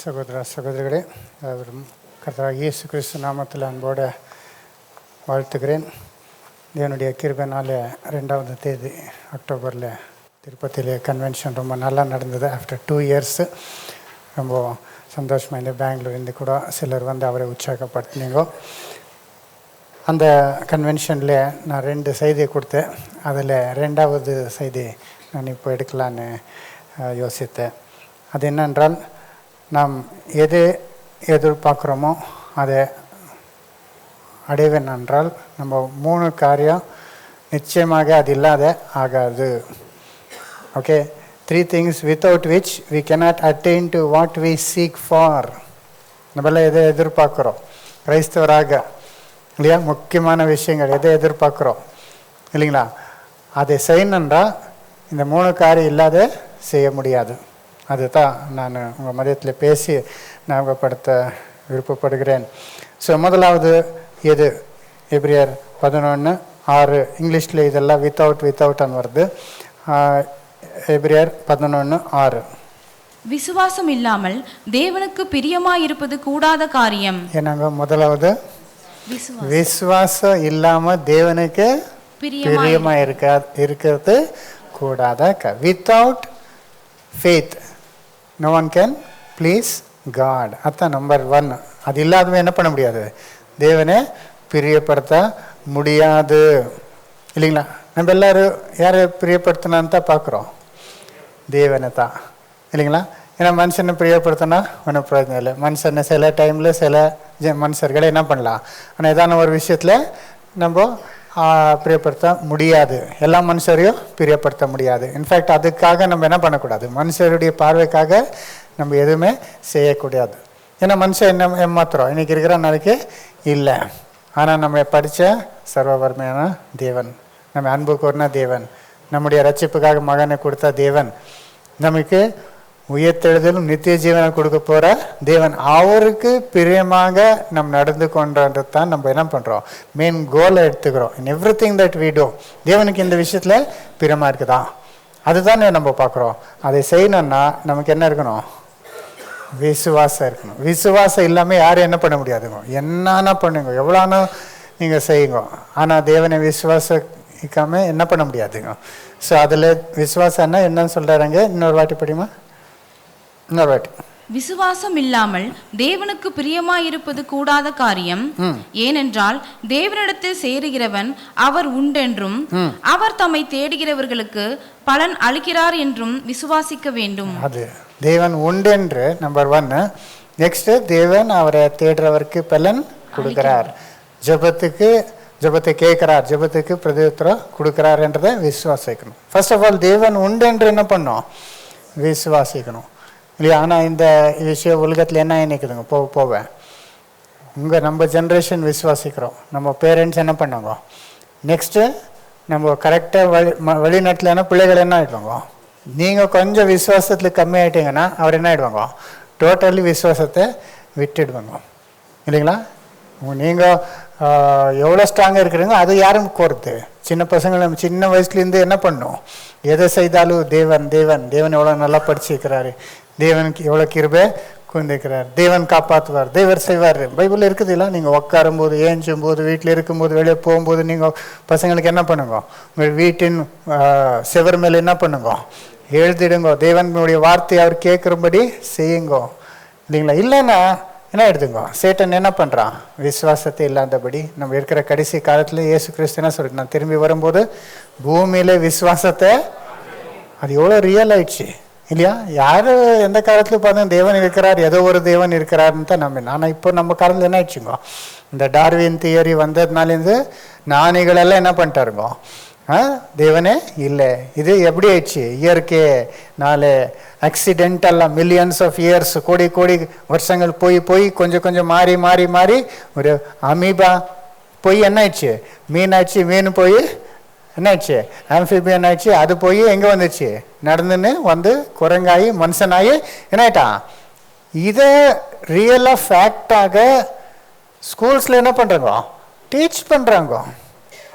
சகோதர சகோதரிகளே, கர்த்தராகிய இயேசு கிறிஸ்து நாமத்தில் அன்போடு வாழ்த்துக்கிறேன். என்னுடைய கிருபைனால 2ஆவது தேதி அக்டோபரில் திருப்பதியிலே கன்வென்ஷன் ரொம்ப நல்லா நடந்தது. ஆஃப்டர் 2 years ரொம்ப சந்தோஷமாக இந்த பெங்களூர்லேருந்து கூட சிலர் வந்து அவரை உற்சாகப்படுத்தினீங்க. அந்த கன்வென்ஷனில் நான் 2 செய்தியை கொடுத்தேன். அதில் 2ஆவது செய்தி நான் இப்போ எடுக்கலான்னு யோசித்தேன். அது என்னென்றால், நாம் எது எதிர்பார்க்குறோமோ அதை அடைவேன் என்றால் நம்ம 3 காரியம் நிச்சயமாக அது இல்லாத ஆகாது. Okay, 3 things without which we cannot attain to what we seek for. நம்மளாம் எதை எதிர்பார்க்குறோம் கிரைஸ்தவராக இல்லையா? முக்கியமான விஷயங்கள் எதை எதிர்பார்க்குறோம் இல்லைங்களா? அதை செய்யணுன்றா இந்த 3 காரியம் இல்லாத செய்ய முடியாது. அதுதான் நான் உங்கள் மதியத்தில் பேசி ஞாபகப்படுத்த விருப்பப்படுகிறேன். ஸோ முதலாவது எது? எபிரியர் 11:6. இங்கிலீஷில் இதெல்லாம் வித்தவுட்னு வருது. எபிரியர் 11:6. விசுவாசம் இல்லாமல் தேவனுக்கு பிரியமாயிருப்பது கூடாத காரியம். என்னங்க முதலாவது? விசுவாசம் இல்லாமல் தேவனுக்கு பிரியமாக இருக்கிறது கூடாத. Without faith no one can please God. அதான் நம்பர் 1. அது இல்லாதவன் என்ன பண்ண முடியாது? தேவனை பிரியப்படுத்த முடியாது இல்லைங்களா? நம்ம எல்லாரும் யாரை பிரியப்படுத்தினான்னு தான் பார்க்குறோம், தேவனை தான் இல்லைங்களா? ஏன்னா மனுஷனை பிரியப்படுத்தினா ஒன்றும் பிரயோஜனம் இல்லை. மனுஷனை சில டைமில் சில மனுஷர்களை என்ன பண்ணலாம், ஆனால் ஏதான ஒரு விஷயத்தில் நம்ம பிரியப்படுத்த முடியாது. எல்லா மனுஷரையும் பிரியப்படுத்த முடியாது. இன்ஃபேக்ட் அதுக்காக நம்ம என்ன பண்ணக்கூடாது, மனுஷருடைய பார்வைக்காக நம்ம எதுவுமே செய்யக்கூடாது. ஏன்னா மனுஷன் என்ன ஏமாத்துறோம், இன்னைக்கு இருக்கிற நாளைக்கு இல்லை. ஆனால் நம்ம படித்த சர்வ வறுமையான தேவன், நம்ம அன்பு கூர்ன தேவன், நம்முடைய ரட்சிப்புக்காக மகனை கொடுத்த தேவன், நமக்கு உயர்த்தெழுதலும் நித்திய ஜீவனை கொடுக்க போகிற தேவன், அவருக்கு பிரியமாக நம்ம நடந்து கொண்டது தான் நம்ம என்ன பண்ணுறோம், மெயின் கோலை எடுத்துக்கிறோம். In everything that we do தேவனுக்கு இந்த விஷயத்தில் பிரியமாக இருக்குதா, அதுதான் நம்ம பார்க்குறோம். அதை செய்யணும்னா நமக்கு என்ன இருக்கணும்? விசுவாசம் இருக்கணும். விசுவாசம் இல்லாமல் யாரும் என்ன பண்ண முடியாதுங்க. என்னன்னா பண்ணுங்க, எவ்வளோனா நீங்கள் செய்யுங்க, ஆனால் தேவனை விசுவாசிக்காம என்ன பண்ண முடியாதுங்க. ஸோ அதில் விசுவாசம்னா என்னன்னு சொல்கிறாங்க, இன்னொரு வாட்டி படிமா, இன்னொரு வாட்டி. விசுவாசம் இல்லாமல் தேவனுக்கு பிரியமாயிருப்பது கூடாத காரியம். ஏனென்றால் தேவனிடத்தில் சேருகிறவன் அவர் உண்டென்றும் அவர் தம்மை தேடுகிறவர்களுக்கு பலன் அளிக்கிறார் என்றும் விசுவாசிக்க வேண்டும். அது தேவன் உண்டென்று நம்பர் 1. நெக்ஸ்ட், தேவன் அவரை தேடுறவருக்கு பலன் கொடுக்கிறார். ஜெபத்தை கேட்கிறார், ஜெபத்துக்கு பிரதியுத்தரம் கொடுக்கிறார் என்றதை விசுவாசிக்கணும். ஃபர்ஸ்ட் ஆஃப் ஆல் தேவன் உண்டென்று என்ன பண்ணோம், விசுவாசிக்கணும் இல்லையா? ஆனால் இந்த விஷயம் உலகத்தில் என்ன நினைக்குதுங்க, போவேன் நம்ம ஜென்ரேஷன் விசுவாசிக்கிறோம், நம்ம பேரண்ட்ஸ் என்ன பண்ணாங்க, நெக்ஸ்ட்டு நம்ம கரெக்டாக வெளிநாட்டில் என்ன பிள்ளைகள் என்ன ஆகிடுவாங்க, நீங்கள் கொஞ்சம் விசுவாசத்தில் கம்மி ஆகிட்டீங்கன்னா அவர் என்ன ஆகிடுவாங்க, டோட்டலி விசுவாசத்தை விட்டுடுவாங்க இல்லைங்களா? நீங்கள் எவ்வளோ ஸ்ட்ராங்காக இருக்கிறீங்க அது யாரும் கோருது. சின்ன பசங்களை நம்ம சின்ன வயசுலேருந்து என்ன பண்ணோம், எதை செய்தாலும் தேவன் தேவன் தேவன் எவ்வளோ நல்லா படிச்சிருக்கிறாரு, தேவனுக்கு எவ்வளோ கிருபை கொண்டிருக்கிறார், தேவன் காப்பாற்றுவார், தேவர் செய்வார். பைபிளில் இருக்குது இல்லை? நீங்கள் உட்காரும்போது, ஏஞ்சும் போது, வீட்டில் இருக்கும்போது, வெளியே போகும்போது நீங்கள் பசங்களுக்கு என்ன பண்ணுங்க, உங்கள் வீட்டின் செவர் மேலே என்ன பண்ணுங்க, எழுதிடுங்க, தேவனுடைய வார்த்தையை அவர் கேட்குறபடி செய்யுங்க இல்லைங்களா? இல்லைன்னா என்ன எடுத்துங்க, சேட்டன் என்ன பண்ணுறான், விசுவாசத்தை இல்லாதபடி. நம்ம இருக்கிற கடைசி காலத்தில் இயேசு கிறிஸ்து என்ன சொல்லிட்டு, நான் திரும்பி வரும்போது பூமியில விசுவாசத்தை, அது எவ்வளோ ரியல் ஆயிடுச்சு இல்லையா? யார் எந்த காலத்தில் பார்த்தா தேவன் இருக்கிறார், ஏதோ ஒரு தேவன் இருக்கிறாருன்னு தான் நம்பினேன். ஆனால் இப்போ நம்ம காலத்தில் என்ன ஆயிடுச்சுங்க, இந்த டார்வின் தியரி வந்ததுனாலேருந்து ஞானிகளெல்லாம் என்ன பண்ணிட்டாருங்க, தேவனே இல்லை. இது எப்படி ஆயிடுச்சு, இயற்கை நாலு ஆக்சிடென்டெல்லாம் மில்லியன்ஸ் ஆஃப் இயர்ஸ், கோடி கோடி வருஷங்கள் போய் கொஞ்சம் கொஞ்சம் மாறி மாறி மாறி ஒரு அமீபா போய் என்ன ஆயிடுச்சு, மீன் ஆயிடுச்சு, மீன் போய் என்ன ஆயிடுச்சு, ஆம்ஃபிபியன் ஆயிடுச்சு, அது போய் எங்கே வந்துச்சு, நடந்துன்னு வந்து குரங்காயி மனுஷனாகி என்ன ஆயிட்டான். இதை ரியலாக ஃபேக்டாக ஸ்கூல்ஸில் என்ன பண்ணுறாங்க, டீச் பண்ணுறாங்க.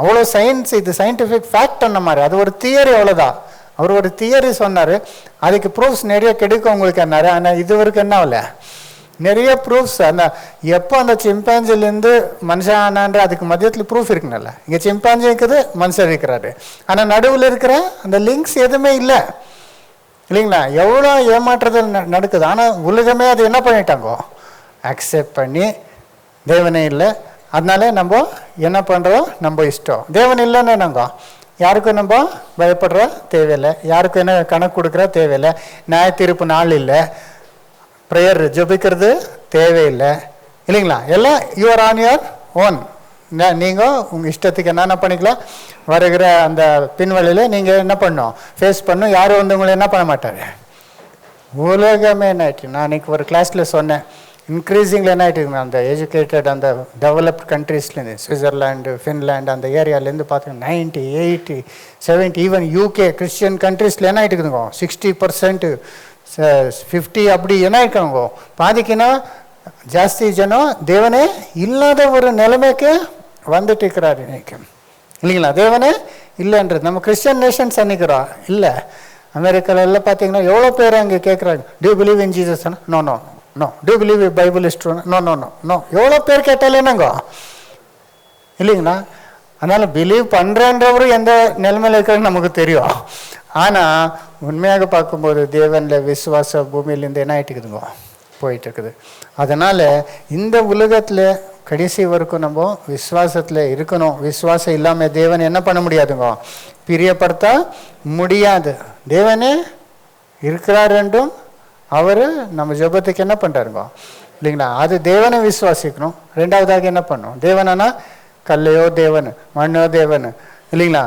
அவ்வளோ சயின்ஸ், இது சயின்டிஃபிக் ஃபேக்ட் அந்த மாதிரி, அது ஒரு தியரி அவ்வளோதான். அவர் ஒரு தியரி சொன்னார், அதுக்கு ப்ரூஃப்ஸ் நிறைய கிடைக்கும் உங்களுக்கு என்னாரு. ஆனால் இது வரைக்கும் என்ன ஆகல, நிறைய ப்ரூஃப்ஸ். அந்த எப்போ அந்த சிம்பாஞ்சிலேருந்து மனுஷன் ஆனான்ற அதுக்கு மத்தியத்தில் ப்ரூஃப் இருக்குனால, இங்கே சிம்பாஞ்சி இருக்குது, மனுஷன் இருக்கிறாரு. ஆனால் நடுவில் இருக்கிற அந்த லிங்க்ஸ் எதுவுமே இல்லை இல்லைங்களா? எவ்வளோ ஏமாற்றுதல் நடக்குது. ஆனால் உலகமே அது என்ன பண்ணிட்டாங்கோ, அக்செப்ட் பண்ணி தேவனே இல்லை, அதனால நம்ம என்ன பண்ணுறோம், நம்ம இஷ்டம். தேவன் இல்லைன்னு நாங்கள் யாருக்கும் நம்ம பயப்படுற தேவையில்லை, யாருக்கும் என்ன கணக்கு கொடுக்குற தேவையில்லை, நியாய தீர்ப்பு நாள் இல்லை, ப்ரேயர் ஜெபிக்கிறது தேவையில்லை இல்லைங்களா? எல்லாம் யூஆர் ஆன் யுவர் ஓன். நீங்கள் உங்கள் இஷ்டத்துக்கு என்னென்ன பண்ணிக்கலாம். வருகிற அந்த பின்வழியில் நீங்கள் என்ன பண்ணணும், ஃபேஸ் பண்ணணும். யாரும் வந்து உங்களை என்ன பண்ண மாட்டார். உலகமே என்ன ஆயிட்டு, நான் இன்னைக்கு ஒரு கிளாஸில் சொன்னேன், இன்க்ரீஸிங்கில் என்ன ஆகிட்டு அந்த எஜுகேட்டட் அந்த டெவலப்ட் கண்ட்ரீஸ்லேருந்து, சுவிட்சர்லாண்டு, ஃபின்லாண்டு அந்த ஏரியாலேருந்து பார்த்தீங்கன்னா 90, 80, 70, ஈவன் யூகே கிறிஸ்டியன் கண்ட்ரீஸில் என்ன ஆகிட்டு இருக்குதுங்க 60%, 50 அப்படி என்ன இருக்காங்க. பாதிக்குன்னா ஜாஸ்தி ஜனம் தேவனே இல்லாத ஒரு நிலைமைக்கு வந்துட்டு இருக்கிறார் இன்னைக்கு இல்லைங்களா? தேவனே இல்லைன்றது நம்ம கிறிஸ்டியன் நேஷன்ஸ் அன்னைக்கிறோம் இல்லை. அமெரிக்காவில் எல்லாம் பார்த்தீங்கன்னா எவ்வளோ பேர் அங்கே கேட்குறாங்க, do believe in Jesus? No no no. Do believe Bible is true? No no no no. எவ்வளோ பேர் கேட்டாலே என்னங்கோ இல்லைங்களா? அதனால் பிலீவ் பண்ணுறன்றவரும் எந்த நிலைமையில் இருக்கிறன்னு நமக்கு தெரியும். ஆனால் உண்மையாக பார்க்கும்போது தேவனில் விசுவாச பூமியிலேருந்து என்ன ஆகிட்டு இருக்குதுங்கோ, போயிட்டு இருக்குது. அதனால் இந்த உலகத்தில் கடைசி வரைக்கும் நம்ம விசுவாசத்தில் இருக்கணும். விசுவாசம் இல்லாமல் தேவன் என்ன பண்ண முடியாதுங்கோ, பிரியப்படுத்த முடியாது. தேவனே இருக்கிறார் என்றும் அவர் நம்ம ஜெபத்துக்கு என்ன பண்ணுறாருங்கோ இல்லைங்களா? அது தேவனை விசுவாசிக்கணும். ரெண்டாவதாக என்ன பண்ணணும், தேவனா கல்லையோ தேவன், மண்ணோ தேவன் இல்லைங்களா?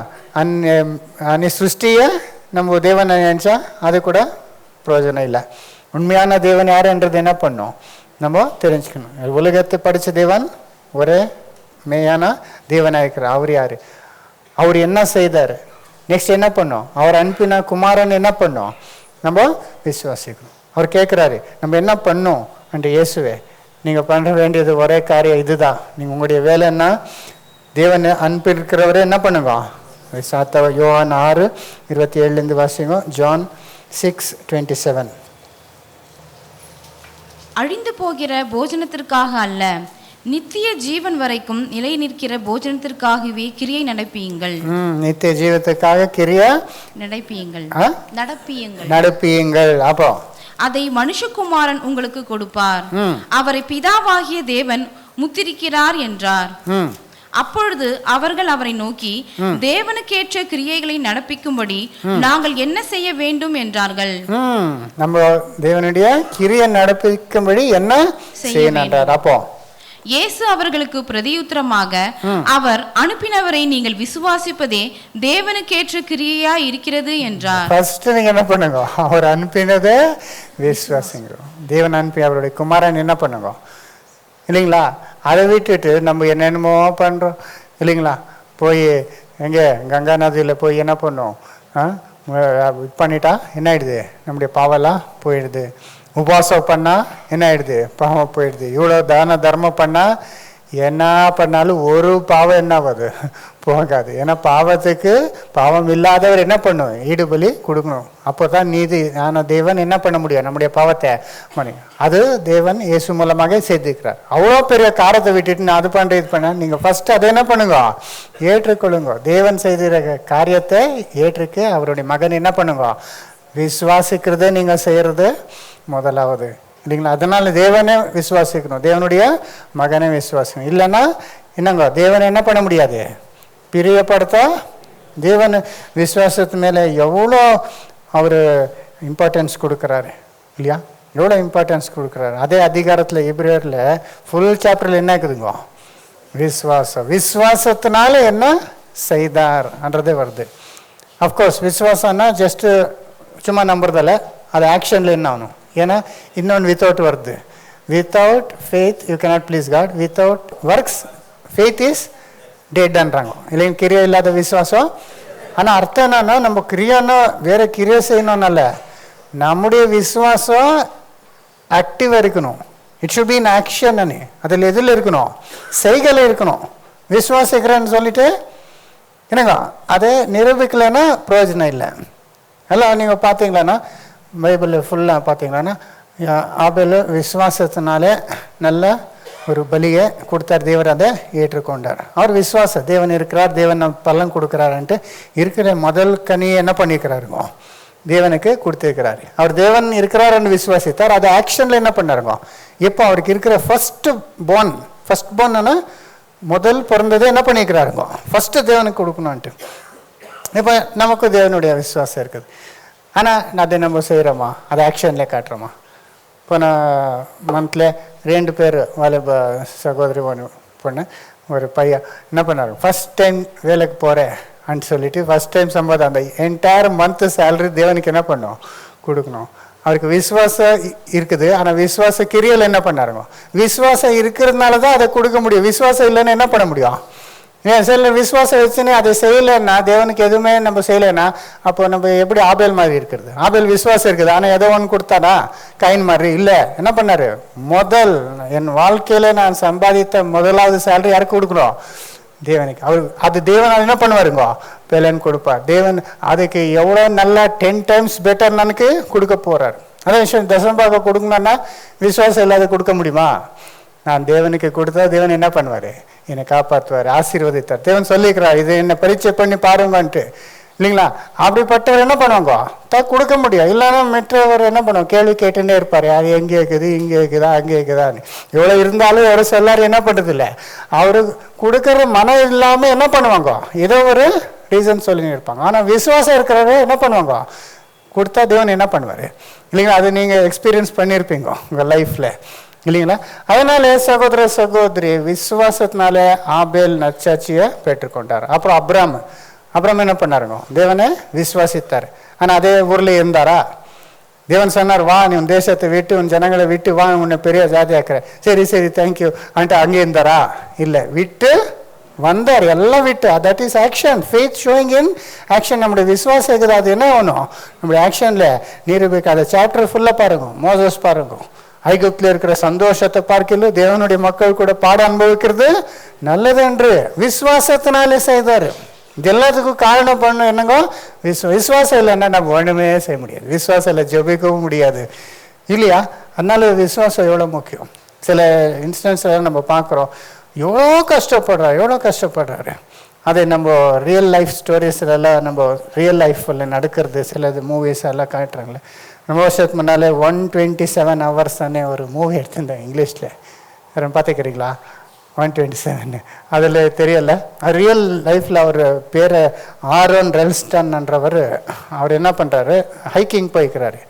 அன்னி சிருஷ்டியை நம்ம தேவனை நினச்சா அது கூட பிரயோஜனம் இல்லை. உண்மையான தேவன் யாருன்றது என்ன பண்ணணும், நம்ம தெரிஞ்சுக்கணும். உலகத்தை படித்த தேவன் ஒரே மெய்யான தேவனாக இருக்கிறார். அவர் யார், அவர் என்ன செய்தார், நெக்ஸ்ட் என்ன பண்ணோம், அவர் அனுப்பின குமாரன் என்ன பண்ணோம், நம்ம விசுவாசிக்கணும். அவர் கேட்குறாரு நம்ம என்ன பண்ணோம் அன்று, இயேசுவே நீங்கள் பண்ண வேண்டியது ஒரே காரியம் இதுதான். நீங்கள் உங்களுடைய வேலைன்னா தேவன் அனுப்பியிருக்கிறவரை என்ன பண்ணுங்க, சாத்த யோவான் 6:27 வாசிங்க. ஜான் 6:27. அழிந்து போகிற போஜனத்திற்காக அல்ல, நித்திய ஜீவன் வரைக்கும் நிலை நிற்கிற போஜனத்திற்காகவே கிரியை நடப்பியுங்கள். நித்திய ஜீவத்துக்காக கிரியை நடப்பியுங்கள். அப்போ அதை மனுஷகுமாரன் உங்களுக்கு கொடுப்பார், அவரை பிதாவாகிய தேவன் முத்திரிக்கிறார் என்றார். அப்பொழுது அவர்கள் அவரை நோக்கி, தேவனுக்கேற்ற கிரியைகளை நடப்பிக்கும்படி நாங்கள் என்ன செய்ய வேண்டும் என்றார்கள். நம்ம தேவனுடைய கிரியை நடப்பிக்கும்படி என்ன செய்யணும். அப்போ இயேசு அவர்களுக்கு பிரதியுத்தரமாக, அவர் அனுப்பினவரை நீங்கள் விசுவாசிப்பதே தேவனுக்கேற்ற கிரியையா இருக்கிறது என்றார். ஃபர்ஸ்ட் நீங்க என்ன பண்ணுங்க, அவர் அனுப்பினதே விசுவாசிங்க. தேவன் அனுப்பி அவருடைய குமாரன் என்ன பண்ணுங்க இல்லைங்களா? அதை விட்டுட்டு நம்ம என்னென்னமோ பண்ணுறோம் இல்லைங்களா? போய் எங்கே கங்கா நதியில் போய் என்ன பண்ணோம், பண்ணிட்டா என்ன ஆயிடுது, நம்முடைய பாவெல்லாம் போயிடுது. உபவாசம் பண்ணால் என்ன ஆயிடுது, பாவம் போயிடுது. இவ்வளோ தான தர்மம் பண்ணால் என்ன பண்ணாலும் ஒரு பாவம் என்ன ஆகுது, போகாது. ஏன்னா பாவத்துக்கு பாவம் இல்லாதவர் என்ன பண்ணும், ஈடுபலி கொடுக்கணும். அப்போ தான் நீதி ஆன தேவன் என்ன பண்ண முடியும், நம்முடைய பாவத்தை பண்ணி. அது தேவன் இயேசு மூலமாக செய்திருக்கிறார். அவ்வளோ பெரிய காரத்தை விட்டுட்டு நான் அது பண்ணுறேன் இது பண்ண, நீங்கள் ஃபர்ஸ்ட் அதை என்ன பண்ணுங்க, ஏற்றுக்கொள்ளுங்க. தேவன் செய்திருக்கிற காரியத்தை ஏற்றுக்கு அவருடைய மகன் என்ன பண்ணுங்க, விசுவாசிக்கிறத நீங்கள் செய்கிறது முதலாவது இல்லைங்களா? அதனால தேவனை விசுவாசிக்கணும், தேவனுடைய மகனை விசுவாசிக்கணும். இல்லைன்னா என்னங்க, தேவனை என்ன பண்ண முடியாது, பிரியப்படுத்த. தேவன் விசுவாசத்து மேலே எவ்வளோ அவர் இம்பார்ட்டன்ஸ் கொடுக்குறாரு இல்லையா, எவ்வளோ இம்பார்ட்டன்ஸ் கொடுக்குறாரு. அதே அதிகாரத்தில் எபிரேயரில் ஃபுல் சாப்டரில் என்ன இருக்குதுங்க, விசுவாசம். விசுவாசத்தினால என்ன செய்தார்ன்றதே வருது. அஃப்கோர்ஸ் விசுவாசம்னா ஜஸ்ட்டு சும்மா நம்புறதில்ல, அது ஆக்ஷனில் என்ன ஆகணும். ஏன்னா இன்னொன்று வித்தவுட் வருது, without faith you cannot please God, without works faith is டெட்ன்றாங்க இல்லைங்க, கிரியை இல்லாத விசுவாசம். ஆனால் அர்த்தம் என்னன்னா, நம்ம கிரியானா வேற கிரியை செய்யணும்னால நம்முடைய விசுவாசம் ஆக்டிவாக இருக்கணும். It should be in action. அதில் எதில் இருக்கணும், செய்களை இருக்கணும். விசுவாசிக்கிறேன்னு சொல்லிட்டு என்னங்க அதை நிரூபிக்கலைன்னா பிரயோஜனம் இல்லை எல்லாம் நீங்கள் பார்த்தீங்களான்னா பைபிளில் ஃபுல்லாக பார்த்தீங்களான்னா ஆபேல் விசுவாசத்தினாலே நல்ல ஒரு பலியை கொடுத்தார், தேவர் அதை ஏற்றுக்கொண்டார். அவர் விசுவாசம், தேவன் இருக்கிறார், தேவன் நம்ம பலன் கொடுக்குறாருன்ட்டு இருக்கிற முதல் கனியை என்ன பண்ணியிருக்கிறாருங்க, தேவனுக்கு கொடுத்துருக்கிறாரு. அவர் தேவன் இருக்கிறாருன்னு விசுவாசித்தார், அது ஆக்ஷனில் என்ன பண்ணாருங்க. இப்போ அவருக்கு இருக்கிற ஃபர்ஸ்ட் போன்னா முதல் பிறந்ததே என்ன பண்ணியிருக்கிறாருங்க, ஃபர்ஸ்ட்டு தேவனுக்கு கொடுக்கணுன்ட்டு. இப்போ நமக்கு தேவனுடைய விசுவாசம் இருக்குது. ஆனால் அதை நம்ம செய்கிறோமா, அதை ஆக்ஷனில் காட்டுறோமா? இப்போ நான் மந்தில் 2 பேர் வாலிப சகோதரி பொண்ணு ஒரு பையன் என்ன பண்ணாரு, ஃபஸ்ட் டைம் வேலைக்கு போகிறேன்னு சொல்லிட்டு ஃபஸ்ட் டைம் சம்பாதம் அந்த என்டையர் மந்த்து சேலரி தேவனுக்கு என்ன பண்ணணும், கொடுக்கணும். அவருக்கு விசுவாசம் இருக்குது, ஆனால் விசுவாச கிரியையில் என்ன பண்ணாருங்க, விசுவாசம் இருக்கிறதுனால தான் அதை கொடுக்க முடியும். விசுவாசம் இல்லைன்னு என்ன பண்ண முடியும்? ஏன் சில விசுவாசம் வச்சுன்னு அதை செய்யலைன்னா, தேவனுக்கு எதுவுமே நம்ம செய்யலைன்னா, அப்போ நம்ம எப்படி ஆபேல் மாதிரி இருக்கிறது? ஆபேல் விசுவாசம் இருக்குது, ஆனால் ஏதோ ஒன்று கொடுத்தானா, கைன் மாதிரி இல்லை. என்ன பண்ணாரு, என் வாழ்க்கையில நான் சம்பாதித்த முதலாவது சேலரி யாருக்கு கொடுக்கணும், தேவனுக்கு. அவர் அது தேவன் என்ன பண்ணுவாருங்க, பலன் கொடுப்பார். தேவன் அதுக்கு எவ்வளோ நல்லா 10 டைம்ஸ் பெட்டர் எனக்கு கொடுக்க போறார். அதே விஷயம் தசம்பாக கொடுக்கணும்னா விசுவாசம் இல்லாத கொடுக்க முடியுமா? நான் தேவனுக்கு கொடுத்தா தேவன் என்ன பண்ணுவார், என்னை காப்பாற்றுவார், ஆசீர்வதித்தார். தேவன் சொல்லிக்கிறார், இது என்னை பரீட்சை பண்ணி பாருங்கன்ட்டு, இல்லைங்களா? அப்படிப்பட்டவர் என்ன பண்ணுவாங்க, கொடுக்க முடியும். இல்லைன்னா மற்றவர் என்ன பண்ணுவோம், கேள்வி கேட்டுன்னே இருப்பார், அது எங்கே இருக்குது, இங்கே இருக்குதா, அங்கே இருக்குதான்னு. எவ்வளோ இருந்தாலும் ஒரு எல்லாரும் என்ன பண்ணுறது இல்லை, அவரு கொடுக்குற மனம் இல்லாமல் என்ன பண்ணுவாங்க, ஏதோ ஒரு ரீசன் சொல்லின்னு இருப்பாங்க. ஆனால் விசுவாசம் இருக்கிறவங்க என்ன பண்ணுவாங்க, கொடுத்தா தேவன் என்ன பண்ணுவார், இல்லைங்களா? அது நீங்கள் எக்ஸ்பீரியன்ஸ் பண்ணியிருப்பீங்க உங்கள் லைஃப்பில், இல்லைங்களா? அதனால சகோதர சகோதரி, விசுவாசத்தினால ஆபேல் நற்சாட்சியை பெற்றுக்கொண்டார். அப்புறம் அப்ராம் என்ன பண்ணாருங்க, தேவனை விசுவாசித்தார். ஆனால் அதே ஊரில் இருந்தாரா? தேவன் சொன்னார், வா நீ உன் தேசத்தை விட்டு உன் ஜனங்களை விட்டு வா, உன்னை பெரிய ஜாதி ஆக்குற. சரி தேங்க்யூ அன்ட்டு அங்கே இருந்தாரா? இல்லை, விட்டு வந்தார், எல்லாம் விட்டு. That is action, faith showing in action. நம்முடைய விசுவாசம் இருக்குது, அது என்ன ஆகணும், நம்முடைய ஆக்ஷனில் நிரூபிக்க. அதை சாப்டர் ஃபுல்லாக பாருங்க, மோசஸ் பாருங்க. ஐகுப்தில் இருக்கிற சந்தோஷத்தை பார்க்கல, தேவனுடைய மக்கள் கூட பாட அனுபவிக்கிறது நல்லது என்று விசுவாசத்தினாலே செய்தார். இது எல்லாத்துக்கும் காரணம் பண்ண என்னங்க, விசுவாசம் இல்லைன்னா நம்ம ஒன்றுமே செய்ய முடியாது. விசுவாசம் இல்லை, ஜெபிக்கவும் முடியாது, இல்லையா? அதனால விசுவாசம் எவ்வளோ முக்கியம். சில இன்ஸ்டன்ஸ்லாம் நம்ம பார்க்குறோம், எவ்வளோ கஷ்டப்படுறாரு. அதை நம்ம ரியல் லைஃப் ஸ்டோரிஸ்லாம், நம்ம ரியல் லைஃப்பில் நடக்கிறது சிலது மூவிஸ் எல்லாம் காட்டுறாங்களே. ரொம்ப வருஷத்துக்கு முன்னாலே 127 ஹவர்ஸ் தானே ஒரு மூவி எடுத்திருந்தேன் இங்கிலீஷில், யாரும் பார்த்துக்கிறீங்களா? 127 அதில் தெரியல. ரியல் லைஃப்பில் அவர் பேர் ஆரோன் ரெல்ஸ்டன்ன்றவர். அவர் என்ன பண்ணுறாரு, ஹைக்கிங் போய்க்கிறாரு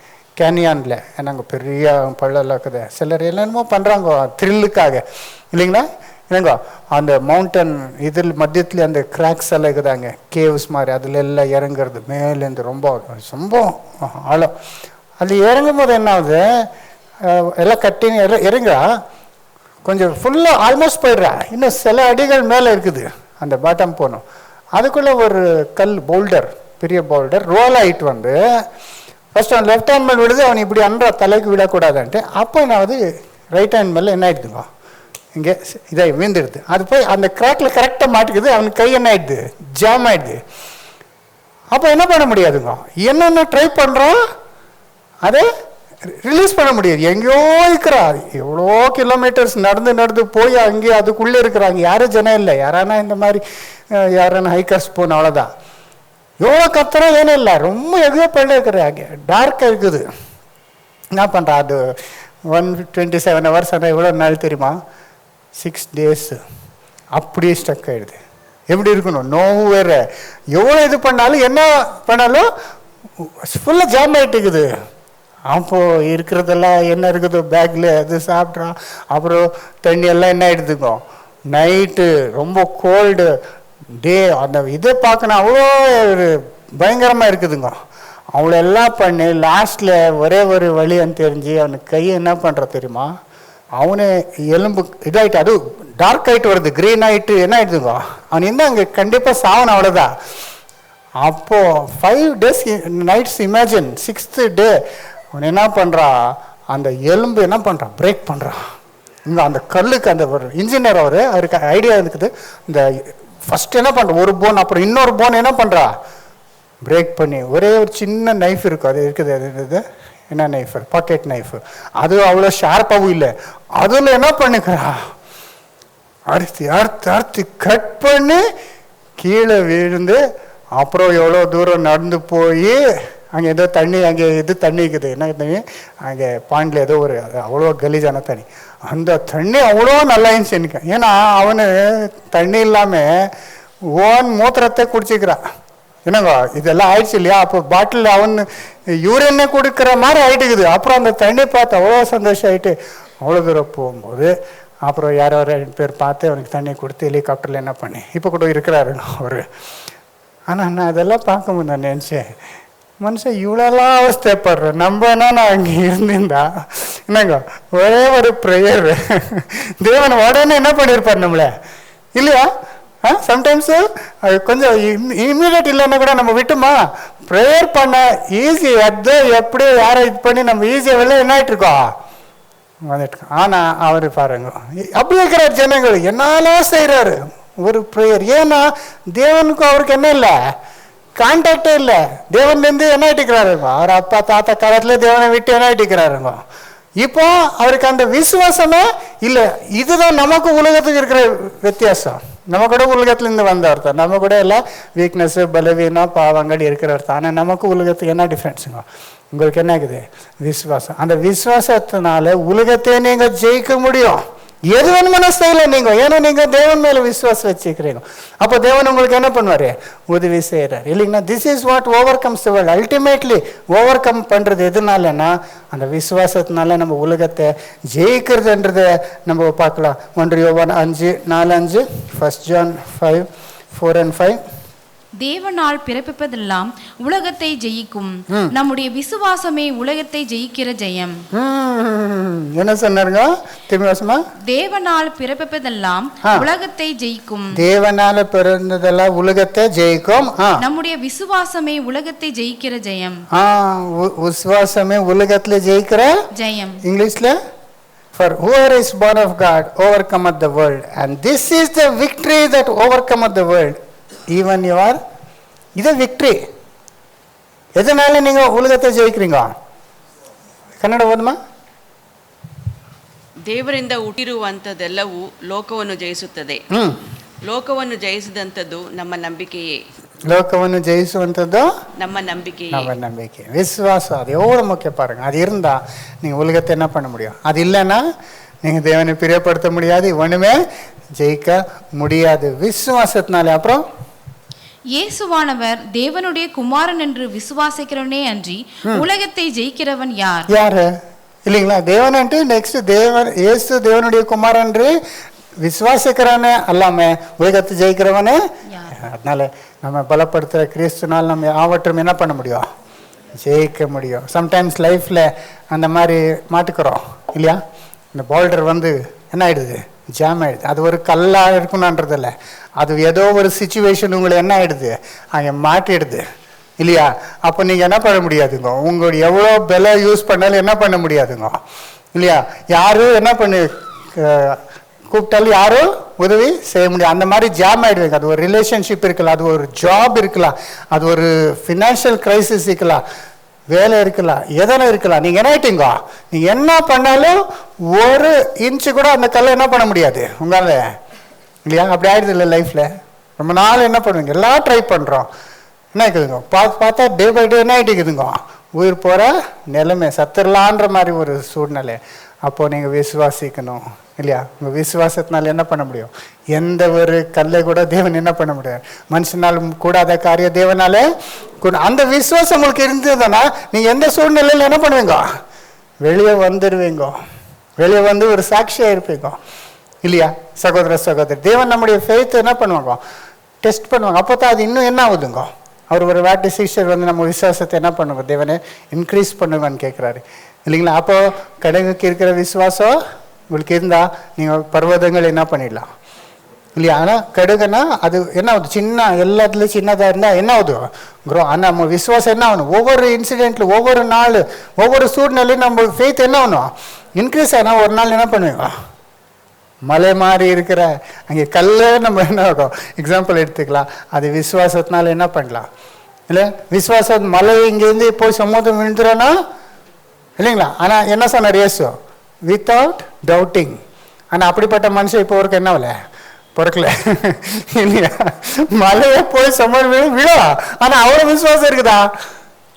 கேனியானில். ஏன்னாங்க பெரிய பள்ளம் இருக்குது, சிலர் என்னென்னமோ பண்ணுறாங்க த்ரில்லுக்காக, இல்லைங்களா? இல்லைங்க, அந்த மவுண்டன் இதில் மத்தியத்தில் அந்த கிராக்ஸ் எல்லாம் இருக்குதாங்க, கேவ்ஸ் மாதிரி, அதில் எல்லாம் இறங்குறது மேலேருந்து ரொம்ப ஆழம். அது இறங்கும் போது என்ன ஆகுது, எல்லாம் கட்டி இறங்குறா, கொஞ்சம் ஃபுல்லாக ஆல்மோஸ்ட் போயிடுறா, இன்னும் சில அடிகள் மேலே இருக்குது அந்த பாட்டம் போகணும். அதுக்குள்ளே ஒரு போல்டர், பெரிய போல்டர் ரோல் ஆகிட்டு வந்து ஃபர்ஸ்ட் அவன் லெஃப்ட் ஹேண்ட் மேல் விடுது, அவன் இப்படி அன்ற தலைக்கு விடக்கூடாதுன்ட்டு. அப்போ என்னாவது ரைட் ஹேண்ட் மேலே என்ன ஆகிடுதுங்க, இங்கே இதை வீழ்ந்துடுது. அது போய் அந்த கிராக்கில் கரெக்டாக மாட்டிக்குது, அவனுக்கு கை என்ன ஆகிடுது, ஜாம் ஆகிடுது. அப்போ என்ன பண்ண முடியாதுங்க, என்னென்ன ட்ரை பண்ணுறோம் அதை ரிலீஸ் பண்ண முடியாது. எங்கேயோ இருக்கிறார், எவ்வளோ கிலோமீட்டர்ஸ் நடந்து போய் அங்கே அதுக்குள்ளே இருக்கிறாங்க, யாரும் ஜனம் இல்லை. யாரானா இந்த மாதிரி யாரான ஹைக்கர்ஸ் போகணும், அவ்வளோதான். எவ்வளோ கத்துறோம், ஏனும் இல்லை, ரொம்ப எங்கேயோ பள்ள இருக்கிறாங்க, டார்க்காக இருக்குது. என்ன பண்ணுறா, அது 127 ஹவர்ஸ் ஆனால் எவ்வளோ நாள் தெரியுமா, 6 days அப்படியே ஸ்டக் ஆகிடுது. எப்படி இருக்கணும், நோவு வேறு. எவ்வளோ இது பண்ணாலும் என்ன பண்ணாலும் ஃபுல்லாக ஜாம் ஆகிட்டு இருக்குது. அப்போது இருக்கிறதெல்லாம் என்ன இருக்குதோ பேக்கில் அது சாப்பிட்றான். அப்புறம் தண்ணி எல்லாம் என்ன ஆகிடுதுங்க, நைட்டு ரொம்ப கோல்டு டே, அந்த இதை பார்க்கணும் அவ்வளோ ஒரு பயங்கரமாக இருக்குதுங்க. அவ்வளோ எல்லாம் பண்ணி லாஸ்ட்டில் ஒரே ஒரு வழின்னு தெரிஞ்சு அவனுக்கு கையை என்ன பண்ணுற தெரியுமா, அவனு எலும்பு இதாகிட்டு, அது டார்க் ஆகிட்டு வருது, க்ரீன் ஆகிட்டு என்ன ஆகிடுதுங்க, அவன் இன்னும் அங்கே கண்டிப்பாக சாவன், அவ்வளோதான். அப்போது 5 days nights, imagine 6th day அவன் என்ன பண்ணுறான், அந்த எலும்பு என்ன பண்ணுறான், பிரேக் பண்ணுறான். இங்கே அந்த கல்லுக்கு அந்த ஒரு இன்ஜினியர் அவருக்கு ஐடியா இருக்குது. இந்த ஃபஸ்ட் என்ன பண்ணுற ஒரு போன், அப்புறம் இன்னொரு போன் என்ன பண்ணுறா, பிரேக் பண்ணி ஒரே ஒரு சின்ன நைஃப் இருக்கும், அது இருக்குது, அது இது என்ன நைஃப், பாக்கெட் நைஃபு, அது அவ்வளோ ஷார்ப்பாகவும் இல்லை, அதில் என்ன பண்ணிக்கிறா அறுத்து கட் பண்ணி கீழே விழுந்து, அப்புறம் எவ்வளோ தூரம் நடந்து போய் அங்கே ஏதோ தண்ணி, அங்கே இது தண்ணி இருக்குது, என்ன தண்ணி அங்கே பாண்டில் ஏதோ ஒரு அவ்வளோ கலீஜான தண்ணி, அந்த தண்ணி அவ்வளோ நல்லா இருந்துச்சு எனக்கு. ஏன்னா அவனு தண்ணி இல்லாமல் ஓன் மூத்திரத்தை குடிச்சிக்கிறான். என்னங்க இதெல்லாம் ஆயிடுச்சு இல்லையா? அப்போ பாட்டில் அவன் யூரினே கொடுக்குற மாதிரி ஆகிட்டுக்குது. அப்புறம் அந்த தண்ணி பார்த்து அவ்வளோ சந்தோஷம் ஆகிட்டு அவ்வளோ தூரம் போகும்போது அப்புறம் யாரோ 2 பேர் பார்த்து அவனுக்கு தண்ணி கொடுத்து ஹெலிகாப்டரில் என்ன பண்ணி இப்போ கூட இருக்கிறாருங்க அவர். ஆனால் நான் அதெல்லாம் பார்க்கும்போது நான் நினச்சேன், மனுஷன் இவ்வளோலாம் அவஸ்தைப்படுறேன், நம்மனா நான் அங்கே இருந்திருந்தா என்னங்க ஒரே ஒரு ப்ரேயர் தேவன் உடனே என்ன பண்ணியிருப்பார் நம்மளை இல்லையா? சம்டைம்ஸு அது கொஞ்சம் இம்மீடியட் இல்லைன்னா கூட நம்ம விட்டுமா ப்ரேயர் பண்ண ஈஸி, அது எப்படி யாரை இது பண்ணி நம்ம ஈஸியாக வெளில என்ன ஆகிட்டுருக்கோம் வந்துட்டு. ஆனால் அவர் பாருங்க அப்படி இருக்கிற ஜனங்கள் என்னாலும் செய்கிறாரு ஒரு ப்ரேயர். ஏன்னா தேவனுக்கும் அவருக்கு என்ன இல்லை, கான்டாக்டே இல்லை. தேவன்லேருந்து என்ன ஆகிட்டுக்கிறாருங்க, அவர் அப்பா தாத்தா காலத்தில் தேவனை விட்டு என்ன ஆகிட்டுக்கிறாருங்க. இப்போ அவருக்கு அந்த விசுவாசமே இல்லை. இதுதான் நமக்கு உலகத்துக்கு இருக்கிற வித்தியாசம். நம்ம கூட உலகத்துலேருந்து வந்தவர் தான், நம்ம கூட எல்லாம் வீக்னஸ்ஸு பலவீனம் பாவங்கள் இருக்கிறவர் தான். ஆனால் நமக்கு உலகத்துக்கு என்ன டிஃப்ரென்ஸுங்க? உங்களுக்கு என்ன இருக்குது? விசுவாசம். அந்த விசுவாசத்தினால உலகத்தையே நீங்கள் ஜெயிக்க முடியும். எது வேணுமானா செய்யல நீங்கள், ஏன்னா நீங்கள் தேவன் மேலே விசுவாசம் வச்சுக்கிறீங்க. அப்போ தேவன் உங்களுக்கு என்ன பண்ணுவார்? உதவி செய்கிறார் இல்லைங்களா? This is what over comes the world. Ultimately over come பண்ணுறது எதுனாலன்னா அந்த விசுவாசத்தினால நம்ம உலகத்தை ஜெயிக்கிறதுன்றதை நம்ம பார்க்கலாம். 1 யோவான் 5:4-5, 1 John 5:4-5. தேவனால் பிறப்பிப்பதெல்லாம் உலகத்தை ஜெயிக்கும், நம்முடைய விசுவாசமே உலகத்தை ஜெயிக்கிற ஜெயம். என்ன சொன்னாருங்க? திரும்பிவாசமா. தேவனால் பிறப்பிப்பதெல்லாம் உலகத்தை ஜெயிக்கும், தேவனால பிறந்ததெல்லாம் உலகத்தை ஜெயிக்கும், நம்முடைய விசுவாசமே உலகத்தை ஜெயிக்கிற ஜெயம். விசுவாசமே உலகத்துல ஜெயிக்கிற ஜெயம். இங்கிலீஷ்ல For whoever is born of God overcometh the world, and this is the victory that overcometh the world, even your இது விக்டரி. எதனால நீங்க உலகத்தை ஜெயிக்கிறீங்க? ಕನ್ನಡ ಓದಮ್ಮ. ದೇವರಿಂದ ಹುಟ್ಟಿರುವಂಥದ್ದೆಲ್ಲವೂ ಲೋಕವನ್ನು ಜಯಿಸುತ್ತದೆ. ಲೋಕವನ್ನು ಜಯಿಸಿದಂಥದ್ದು ನಮ್ಮ ನಂಬಿಕೆಯೇ. லோகವನ್ನು ஜெயிಸುವಂಥದ್ದು நம்ம நம்பிக்கை. நம்ம நம்பிக்கை, விசுவாசம். அது எவ்வளோ முக்கியம் பாருங்க. அது இருந்தால் நீங்கள் உலகத்தை என்ன பண்ண முடியும்? அது இல்லைன்னா நீங்கள் தேவனை பிரியப்படுத்த முடியாது, ஒன்றுமே ஜெயிக்க முடியாது விசுவாசத்தினாலே. அப்புறம் இயேசுவானவர் தேவனுடைய குமாரன் என்று விசுவாசிக்கிறவனே அன்றி உலகத்தை ஜெயிக்கிறவன் யார்? யாரு இல்லைங்களா? தேவன்ட்டு நெக்ஸ்ட் தேவன் இயேசு தேவனுடைய குமாரன் என்று விசுவாசிக்கிறானே அல்லாம உலகத்தை ஜெயிக்கிறவனே. அதனால நம்ம பலப்படுத்துகிற கிறிஸ்துனால் நம்ம ஆவற்றும் என்ன பண்ண முடியும்? ஜெயிக்க முடியும். சம்டைம்ஸ் லைஃப்பில் அந்த மாதிரி மாட்டுக்கிறோம் இல்லையா? இந்த போல்டர் வந்து என்ன ஆகிடுது? ஜாம் ஆகிடுது. அது ஒரு கல்லாக இருக்கணுன்றதில்ல, அது ஏதோ ஒரு சுச்சுவேஷன் உங்களை என்ன ஆகிடுது? அங்கே மாட்டிடுது இல்லையா? அப்போ நீங்கள் என்ன பண்ண முடியாதுங்க, உங்களுடைய எவ்வளோ பெலை யூஸ் பண்ணாலும் என்ன பண்ண முடியாதுங்க இல்லையா? யாரும் என்ன பண்ணி கூப்பிட்டாலும் யாரும் உதவி செய்ய முடியும். அந்த மாதிரி ஜாம் ஆகிடுவீங்க. அது ஒரு ரிலேஷன்ஷிப் இருக்கலாம், அது ஒரு ஜாப் இருக்கலாம், அது ஒரு ஃபினான்ஷியல் கிரைசிஸ் இருக்கலாம், வேலை இருக்கலாம், எதனா இருக்கலாம். நீங்கள் என்ன ஆகிட்டீங்க, நீங்கள் என்ன பண்ணாலும் ஒரு இன்ச்சு கூட அந்த கல்லை என்ன பண்ண முடியாது உங்களால் இல்லையா? அப்படி ஆகிடுது இல்லை லைஃப்பில். ரொம்ப நாள் என்ன பண்ணுவீங்க, எல்லாம் ட்ரை பண்ணுறோம், என்ன இருக்குதுங்க பார்த்தா டே பை டே என்ன ஆகிட்டுக்குதுங்க, உயிர் போகிற நிலைமை, சத்துடலான்ற மாதிரி ஒரு சூழ்நிலை. அப்போது நீங்கள் விசுவாசிக்கணும் இல்லையா? உங்கள் விசுவாசத்தினால என்ன பண்ண முடியும்? எந்த ஒரு கல்லை கூட தேவன் என்ன பண்ண முடியாது. மனுஷனால் கூடாத காரியம் தேவனால கூட. அந்த விசுவாசம் உங்களுக்கு இருந்ததுன்னா நீங்கள் எந்த சூழ்நிலையில் என்ன பண்ணுவீங்க? வெளியே வந்துடுவீங்க, வெளியே வந்து ஒரு சாட்சியாக இருப்பீங்க இல்லையா? சகோதர சகோதரி, தேவன் நம்முடைய ஃபெய்த் என்ன பண்ணுவாங்க? டெஸ்ட் பண்ணுவாங்க. அப்போ தான் அது இன்னும் என்ன ஆகுதுங்க. அவர் ஒரு வாட்டி சிஸ்டர் வந்து நம்ம விசுவாசத்தை என்ன பண்ணுங்க, தேவனை இன்க்ரீஸ் பண்ணுங்கன்னு கேட்குறாரு இல்லைங்களா? அப்போது கடவுளுக்கு இருக்கிற விசுவாசம் உங்களுக்கு இருந்தால் நீங்கள் பர்வதங்கள் என்ன பண்ணிடலாம் இல்லையா? ஆனால் கடுகுன்னா அது என்ன ஆகுது? சின்ன எல்லாத்துலேயும் சின்னதாக இருந்தால் என்ன ஆகுது? க்ரோ. ஆனால் நம்ம விசுவாசம் என்ன ஆகணும்? ஒவ்வொரு இன்சிடென்ட்ல, ஒவ்வொரு நாள், ஒவ்வொரு சூழ்நிலையும் நம்ம ஃபெய்த் என்ன ஆகணும்? இன்க்ரீஸ் ஆனால் ஒரு நாள் என்ன பண்ணுவீங்க? மலை மாதிரி இருக்கிற அங்கே கல்லை நம்ம என்ன ஆகும்? எக்ஸாம்பிள் எடுத்துக்கலாம். அது விசுவாசத்தினால என்ன பண்ணலாம்? இல்லை விசுவாசம் மலை இங்கேருந்து போய் சமுத்திரம் விழுந்துறோன்னா இல்லைங்களா? ஆனால் என்ன சொன்னார் இயேசு? Without doubting. ஆனால் அப்படிப்பட்ட மனுஷன் இப்போ ஒருக்கு என்ன இல்லை பொறுக்கல இல்லையா? மலையை போய் சமுத்திரம் விழா, ஆனால் அவ்வளோ விசுவாசம் இருக்குதா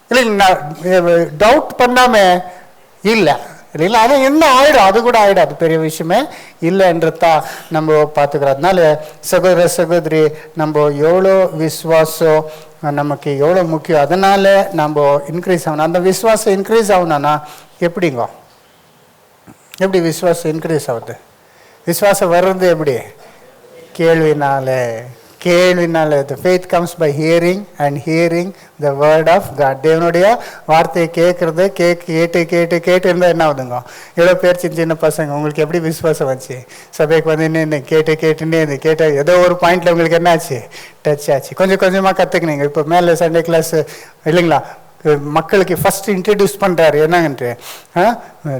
இல்லைங்களா? டவுட் பண்ணாம இல்லை இல்லைங்களா? ஆனால் என்ன ஆகிடும், அது கூட ஆகிடும், அது பெரிய விஷயமே இல்லைன்றதான் நம்ம பார்த்துக்கிறோம். அதனால சகோதர சகோதரி, நம்ம எவ்வளோ விசுவாசம் நமக்கு எவ்வளோ முக்கியம். அதனால நம்ம இன்க்ரீஸ் ஆகணும். அந்த விசுவாசம் இன்க்ரீஸ் ஆகணும்னா எப்படிங்க? எப்படி விசுவாசம் இன்க்ரீஸ் ஆகுது? விசுவாசம் வர்றது எப்படி? கேள்வினாலே. கேள்வினால the faith comes by hearing and hearing the word of God. தேவனுடைய வார்த்தையை கேட்கறது கேட்டு கேட்டு கேட்டு இருந்தால் என்ன ஆகுதுங்க? எவ்வளோ பேர் சின்ன பசங்க, உங்களுக்கு எப்படி விசுவாசம் வந்துச்சு? சபைக்கு வந்து நின்று கேட்டு கேட்டுன்னே இருந்து கேட்ட ஏதோ ஒரு பாயிண்ட்ல உங்களுக்கு என்ன ஆச்சு? டச் ஆச்சு. கொஞ்சம் கொஞ்சமாக கற்றுக்குனீங்க. இப்போ மேலே சண்டே கிளாஸ் இல்லைங்களா, மக்களுக்கு ஃபர்ஸ்ட் இன்ட்ரடியூஸ் பண்ணுறாரு என்னங்கன்ட்டு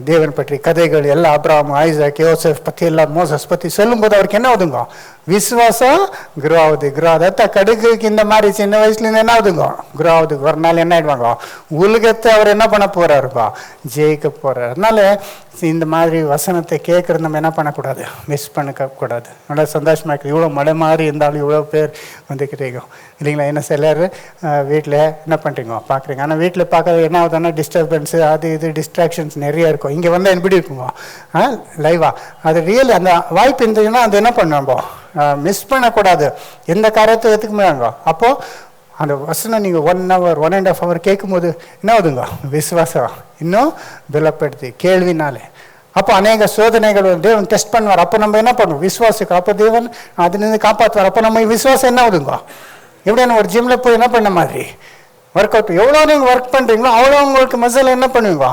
தேவன் பற்றி கதைகள் எல்லாம் அப்ராம், ஐசாக், யோசப் பற்றி எல்லாம் மோசஸ் பற்றி சொல்லும்போது அவருக்கு என்ன ஆகுதுங்க? விசுவாசம் குரோ ஆகுது. அதான் கடுகுக்கு இந்த மாதிரி சின்ன வயசுலேருந்து என்ன ஆகுதுங்க? குரோ ஆகுது. ஒரு நாள் என்ன ஆயிடுவாங்க? உலகத்தை அவர் என்ன பண்ண போறாருப்பா? ஜெயிக்க போறாரு. அதனால இந்த மாதிரி வசனத்தை கேட்கறது நம்ம என்ன பண்ணக்கூடாது? மிஸ் பண்ணக்கூடாது. நல்லா சந்தோஷமா இருக்குது. இவ்வளோ மழை மாதிரி இருந்தாலும் இவ்வளோ பேர் வந்துக்கிட்டீங்க இல்லைங்களா? என்ன சிலர் வீட்டில் என்ன பண்ணுறீங்க பார்க்குறீங்க. ஆனால் வீட்டில் பார்க்கறது என்ன ஆகுதுன்னா டிஸ்டர்பன்ஸு, அது இது டிஸ்ட்ராக்ஷன்ஸ் நிறைய இருக்கும். இங்கே வந்து எப்படி இருக்குங்க லைவா? அது ரியல். அந்த வாய்ப்பு இருந்ததுன்னா அது என்ன பண்ணுவோம்? மிஸ் பண்ணக்கூடாது. எந்த காரியத்தை எடுத்துக்க முடியாங்க. அப்போது அந்த வசனம் நீங்கள் 1 hour 1.5 hour கேட்கும்போது என்ன ஆகுதுங்க? விசுவாசம் இன்னும் பலப்படுத்தி கேள்வினாலே. அப்போ அநேக சோதனைகள் தேவன் டெஸ்ட் பண்ணுவார். அப்போ நம்ம என்ன பண்ணுவோம்? விசுவாசிக்கும். அப்போ தேவன் அதுலேருந்து காப்பாற்றுவார். அப்போ நம்ம விசுவாசம் என்ன ஆகுதுங்க? எப்படியான ஒரு ஜிம்மில் போய் என்ன பண்ண மாதிரி ஒர்க் அவுட், எவ்வளோ நீங்கள் ஒர்க் பண்ணுறீங்களோ அவ்வளோ உங்களுக்கு மசில் என்ன பண்ணுவீங்க?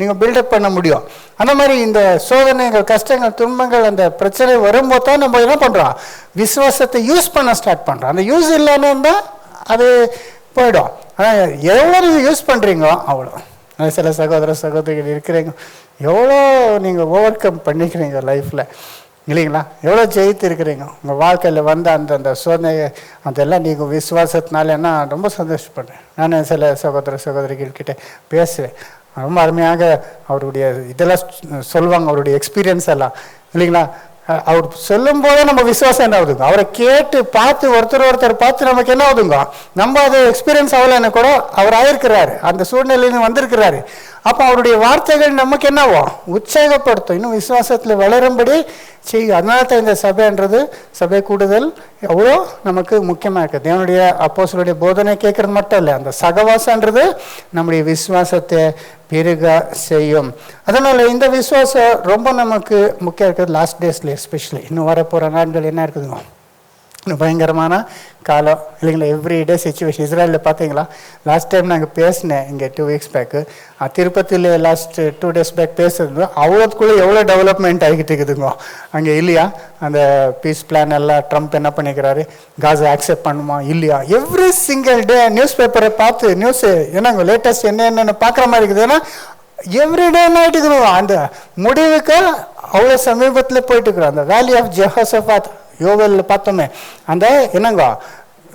நீங்கள் பில்டப் பண்ண முடியும். அந்த மாதிரி இந்த சோதனைகள், கஷ்டங்கள், துன்பங்கள், அந்த பிரச்சனை வரும்போது தான் நம்ம என்ன பண்ணுறோம்? விசுவாசத்தை யூஸ் பண்ண ஸ்டார்ட் பண்ணுறோம். அந்த யூஸ் இல்லைன்னு இருந்தால் அது போயிடும். ஆனால் எவ்வளோ நீங்கள் யூஸ் பண்ணுறீங்களோ அவ்வளோ. சில சகோதர சகோதரிகள் இருக்கிறீங்க, எவ்வளோ நீங்கள் ஓவர் கம் பண்ணிக்கிறீங்க லைஃப்பில் இல்லைங்களா? எவ்வளோ ஜெயித்து இருக்கிறீங்க உங்கள் வாழ்க்கையில் வந்து அந்த சோதனை அதெல்லாம் நீங்கள் விசுவாசத்தினால என்ன ரொம்ப சந்தோஷப்படுறேன். நான் சில சகோதர சகோதரிகள்கிட்ட பேசுவேன். ரொம்ப அருமையாக அவருடைய இதெல்லாம் சொல்லுவாங்க, அவருடைய எக்ஸ்பீரியன்ஸ் எல்லாம் இல்லைங்களா? அவர் சொல்லும் போதே நம்ம விசுவாசம் என்ன ஆகுதுங்க? அவரை கேட்டு பார்த்து ஒருத்தர் பார்த்து நமக்கு என்ன ஆகுதுங்க? நம்ம அது எக்ஸ்பீரியன்ஸ் ஆகலைன்னு கூட அவர் ஆயிருக்கிறாரு, அந்த சூழ்நிலையில வந்திருக்கிறாரு. அப்போ அவருடைய வார்த்தைகள் நமக்கு என்னவோ உற்சாகப்படுத்தும், இன்னும் விசுவாசத்தில் வளரும்படி செய்யும். அதனால தான் இந்த சபைன்றது, சபை கூடுதல் எவ்வளோ நமக்கு முக்கியமாக இருக்குது. தேவனுடைய அப்போஸ்தலருடைய போதனை கேட்கறது மட்டும் இல்லை, அந்த சகவாசன்றது நம்முடைய விசுவாசத்தை பெருக செய்யும். அதனால் இந்த விசுவாசம் ரொம்ப நமக்கு முக்கியம் இருக்குது. லாஸ்ட் டேஸில் எஸ்பெஷலி இன்னும் வரப்போகிற நாட்கள் என்ன இருக்குதுங்க? இன்னும் பயங்கரமான காலம் இல்லைங்களா? Everyday situation. இஸ்ரேலில் பார்த்தீங்களா? லாஸ்ட் டைம் நாங்கள் பேசினேன் இங்கே 2 weeks பேக்கு. திருப்பதியில் லாஸ்ட் 2 days பேக் பேசுறது அவ்வளோத்துக்குள்ளே எவ்வளோ டெவலப்மெண்ட் ஆகிட்டு இருக்குதுங்க அங்கே இல்லையா? அந்த பீஸ் பிளான் எல்லாம் ட்ரம்ப் என்ன பண்ணிக்கிறாரு? காசை ஆக்செப்ட் பண்ணுமா இல்லையா? எவ்ரி சிங்கிள் டே நியூஸ் பேப்பரை பார்த்து நியூஸு என்னங்க லேட்டஸ்ட் என்னென்னு பார்க்குற மாதிரி இருக்குது. ஏன்னா எவ்ரிடே ஆகிட்டு இருக்குதுங்க. அந்த முடிவுக்கு அவ்வளோ சமீபத்தில் போயிட்டு இருக்கிறோம். அந்த வேலி ஆஃப் ஜெஹோஷாபாத் யோவேல் பார்த்தோமே, அந்த என்னங்க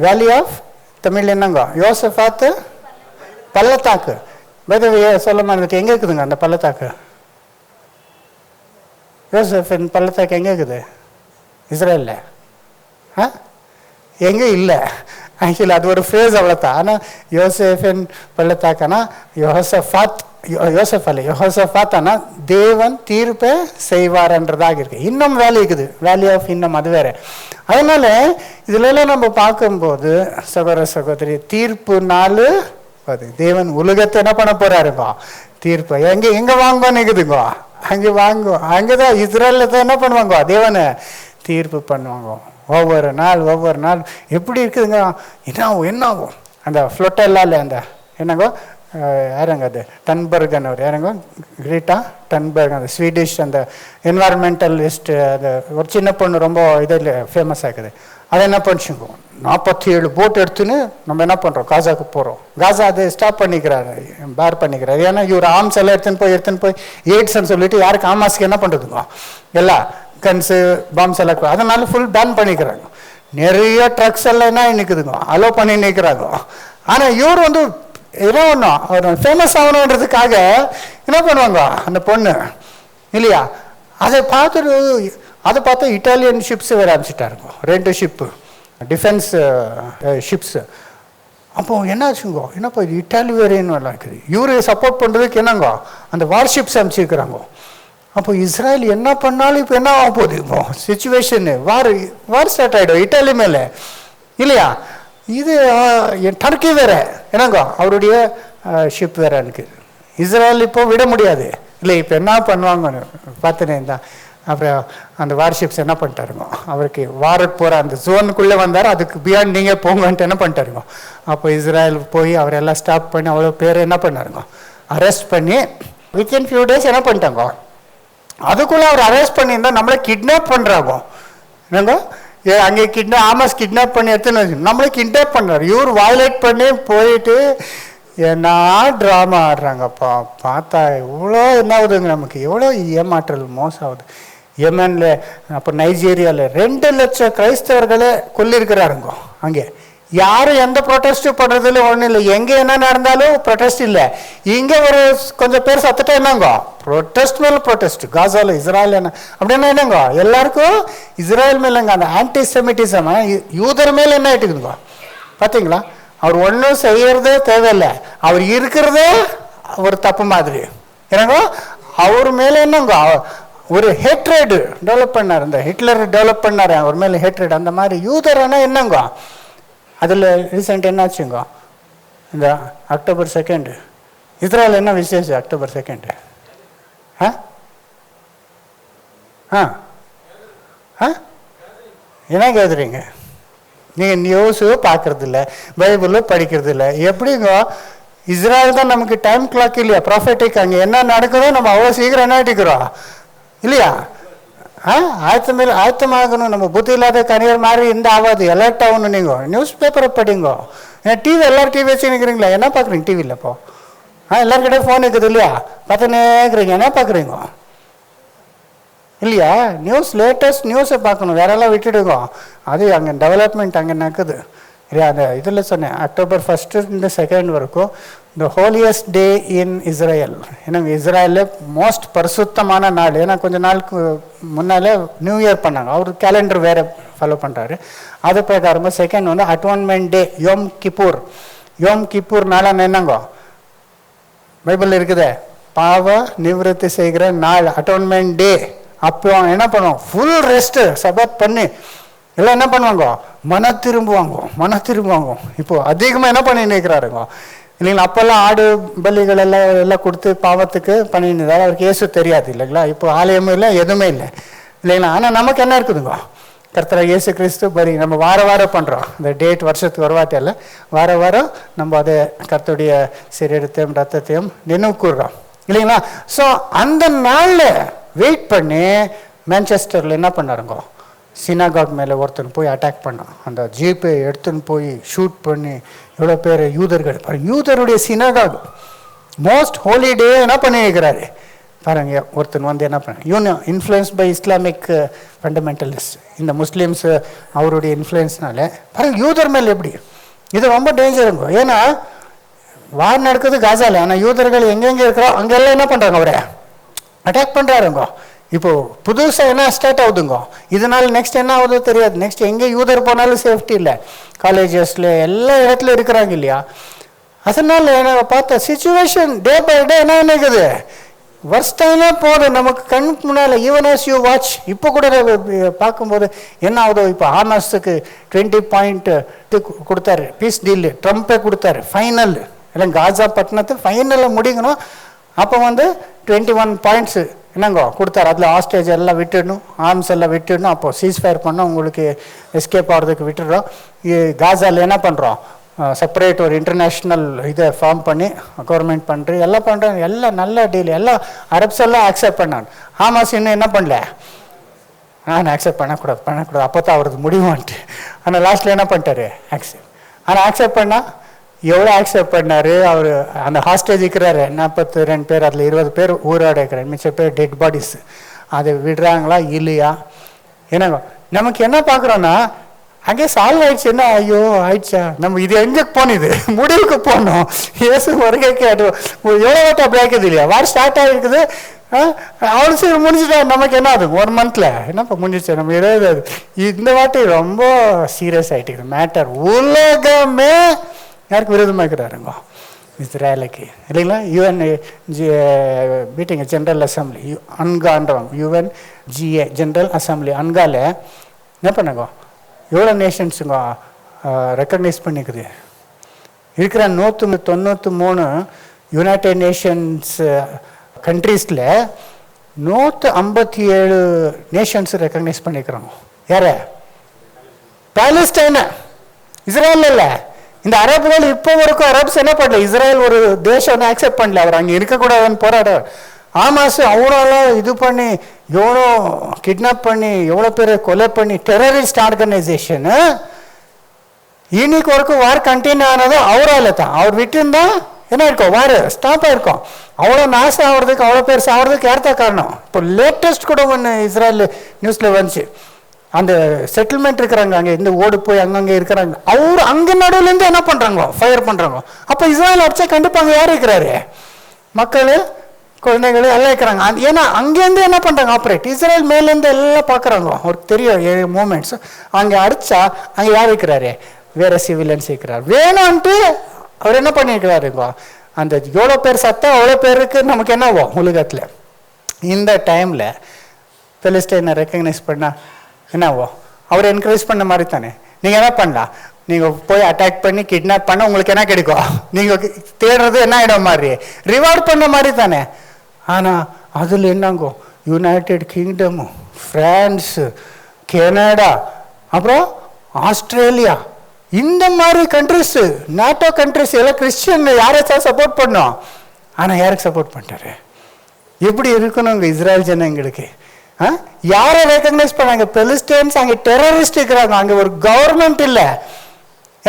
வேலி ஆஃப் தமிழ் என்னங்க யோசபாத்து பள்ளத்தாக்கு. சொல்ல மாதிரி எங்கே இருக்குதுங்க அந்த பள்ளத்தாக்கு? யோசஃபின் பள்ளத்தாக்கு எங்கே இருக்குது? இஸ்ரேலில் எங்கே இல்லை. ஆக்சுவலி அது ஒரு ஃப்ரேஸ் அவ்வளோதான். ஆனால் யோசேஃபின் பள்ளத்தாக்குனா யோசஃபாத்தானா தேவன் தீர்ப்பை செய்வார்ன்றதாக இருக்கு. இன்னும் வேலி இருக்குது, வேலி ஆஃப் இன்னும், அது வேற. அதனால இதுலலாம் நம்ம பார்க்கும்போது சகோதர சகோதரி, தீர்ப்பு நாள் அது தேவன் உலகத்தை என்ன பண்ண போறாருப்பா? தீர்ப்பு எங்க வாங்குவோன்னு இருக்குதுங்க, அங்கே வாங்குவோம். அங்கேதான் இஸ்ரேலில் தான் என்ன பண்ணுவாங்க? தேவனை தீர்ப்பு பண்ணுவாங்க. ஒவ்வொரு நாள் எப்படி இருக்குதுங்க? என்ன ஆகும்? அந்த ஃப்ளோட்டெல்லாம் அந்த என்னங்கோ யாருங்க அது டன்பர்கன் அவர் யாருங்க கிரீட்டா டன்பர்க், அந்த ஸ்வீடிஷ் அந்த என்வாரன்மெண்டலிஸ்ட், அந்த ஒரு சின்ன பொண்ணு ரொம்ப இதில் ஃபேமஸ் ஆகுது. அதை என்ன பண்ணிச்சுங்க 47 போட் எடுத்துன்னு நம்ம என்ன பண்ணுறோம்? காசாவுக்கு போகிறோம். காசா அதை ஸ்டாப் பண்ணிக்கிறாரு, பேர் பண்ணிக்கிறாரு. ஏன்னா இவர் ஆர்ம்ஸ் எல்லாம் எடுத்துன்னு போய் எய்ட்ஸ்ன்னு சொல்லிட்டு யாருக்கு ஆமாஸ்க்கு என்ன பண்ணுறதுங்க? எல்லாம் கன்ஸு பாம்ஸ் எல்லாம் அதனால ஃபுல் பேன் பண்ணிக்கிறாங்க. நிறைய ட்ரக்ஸ் எல்லாம் என்ன நிற்குதுங்க, அலோ பண்ணி நிற்கிறாங்க. ஆனால் இவர் வந்து என்ன பண்ணும், அவர் ஃபேமஸ் ஆகணுன்றதுக்காக என்ன பண்ணுவாங்க அந்த பொண்ணு இல்லையா. அதை பார்த்தா இட்டாலியன் ஷிப்ஸ் வேறு அனுப்பிச்சிட்டாருங்க, 2 ஷிப்பு டிஃபென்ஸ் ஷிப்ஸு. அப்போது என்ன ஆச்சுங்கோ, என்னப்பா இது இட்டாலியன் எல்லாம் இருக்குது, இவரு சப்போர்ட் பண்ணுறதுக்கு என்னங்கோ அந்த வார்ஷிப்ஸ் அனுப்பிச்சிருக்கிறாங்க. அப்போ இஸ்ரேல் என்ன பண்ணாலும் இப்போ என்ன ஆக போகுது, இப்போ சுச்சுவேஷனு வார் ஸ்டார்ட் ஆகிடும் இட்டாலி மேலே இல்லையா. இது டர்க்கி வேறு என்னங்கோ அவருடைய ஷிப் வேறு இருக்குது. இஸ்ரேல் இப்போ விட முடியாது இல்லை. இப்போ என்ன பண்ணுவாங்கன்னு பார்த்துனேன் தான். அப்புறம் அந்த வார்ஷிப்ஸ் என்ன பண்ணிட்டாருங்க, அவருக்கு வாரக்கு போகிற அந்த ஜோனுக்குள்ளே வந்தார், அதுக்கு பியாண்ட் நீங்கள் போங்கன்ட்டு என்ன பண்ணிட்டாருங்க. அப்போ இஸ்ரேல் போய் அவரெல்லாம் ஸ்டாப் பண்ணி அவ்வளோ பேர் என்ன பண்ணாருங்க, அரெஸ்ட் பண்ணி வித்தின் ஃபியூ டேஸ் என்ன பண்ணிட்டாங்க. அதுக்குள்ளே அவர் அரெஸ்ட் பண்ணியிருந்தா நம்மளை கிட்னாப் பண்ணுறாங்க என்னங்க. அங்கே ஆமாஸ் கிட்னாப் பண்ணி எடுத்துன்னு நம்மளே கிட்னாப் பண்ணுறாரு. இவர் வயலேட் பண்ணி போயிட்டு என்ன ட்ராமா ஆடுறாங்கப்பா. பார்த்தா எவ்வளோ என்ன ஆகுதுங்க, நமக்கு எவ்வளோ ஏமாற்றல் மோசம் ஆகுது. யெமனில் அப்போ நைஜீரியாவில் 2 லட்சம் கிரைஸ்தவர்களே கொல்லிருக்கிறாருங்க. அங்கே யாரும் எந்த ப்ரொட்டஸ்ட்டும் பண்ணுறதுல ஒன்றும் இல்லை. எங்கே என்ன நடந்தாலும் ப்ரொட்டஸ்ட் இல்லை. இங்கே ஒரு கொஞ்சம் பேர் சத்துட்டா என்னங்கோ ப்ரொட்டஸ்ட் மேலே ப்ரொட்டஸ்ட். காசாவில் இஸ்ராயல் என்ன அப்படின்னா என்னங்கோ எல்லாருக்கும் இஸ்ராயல் மேலேங்க அந்த ஆன்டிசெமிட்டிசம் யூதர் மேலே என்ன ஆகிட்டுக்குதுங்கோ பார்த்தீங்களா. அவர் ஒன்றும் செய்யறதே தேவையில்லை, அவர் இருக்கிறதே ஒரு தப்பு மாதிரி என்னங்கோ. அவர் மேலே என்னங்கோ ஒரு ஹேட்ரேடு டெவலப் பண்ணார். இந்த ஹிட்லர் டெவலப் பண்ணார் அவர் மேலே ஹேட்ரேட். அந்த மாதிரி யூதர்னா என்னங்கோ. அதில் ரீசெண்ட் என்னாச்சுங்கோ, இந்த அக்டோபர் 2 இஸ்ரேல் என்ன விசேஷம் அக்டோபர் 2 என்ன கேட்குறீங்க நீங்கள்? நியூஸு பார்க்குறதில்ல, பைபிளும் படிக்கிறதில்ல. எப்படிங்க இஸ்ரேல் தான் நமக்கு டைம் கிளாக் இல்லையா, ப்ராஃபெட்டிக். அங்கே என்ன நடக்குதோ நம்ம அவ்வளோ சீக்கிரம் என்ன ஆகிட்டுக்கிறோம் இல்லையா. ஆயத்தமாகணும். நம்ம புத்தி இல்லாத கனியர் மாதிரி இந்த ஆகாது, அலர்ட் ஆகணும். நீங்கள் நியூஸ் பேப்பரை படிங்கோ. ஏன் டிவி எல்லாரும் டிவி வச்சு நிற்கிறீங்களா, என்ன பார்க்குறீங்க டிவியில் இப்போ? எல்லாருக்கிட்டே ஃபோன் இருக்குது இல்லையா, பார்த்துனே இருக்கிறீங்க, என்ன பார்க்குறீங்க இல்லையா. நியூஸ் லேட்டஸ்ட் நியூஸை பார்க்கணும், வேறெல்லாம் விட்டுடுங்க. அது அங்கே டெவலப்மெண்ட் அங்கே நடக்குது இல்லையா. அந்த இதில் சொன்னேன் அக்டோபர் 1 to 2 வரைக்கும் இந்த ஹோலியஸ்ட் டே இன் இஸ்ரேல். ஏன்னா இஸ்ரேலில் மோஸ்ட் பரிசுத்தமான நாள். ஏன்னா கொஞ்சம் நாளுக்கு முன்னாலே நியூ இயர் பண்ணாங்க, அவர் கேலண்டர் வேறு ஃபாலோ பண்ணுறாரு. அது பிரகாரமாக 2 வந்து அட்டோன்மெண்ட் டே, யோம் கிப்பூர். யோம் கிப்பூர் நாளாக என்னங்கோ பைபிள் இருக்குதே, பாவ நிவர்த்தி செய்கிற நாள், அட்டோன்மெண்ட் டே. அப்போ என்ன பண்ணுவோம், ஃபுல் ரெஸ்ட்டு சபத் பண்ணி எல்லாம் என்ன பண்ணுவாங்க, மன திரும்புவாங்க. இப்போது அதிகமாக என்ன பண்ணி நிற்கிறாருங்க இல்லைங்களா. அப்போல்லாம் ஆடு பலிகள் எல்லாம் கொடுத்து பாவத்துக்கு பண்ணியிருந்தாரு. அவருக்கு இயேசு தெரியாது இல்லைங்களா. இப்போ ஆலயமும் இல்லை, எதுவுமே இல்லை இல்லைங்களா. ஆனால் நமக்கு என்ன இருக்குதுங்க, கர்த்தர் இயேசு கிறிஸ்து பலி நம்ம வாரம் பண்ணுறோம். இந்த டேட் வருஷத்துக்கு ஒரு வாட்டி இல்லை, வாரம் நம்ம அதை கர்த்தருடைய சரீரத்தையும் ரத்தத்தையும் நினைவு கூறுறோம் இல்லைங்களா. ஸோ அந்த நாளில் வெயிட் பண்ணி மான்செஸ்டரில் என்ன பண்ணாருங்க, சினாகாக் மேலே ஒருத்தன் போய் அட்டாக் பண்ணான். அந்த ஜீப்பை எடுத்துன்னு போய் ஷூட் பண்ணி எவ்வளோ பேர் யூதர்கள், யூதருடைய சினாகாக் மோஸ்ட் ஹோலி டே என்ன பண்ணி வைக்கிறாரு பாருங்க. ஒருத்தன் வந்து என்ன பண்ண இன்ஃப்ளூயன்ஸ் பை இஸ்லாமிக் ஃபண்டமெண்டலிஸ்ட், இந்த முஸ்லீம்ஸு அவருடைய இன்ஃப்ளூயன்ஸ்னால பாருங்க யூதர் மேலே எப்படி. இது ரொம்ப டேஞ்சருங்க. ஏன்னா வார் நடக்குது காசால, ஆனால் யூதர்கள் எங்கெங்கே இருக்கிறோம் அங்கெல்லாம் என்ன பண்ணுறாங்க, அவரை அட்டாக் பண்ணுறாருங்க. இப்போது புதுசாக என்ன ஸ்டார்ட் ஆகுதுங்க, இதனால் நெக்ஸ்ட் என்ன ஆகுதோ தெரியாது. நெக்ஸ்ட் எங்கே யூதர் போனாலும் சேஃப்டி இல்லை, காலேஜஸில் எல்லா இடத்துல இருக்கிறாங்க இல்லையா. அதனால் என்ன பார்த்தா சிச்சுவேஷன் டே பை டே என்ன நினைக்குது, வர்ஸ்டாக போகுது நமக்கு கண்ணுக்கு முன்னால். ஈவன் ஆஸ் யூ வாட்ச் இப்போ கூட பார்க்கும்போது என்ன ஆகுதோ, இப்போ ஹமாஸுக்கு 20 பாயிண்ட் கொடுத்தாரு பீஸ் டீல், ட்ரம்ப்பே கொடுத்தாரு. ஃபைனல் எல்லாம் காசா பட்டணத்து ஃபைனலில் முடிக்கணும். அப்போ வந்து 21 பாயிண்ட்ஸு என்னங்கோ கொடுத்தாரு. அதில் ஹாஸ்டேஜ் எல்லாம் விட்டுடணும், ஆர்ம்ஸ் எல்லாம் விட்டுடணும். அப்போது சீஸ்ஃபயர் பண்ணோம், உங்களுக்கு எஸ்கேப் ஆகிறதுக்கு விட்டுடுறோம். காசாவில் என்ன பண்ணுறோம், செப்பரேட் ஒரு இன்டர்நேஷ்னல் இதை ஃபார்ம் பண்ணி கவர்மெண்ட் பண்ணுறேன் எல்லாம் பண்ணுறேன், எல்லாம் நல்ல டீல், எல்லாம் அரப்ஸ் எல்லாம் ஆக்செப்ட் பண்ணான். ஹமாஸ் இன்னும் என்ன பண்ணல, நான் ஆக்செப்ட் பண்ணக்கூடாது அப்போ தான் அவரது முடிவான்ட்டு. ஆனால் லாஸ்ட்டில் என்ன பண்ணிட்டாரு, ஆக்செப்ட். ஆனால் ஆக்செப்ட் பண்ணால் எவ்வளோ ஆக்செப்ட் பண்ணார் அவர். அந்த ஹாஸ்டேஜ் இருக்கிறாரு 42 பேர், அதில் 20 பேர் ஊரோட இருக்கிறார், மிச்ச பேர் டெட் பாடிஸ். அதை விடுறாங்களா இல்லையா. ஏன்னா நமக்கு என்ன பார்க்குறோன்னா அங்கே சால்வ் ஆயிடுச்சுன்னா ஐயோ ஆயிடுச்சா, நம்ம இது எங்கே போனது, முடிவுக்கு போனோம், இயேசு வருகைக்கு எவ்வளோ ஓட்ட அப்படி ஆக்குது இல்லையா, வார் ஸ்டார்ட் ஆகிருக்குது, அவ்வளோ சீக்கிரம் முடிஞ்சுட்டா நமக்கு என்ன ஆகுது 1 மந்த்ல என்னப்பா முடிஞ்சிச்சு நம்ம ஏதாவது. இந்த வாட்டி ரொம்ப சீரியஸ் ஆகிட்டு மேட்டர். உலகமே யாருக்கு விரோதமாக இருக்கிறாருங்க, இஸ்ரேலுக்கு இல்லைங்களா. யூஎன் மீட்டிங் ஜென்ரல் அசம்பிளி அன்கான்றவங்க, UNGA ஜென்ரல் அசம்பிளி அன்கால என்ன பண்ணாங்க, எவ்வளோ நேஷன்ஸுங்க ரெக்கக்னைஸ் பண்ணிக்குது. இருக்கிற 193 யுனைடெட் நேஷன்ஸ் கண்ட்ரீஸில் 157 நேஷன்ஸ் ரெக்கக்னைஸ் பண்ணிக்கிறோம். யார? பாலஸ்டைனை, இஸ்ரேல் இல்லை. இந்த அரபுகள் இப்போ வரைக்கும் அரப்ஸ் என்ன பண்ணல, இஸ்ரேல் ஒரு தேசம் ஆக்செப்ட் பண்ணல, அவர் அங்கே இருக்கக்கூடாதுன்னு போராட. ஆமாஸ் அவ்வளோலாம் இது பண்ணி எவ்வளோ கிட்னாப் பண்ணி எவ்வளோ பேர் கொலை பண்ணி டெரரிஸ்ட் ஆர்கனைசேஷனு இன்னைக்கு வரைக்கும் வார் கண்டினியூ ஆனது அவரால் தான். அவர் விட்டுருந்தா என்ன இருக்கும், வார் ஸ்டாப் ஆயிருக்கும். அவ்வளோ நாசம் ஆகிறதுக்கு, அவ்வளோ பேர் சாகிறதுக்கு யார் தான் காரணம்? இப்போ லேட்டஸ்ட் கூட ஒன்று இஸ்ரேல் நியூஸில் வந்துச்சு, அந்த செட்டில்மெண்ட் இருக்கிறாங்க அங்கே இருந்து ஓடு போய் அங்கங்கே இருக்கிறாங்க, அவர் அங்கே நடுவுலேருந்து என்ன பண்ணுறாங்க, ஃபயர் பண்ணுறாங்க. அப்போ இஸ்ரேல் அடிச்சா கண்டிப்பாக அங்கே யார் இருக்கிறாரு, மக்கள் குழந்தைகள் எல்லாம் இருக்கிறாங்க. ஏன்னா அங்கேருந்து என்ன பண்ணுறாங்க ஆப்ரேட், இஸ்ரேல் மேலேருந்து எல்லாம் பார்க்குறாங்க, அவருக்கு தெரியும் மூமெண்ட்ஸ். அங்கே அடித்தா அங்கே யார் இருக்கிறாரு, வேறு சிவிலியன்ஸ் இருக்கிறார். வேணும்ன்ட்டு அவர் என்ன பண்ணியிருக்கிறாருங்க, அந்த எவ்வளோ பேர் சத்தம் அவ்வளோ பேருக்கு நமக்கு என்னவோ உலகத்தில். இந்த டைமில் பெலிஸ்டைனை ரெக்கக்னைஸ் பண்ணால் என்னவோ, அவர் என்கரேஜ் பண்ண மாதிரி தானே. நீங்கள் என்ன பண்ணலாம், நீங்கள் போய் அட்டாக் பண்ணி கிட்னாப் பண்ண உங்களுக்கு என்ன கிடைக்கும், நீங்கள் தேடுறது என்ன இடம் மாதிரி ரிவார்ட் பண்ண மாதிரி தானே. ஆனால் அதில் என்னங்கோ, யுனைடெட் கிங்டமு, ஃப்ரான்ஸு, கனடா, அப்புறம் ஆஸ்திரேலியா, இந்த மாதிரி கண்ட்ரிஸு, நேட்டோ கண்ட்ரிஸ் எல்லாம் கிறிஸ்டியன் யாரையும் சப்போர்ட் பண்ணோம். ஆனால் யாருக்கு சப்போர்ட் பண்ணிட்டாரு? எப்படி இருக்கணுங்க இஸ்ரேல் ஜனங்களுக்கு? யாரை ரெக்கக்னைஸ் பண்ணாங்க? பெலிஸ்டைன்ஸ் அங்கே டெரரிஸ்ட் இருக்கிறாங்க, அங்கே ஒரு கவர்மெண்ட் இல்லை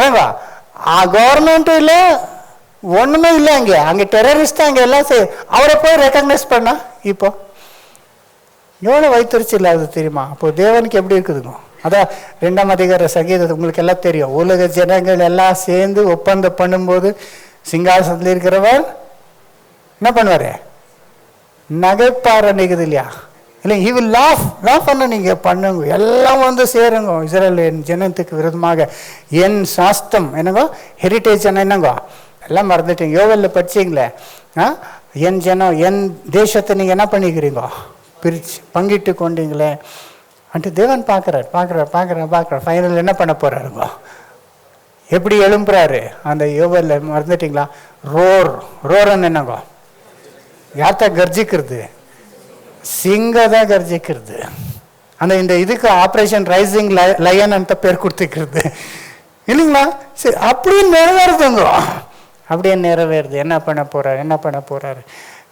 ஏங்க, கவர்மெண்ட் இல்லை, ஒன்றுமே இல்லை அங்கே, அங்கே டெரரிஸ்ட் அங்கே எல்லாம் அவரை போய் ரெக்கக்னைஸ் பண்ணா இப்போ எவ்வளோ வைத்தறிச்சு இல்லாது தெரியுமா? அப்போ தேவனுக்கு எப்படி இருக்குதுங்க? அதான் 2ஆம் அதிகார சங்கீதம் உங்களுக்கு எல்லாம் தெரியும். உலக ஜனங்கள் எல்லாம் சேர்ந்து ஒப்பந்தம் பண்ணும்போது சிங்காசனத்தில் இருக்கிறவர் என்ன பண்ணுவார், நகைப்பார நிற்குது இல்லையா, இல்லை he will laugh பண்ண நீங்கள் பண்ணுங்க, எல்லாம் வந்து சேருங்க. இஸ்ரேல் என் ஜனத்துக்கு விரோதமாக என் சாஸ்தம் என்னங்கோ, ஹெரிட்டேஜ் என்னங்கோ எல்லாம் மறந்துட்டீங்க. யோவேலில் படிச்சிங்களே, என் ஜனம் என் தேசத்தை நீங்கள் என்ன பண்ணிக்கிறீங்க, பிரித்து பங்கிட்டு கொண்டீங்களே அன்ட்டு தேவன் பார்க்குறாரு. ஃபைனல் என்ன பண்ண போகிறாருங்க, எப்படி எழும்புறாரு அந்த யோவேலில் மறந்துட்டீங்களா? ரோரன் என்னங்கோ, யார்த்தா கர்ஜிக்கிறது, சிங்க தான் கர்ஜிக்கிறது. அந்த இந்த இதுக்கு ஆப்ரேஷன் ரைசிங் லயன் அந்த பேர் கொடுத்துக்கிறது இல்லைங்களா? சரி, அப்படியே நிறைவேறுதுங்க, அப்படியே நிறைவேறுது. என்ன பண்ண போறாரு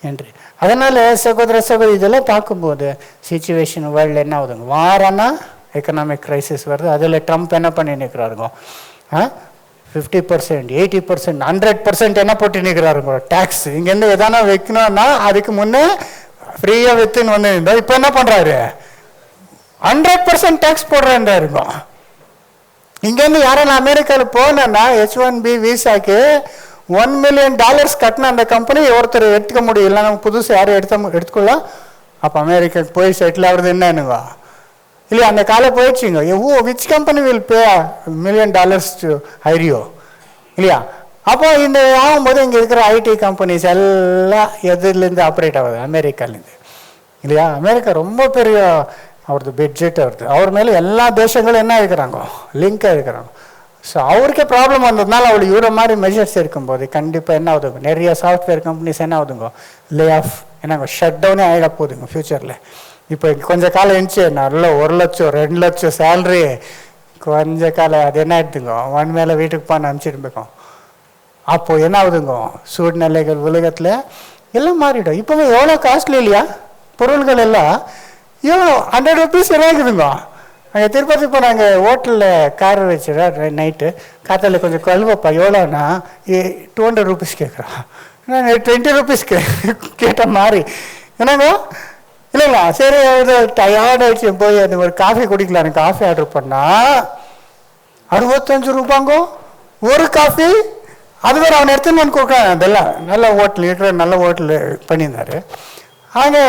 என்று. அதனால சகோதர இதெல்லாம் பார்க்கும்போது சிச்சுவேஷன் வேர்ல்டு என்ன ஆகுதுங்க, வாரனா எக்கனாமிக் கிரைசிஸ் வருது. அதில் ட்ரம்ப் என்ன பண்ணி நிற்கிறாருங்க, 50%, 80%, 100% என்ன போட்டு நிற்கிறாருங்க டேக்ஸ். இங்கேருந்து எதனா வைக்கணும்னா அதுக்கு முன்னே ஃப்ரீயாக வித்துன்னு வந்து இப்போ என்ன பண்ணுறாரு, 100% டேக்ஸ் போடுறேன்றாருங்க. இங்கேருந்து யாரும் அமெரிக்காவில் போனேன்னா H1B விசாக்கு $1 million கட்டின அந்த கம்பெனி ஒருத்தர் எடுத்துக்க முடியும், இல்லைன்னா புதுசு யாரும் எடுத்துக்கலாம். அப்போ அமெரிக்காவுக்கு போய் செட்டில் ஆகுறது என்னன்னுங்க இல்லையா, அந்த காலம் போயிடுச்சுங்க. Which company will pay $1 million to ஹைர் யூ இல்லையா? அப்போ இந்த ஆகும்போது இங்கே இருக்கிற ஐடி கம்பெனிஸ் எல்லாம் எதுலேருந்து ஆப்ரேட் ஆகுது, அமெரிக்காலேருந்து இல்லையா? அமெரிக்கா ரொம்ப பெரிய அவரது பட்ஜெட் வருது, அவர் மேலே எல்லா தேசங்களும் என்ன இருக்கிறாங்க, லிங்காக இருக்கிறாங்க. ஸோ அவருக்கே ப்ராப்ளம் வந்ததுனால அவளுக்கு இவ்வளோ மாதிரி மெஷர்ஸ் இருக்கும்போது கண்டிப்பாக என்ன ஆகுதுங்க, நிறைய சாஃப்ட்வேர் கம்பெனிஸ் என்ன ஆகுதுங்க, லே ஆஃப் என்னங்க ஷட் டவுனே ஆகிட போகுதுங்க ஃப்யூச்சரில். இப்போ கொஞ்சம் காலம் இருந்துச்சு நல்லா 1 லட்சம் 2 லட்சம் சேல்ரி, கொஞ்ச காலம் அது என்ன ஆகிடுதுங்க, ஒன் மேலே வீட்டுக்கு போன அனுப்பிச்சிட்டு போய்க்கும். அப்போது என்ன ஆகுதுங்க, சூழ்நிலைகள் உலகத்தில் எல்லாம் மாறிடும். இப்போவே எவ்வளோ காஸ்ட்லி இல்லையா பொருள்கள் எல்லாம், எவ்வளோ ₹100 எல்லாம் இருக்குதுங்க. அங்கே திருப்பதி போனாங்க, ஹோட்டலில் கார் வச்சுடா நைட்டு காத்தால கொஞ்சம் கழுவப்பா எவ்வளோன்னா ₹200 கேட்குறான். நான் ₹20 கேட்ட மாதிரி என்னங்க இல்லைங்களா? சரி டயர்ட் ஆகிடுச்சு போய் அது ஒரு காஃபி குடிக்கலாம், காஃபி ஆர்டர் பண்ணால் 65 ரூபாங்கோ ஒரு காஃபி. அது வேறு அவன் எடுத்துன்னு வந்து கொடுக்குறான். அதெல்லாம் நல்ல ஹோட்டல் இருக்கிற நல்ல ஹோட்டல் பண்ணியிருந்தாரு. அங்கே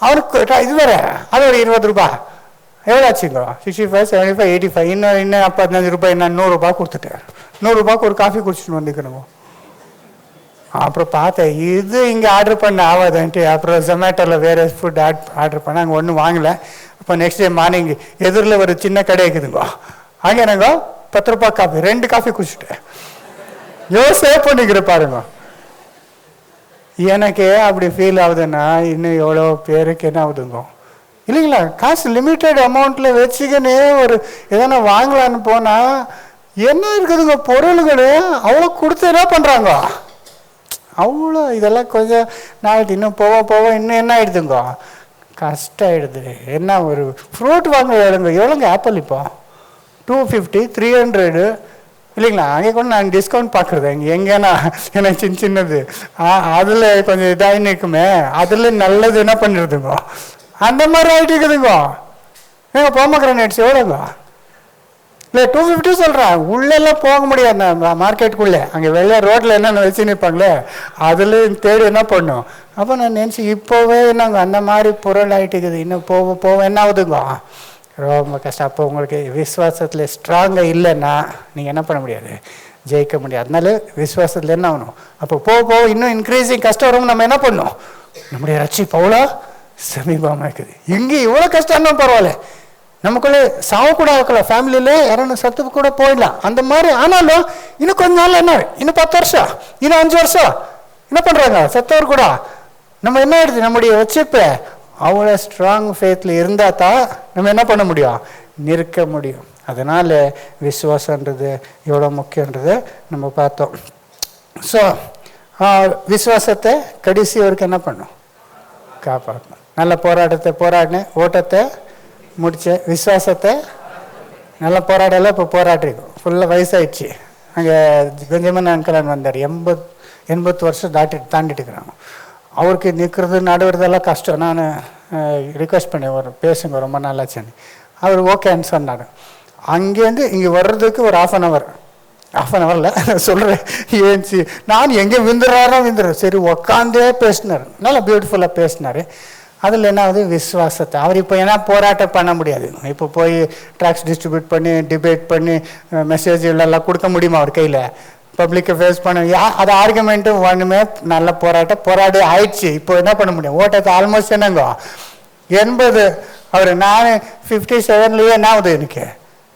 அவனுக்கு இது வேறு, அது ஒரு 20 ரூபா. எவ்வளோ ஆச்சுங்க? 65, 75, 85. இன்னும் 15 ரூபாய், இன்னும் 100 ரூபா கொடுத்துட்டார். 100 ரூபாய்க்கு ஒரு காஃபி குடிச்சிட்டு வந்துக்கணுங்க. அப்புறம் பார்த்தேன் இது இங்கே ஆர்டர் பண்ண ஆகாதுன்ட்டு அப்புறம் ஜொமேட்டோவில் வேறு ஃபுட் ஆர்டர் பண்ணேன். அங்கே ஒன்றும் வாங்கலை. அப்போ நெக்ஸ்ட் டே மார்னிங் எதிரில் ஒரு சின்ன கடை இருக்குதுங்க. அங்கே நாங்க 10 ரூபாய் காஃபி 2 காஃபி குடிச்சிட்டேன். சேவ் பண்ணிக்கிற பாருங்க. எனக்கு அப்படி ஃபீல் ஆகுதுன்னா இன்னும் எவ்வளோ பேருக்கு என்ன ஆகுதுங்க இல்லைங்களா? காசு லிமிட்டட் அமௌண்ட்டில் வச்சுக்கின்னு ஒரு எதனா வாங்கலான்னு போனால் என்ன இருக்குதுங்க பொருள்கள் அவ்வளோ கொடுத்து என்ன பண்ணுறாங்க அவ்வளோ. இதெல்லாம் கொஞ்சம் நாளைக்கு இன்னும் போக போக இன்னும் என்ன ஆகிடுதுங்க கஷ்டம் ஆகிடுது. என்ன ஒரு ஃப்ரூட் வாங்க எவ்வளோங்க ஆப்பிள் இப்போ 250, 300 இல்லைங்களா? அங்கே கூட நான் டிஸ்கவுண்ட் பார்க்குறது எங்கேனா எனக்கு சின்னது அதில் கொஞ்சம் இதாகி நிற்குமே, அதில் நல்லது என்ன பண்ணிடுதுங்க அந்த மாதிரி ஆகிட்டு இருக்குதுங்க. எங்கள் போமக்ரானேட்ஸ் எவ்வளோங்க? இல்லை 250 சொல்கிறேன். உள்ளெல்லாம் போக முடியாது நான் மார்க்கெட்டுக்குள்ளே. அங்கே வெளியே ரோட்டில் என்னென்ன வச்சு நிற்பாங்களே அதில் தேடி என்ன பண்ணும். அப்போ நான் நினச்சி இப்போவே நாங்கள் அந்த மாதிரி பொருள் ஆகிட்டு இருக்குது. இன்னும் போக போக என்ன ஆகுதுங்க ரொம்ப கஷ்டம். அப்போ உங்களுக்கு விசுவாசத்தில் ஸ்ட்ராங்காக இல்லைன்னா நீங்கள் என்ன பண்ண முடியாது, ஜெயிக்க முடியாது. அதனால விசுவாசத்தில் என்ன ஆகணும். அப்போ போக போக இன்னும் இன்க்ரீஸிங் கஷ்டம் வரும். நம்ம என்ன பண்ணணும், நம்முடைய ரட்சிப்பு அவ்வளோ சமீபமாக இருக்குது. இங்கே இவ்வளோ கஷ்டம்னா பரவாயில்ல, நமக்குள்ளே சாவு கூட இருக்கலாம், ஃபேமிலியில் யாரும் சத்து கூட போயிடலாம் அந்த மாதிரி. ஆனாலும் இன்னும் கொஞ்ச நாள் என்ன, இன்னும் 10 வருஷம், இன்னும் 5 வருஷம் என்ன பண்ணுறாங்க சத்தவர் கூட. நம்ம என்ன ஆயிடுது, நம்முடைய ரட்சிப்பு அவ்வளோ ஸ்ட்ராங் ஃபேத்தில் இருந்தால் தான் நம்ம என்ன பண்ண முடியும், நிற்க முடியும். அதனால் விசுவாசன்றது எவ்வளோ முக்கியன்றது நம்ம பார்த்தோம். ஸோ விசுவாசத்தை கடைசி வரைக்கும் என்ன பண்ணும், காப்பாற்றணும். நல்ல போராட்டத்தை போராடினேன், ஓட்டத்தை முடித்தேன், விசுவாசத்தை நல்லா போராடலை. இப்போ போராட்டிருக்கோம், ஃபுல்லாக வயசாகிடுச்சு. அங்கே பெஞ்சமின் அங்கிள் வந்தார், 80 வருஷம் தாண்டிட்டு இருக்கிறாங்க. அவருக்கு நிற்கிறது நடுவுறதெல்லாம் கஷ்டம். நான் ரிக்வெஸ்ட் பண்ணி பேசுங்க ரொம்ப நல்லாச்சுன்னு. அவர் ஓகேன்னு சொன்னார். அங்கேருந்து இங்கே வர்றதுக்கு ஒரு half அன் ஹவரில் சொல்கிறேன் ஏன்ச்சு நான் எங்கே விந்துடுறேன். சரி உக்காந்தே பேசினார், நல்லா பியூட்டிஃபுல்லாக பேசினார். அதில் என்ன ஆகுது, விசுவாசத்தை அவர் இப்போ ஏன்னா போராட்டம் பண்ண முடியாது. இப்போ போய் ட்ராக்ஸ் டிஸ்ட்ரிபியூட் பண்ணி டிபேட் பண்ணி மெசேஜ் எல்லாம் கொடுக்க முடியுமா அவர் கையில், பப்ளிக்கை ஃபேஸ் பண்ண அது ஆர்குமெண்ட்டு ஒன்றுமே நல்ல போராடி ஆயிடுச்சு. இப்போ என்ன பண்ண முடியும், ஓட்டத்தை ஆல்மோஸ்ட் என்னங்க 80 அவர் நான் 57 என்ன ஆகுது எனக்கு,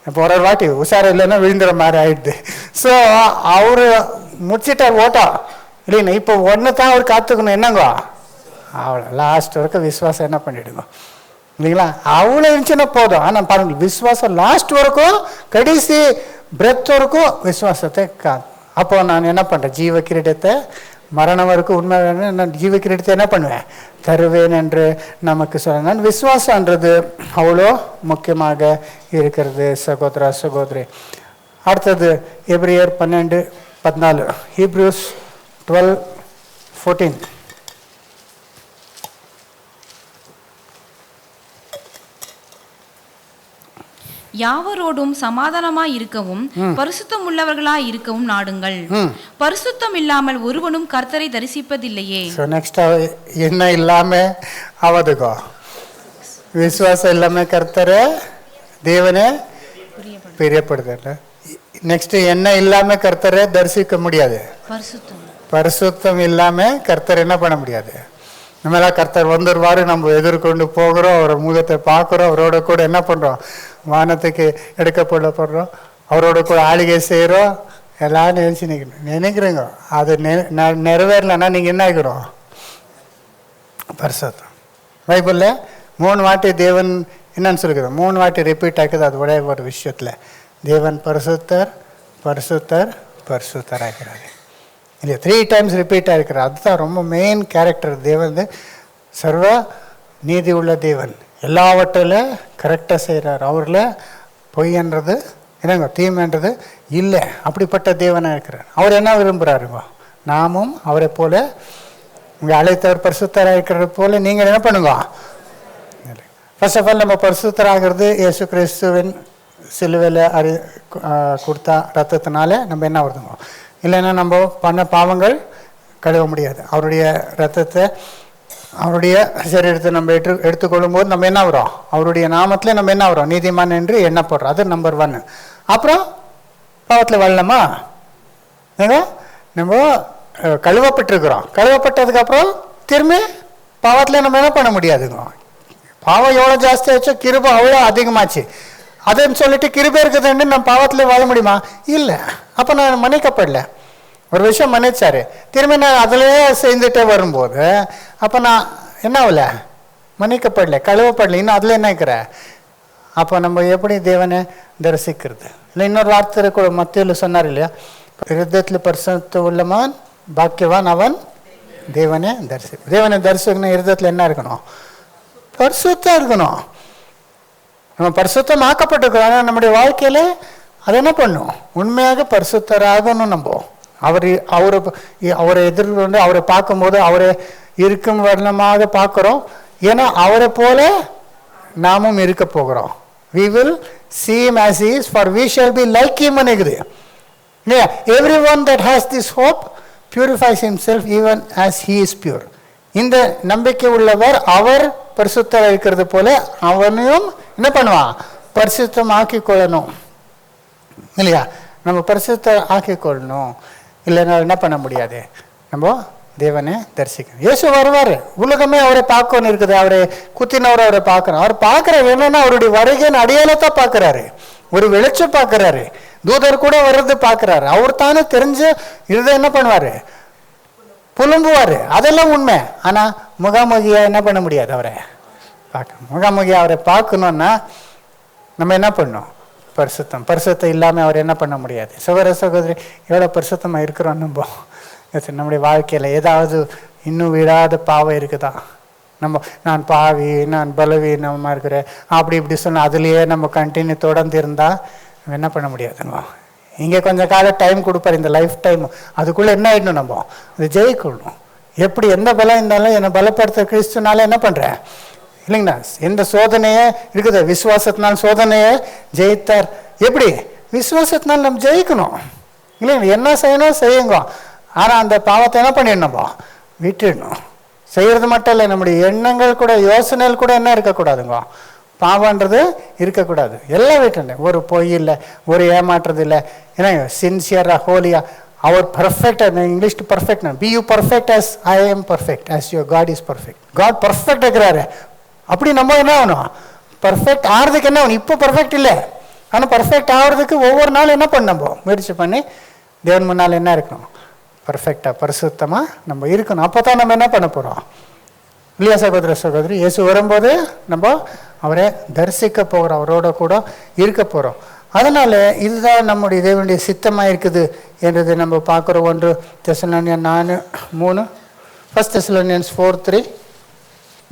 இப்போ ஒரு வாட்டி உஷாரம் இல்லைன்னா விழுந்துற மாதிரி ஆயிடுது. ஸோ அவர் முடிச்சிட்டார் ஓட்டம் இல்லைண்ணா. இப்போ ஒன்று தான் அவர் காத்துக்கணும் என்னங்க, அவ்வளோ லாஸ்ட் வரைக்கும் விசுவாசம் என்ன பண்ணிவிடுங்க இல்லைங்களா. அவ்வளோ இருந்துச்சுன்னா போதும். ஆனால் பாருங்க விசுவாசம் லாஸ்ட் வரைக்கும் கடைசி பிரெத் வரைக்கும் விசுவாசத்தை அப்போ நான் என்ன பண்ணுறேன், ஜீவ கிரீடத்தை மரணம் வரைக்கும் உண்மை நான் ஜீவ கிரீடத்தை என்ன பண்ணுவேன், தருவேன் என்று நமக்கு சொல்லுங்க. விசுவாசன்றது அவ்வளோ முக்கியமாக இருக்கிறது சகோதரா சகோதரி. அடுத்தது எபிரேயர் 12:14, ஹீப்ரூஸ் 12:14. யாவரோடும் சமாதானமாய் இருக்கவும் பரிசுத்தம் உள்ளவர்களாய் இருக்கவும் நாடுங்கள். பரிசுத்தம் இல்லாமல் ஒருவனும் கர்த்தரை தரிசிப்பதில்லையே. என்ன இல்லாம ஆவதுகோ, விசுவாசம் இல்லாம கர்த்தரை தேவனை பிரியப்படுதல்ல. நெக்ஸ்ட் என்ன இல்லாம கர்த்தரை தரிசிக்க முடியாது, பரிசுத்தம் இல்லாம கர்த்தர் என்ன பண்ண முடியாது. நம்மளாம் கர்த்தர் வந்துடுவாரு, நம்ம எதிர்கொண்டு போகிறோம், அவரோட முகத்தை பார்க்குறோம், அவரோட கூட என்ன பண்ணுறோம், வானத்துக்கு எடுக்கப்படுறோம், அவரோட கூட ஆளுகை செய்கிறோம், எல்லாம் நினைக்கிறீங்க. அது நிறைவேறலன்னா நீங்கள் என்ன ஆகிக்கிறோம், பரிசுத்தம். பைபிளில் 3 வாட்டி தேவன் என்னன்னு சொல்லிக்கிறோம், 3 வாட்டி ரிப்பீட் ஆகுது. அது ஒரே ஒரு விஷயத்தில் தேவன் பரிசுத்தர் பரிசுத்தர் பரிசுத்தர் ஆகிறாரு இல்லையா, 3 times ரிப்பீட் ஆகிருக்கிறார். அதுதான் ரொம்ப மெயின் கேரக்டர். தேவன் சர்வ நீதி உள்ள தேவன், எல்லாவற்றில் கரெக்டாக செய்கிறார். அவரில் பொய்ன்றது என்னங்க தீமைன்றது இல்லை, அப்படிப்பட்ட தேவனாக இருக்கிறார். அவர் என்ன விரும்புகிறாருங்க, நாமும் அவரை போல உங்கள் அழைத்தவர் பரிசுத்தராக இருக்கிறது போல நீங்கள் என்ன பண்ணுங்க. ஃபர்ஸ்ட் ஆஃப் ஆல் நம்ம பரிசுத்தராகிறது இயேசு கிறிஸ்துவின் சிலுவையில் கொடுத்தா ரத்தத்தினால நம்ம என்ன வருதுங்க? இல்லைன்னா நம்ம பண்ண பாவங்கள் கழுவ முடியாது. அவருடைய ரத்தத்தை, அவருடைய சரீரத்தை நம்ம எடுத்துக்கொள்ளும் போது நம்ம என்ன வரும்? அவருடைய நாமத்தில் நம்ம என்ன வரும்? நீதிமான் என்று எண்ணப்படுறோம். அது நம்பர் 1. அப்புறம் பாவத்தில் வாழலாமா? நம்ம கழுவப்பட்டிருக்கிறோம். கழுவப்பட்டதுக்கப்புறம் திரும்பி பாவத்தில் நம்ம என்ன பண்ண முடியாதுங்க. பாவம் எவ்வளோ ஜாஸ்தி ஆச்சோ கிருபை அவ்வளோ அதிகமாச்சு. அதுன்னு சொல்லிட்டு கிருபை இருக்குதுன்னு நம்ம பாவத்தில் வாழ முடியுமா? இல்லை. அப்போ நான் மன்னிக்கப்படல. ஒரு விஷயம் மன்னிச்சாரு, திரும்பி நான் அதிலேயே சேர்ந்துட்டே வரும்போது அப்போ நான் என்ன ஆகல? மன்னிக்கப்படல, கழுவப்படல, இன்னும் அதில் என்ன இருக்கிற? அப்போ நம்ம எப்படி தேவனை தரிசிக்கிறது? இல்லை இன்னொரு வார்த்தை கூட மத்தியில் சொன்னார் இல்லையா, இருதயத்தில் பரிசுத்தம் உள்ளவன் பாக்கியவான், அவன் தேவனை தரிசிக்கும். தேவனை தரிசிக்கணும். இருதயத்தில் என்ன இருக்கணும்? பரிசுத்தம் இருக்கணும். நம்ம பரிசுத்தம் ஆக்கப்பட்டிருக்கோம். ஆனால் நம்முடைய வாழ்க்கையில் அது என்ன பண்ணும்? உண்மையாக பரிசுத்தராகணும். நம்ம அவரை எதிர்கொண்டு அவரை பார்க்கும்போது அவரை இருக்கும் வர்ணமாக பார்க்குறோம். ஏன்னா அவரை போல நாமும் இருக்க போகிறோம். we will see him as he is, for we shall be like him. இருக்குது இல்லையா? everyone that has this hope purifies himself even as he is pure. இந்த நம்பிக்கை உள்ளவர் அவர் பரிசுத்தம் இருக்கிறது போல அவனையும் என்ன பண்ணுவான்? பரிசுத்தம் ஆக்கி கொள்ளணும் இல்லையா? நம்ம பரிசுத்தம் ஆக்கி கொள்ளணும். இல்லைன்னா என்ன பண்ண முடியாது? நம்ம தேவனை தரிசிக்கணும். இயேசு வருவார், உலகமே அவரை பார்க்கணும் இருக்குது. அவரை குத்தினவர் அவரை பார்க்கணும். அவர் பார்க்குறாரு. என்னன்னா அவருடைய வருகையின் அடையாளத்தை பார்க்குறாரு, ஒரு வெளிச்சம் பார்க்குறாரு, தூதர் கூட வர்றது பார்க்குறாரு. அவர் தானே தெரிஞ்சு இதை என்ன பண்ணுவார்? புலம்புவார். அதெல்லாம் உண்மை. ஆனால் முகாமுகியாக என்ன பண்ண முடியாது? அவரை பார்க்கணும். முகாமுகியாக அவரை பார்க்கணுன்னா நம்ம என்ன பண்ணணும்? பரிசுத்தம் இல்லாமல் அவர் என்ன பண்ண முடியாது. சகோதர சகோதரி, எவ்வளோ பரிசுத்தமாக இருக்கிறோம் நம்ம. நம்முடைய வாழ்க்கையில் ஏதாவது இன்னும் விடாத பாவம் இருக்குதா? நான் பாவி, நான் பலவீனமாக இருக்கிறேன் அப்படி இப்படி சொன்னால் அதுலேயே நம்ம கண்டினியூ தொடர்ந்து இருந்தால் நம்ம என்ன பண்ண முடியாதுங்க. இங்கே கொஞ்சம் காலம் டைம் கொடுப்பார், இந்த லைஃப் டைம். அதுக்குள்ளே என்ன ஆகிடணும்? நம்ம அது ஜெயிக்கணும். எப்படி எந்த பலம் இருந்தாலும் என்னை பலப்படுத்த கிறிஸ்துனால என்ன பண்ணுறேன் இல்லைங்கண்ணா? எந்த சோதனையே இருக்குது, விசுவாசத்தினால் சோதனையை ஜெயித்தார். எப்படி? விசுவாசத்தினால் நம்ம ஜெயிக்கணும் இல்லைங்க? என்ன செய்யணும் செய்யுங்க. ஆனால் அந்த பாவத்தை என்ன பண்ணிடணும்? விட்டுடணும். செய்கிறது மட்டும் இல்லை, நம்முடைய எண்ணங்கள் கூட யோசனைகள் கூட என்ன இருக்கக்கூடாதுங்க? பாவன்றது இருக்கக்கூடாது. எல்லாம் விட்டுட்டேன். ஒரு பொய் இல்லை, ஒரு ஏமாற்றுறது இல்லை. ஏன்னா சின்சியராக ஹோலியா அவர் perfect. English perfect. Be you perfect as I am perfect, as your God is perfect. God perfect இருக்கிறாரு. அப்படி நம்ம என்ன ஆகணும்? பர்ஃபெக்ட் ஆகிறதுக்கு என்ன ஆகணும்? இப்போ பர்ஃபெக்ட் இல்லை, ஆனால் பர்ஃபெக்ட் ஆகிறதுக்கு ஒவ்வொரு நாளும் என்ன பண்ணணும்? முயற்சி பண்ணி தேவன் முன்னால் என்ன இருக்கணும்? பர்ஃபெக்டாக பரிசுத்தமாக நம்ம இருக்கணும். அப்போ தான் நம்ம என்ன பண்ண போகிறோம் இல்லையா சகோதர சகோதரி? இயேசு வரும்போது நம்ம அவரை தரிசிக்க போகிறோம், அவரோட கூட இருக்க போகிறோம். அதனால் இதுதான் நம்முடைய தேவனுடைய சித்தமாக இருக்குது என்றது நம்ம பார்க்குறோம். 1 தெசலோனியர் 4:3, 1 தெசலோனியன்ஸ் 4:3.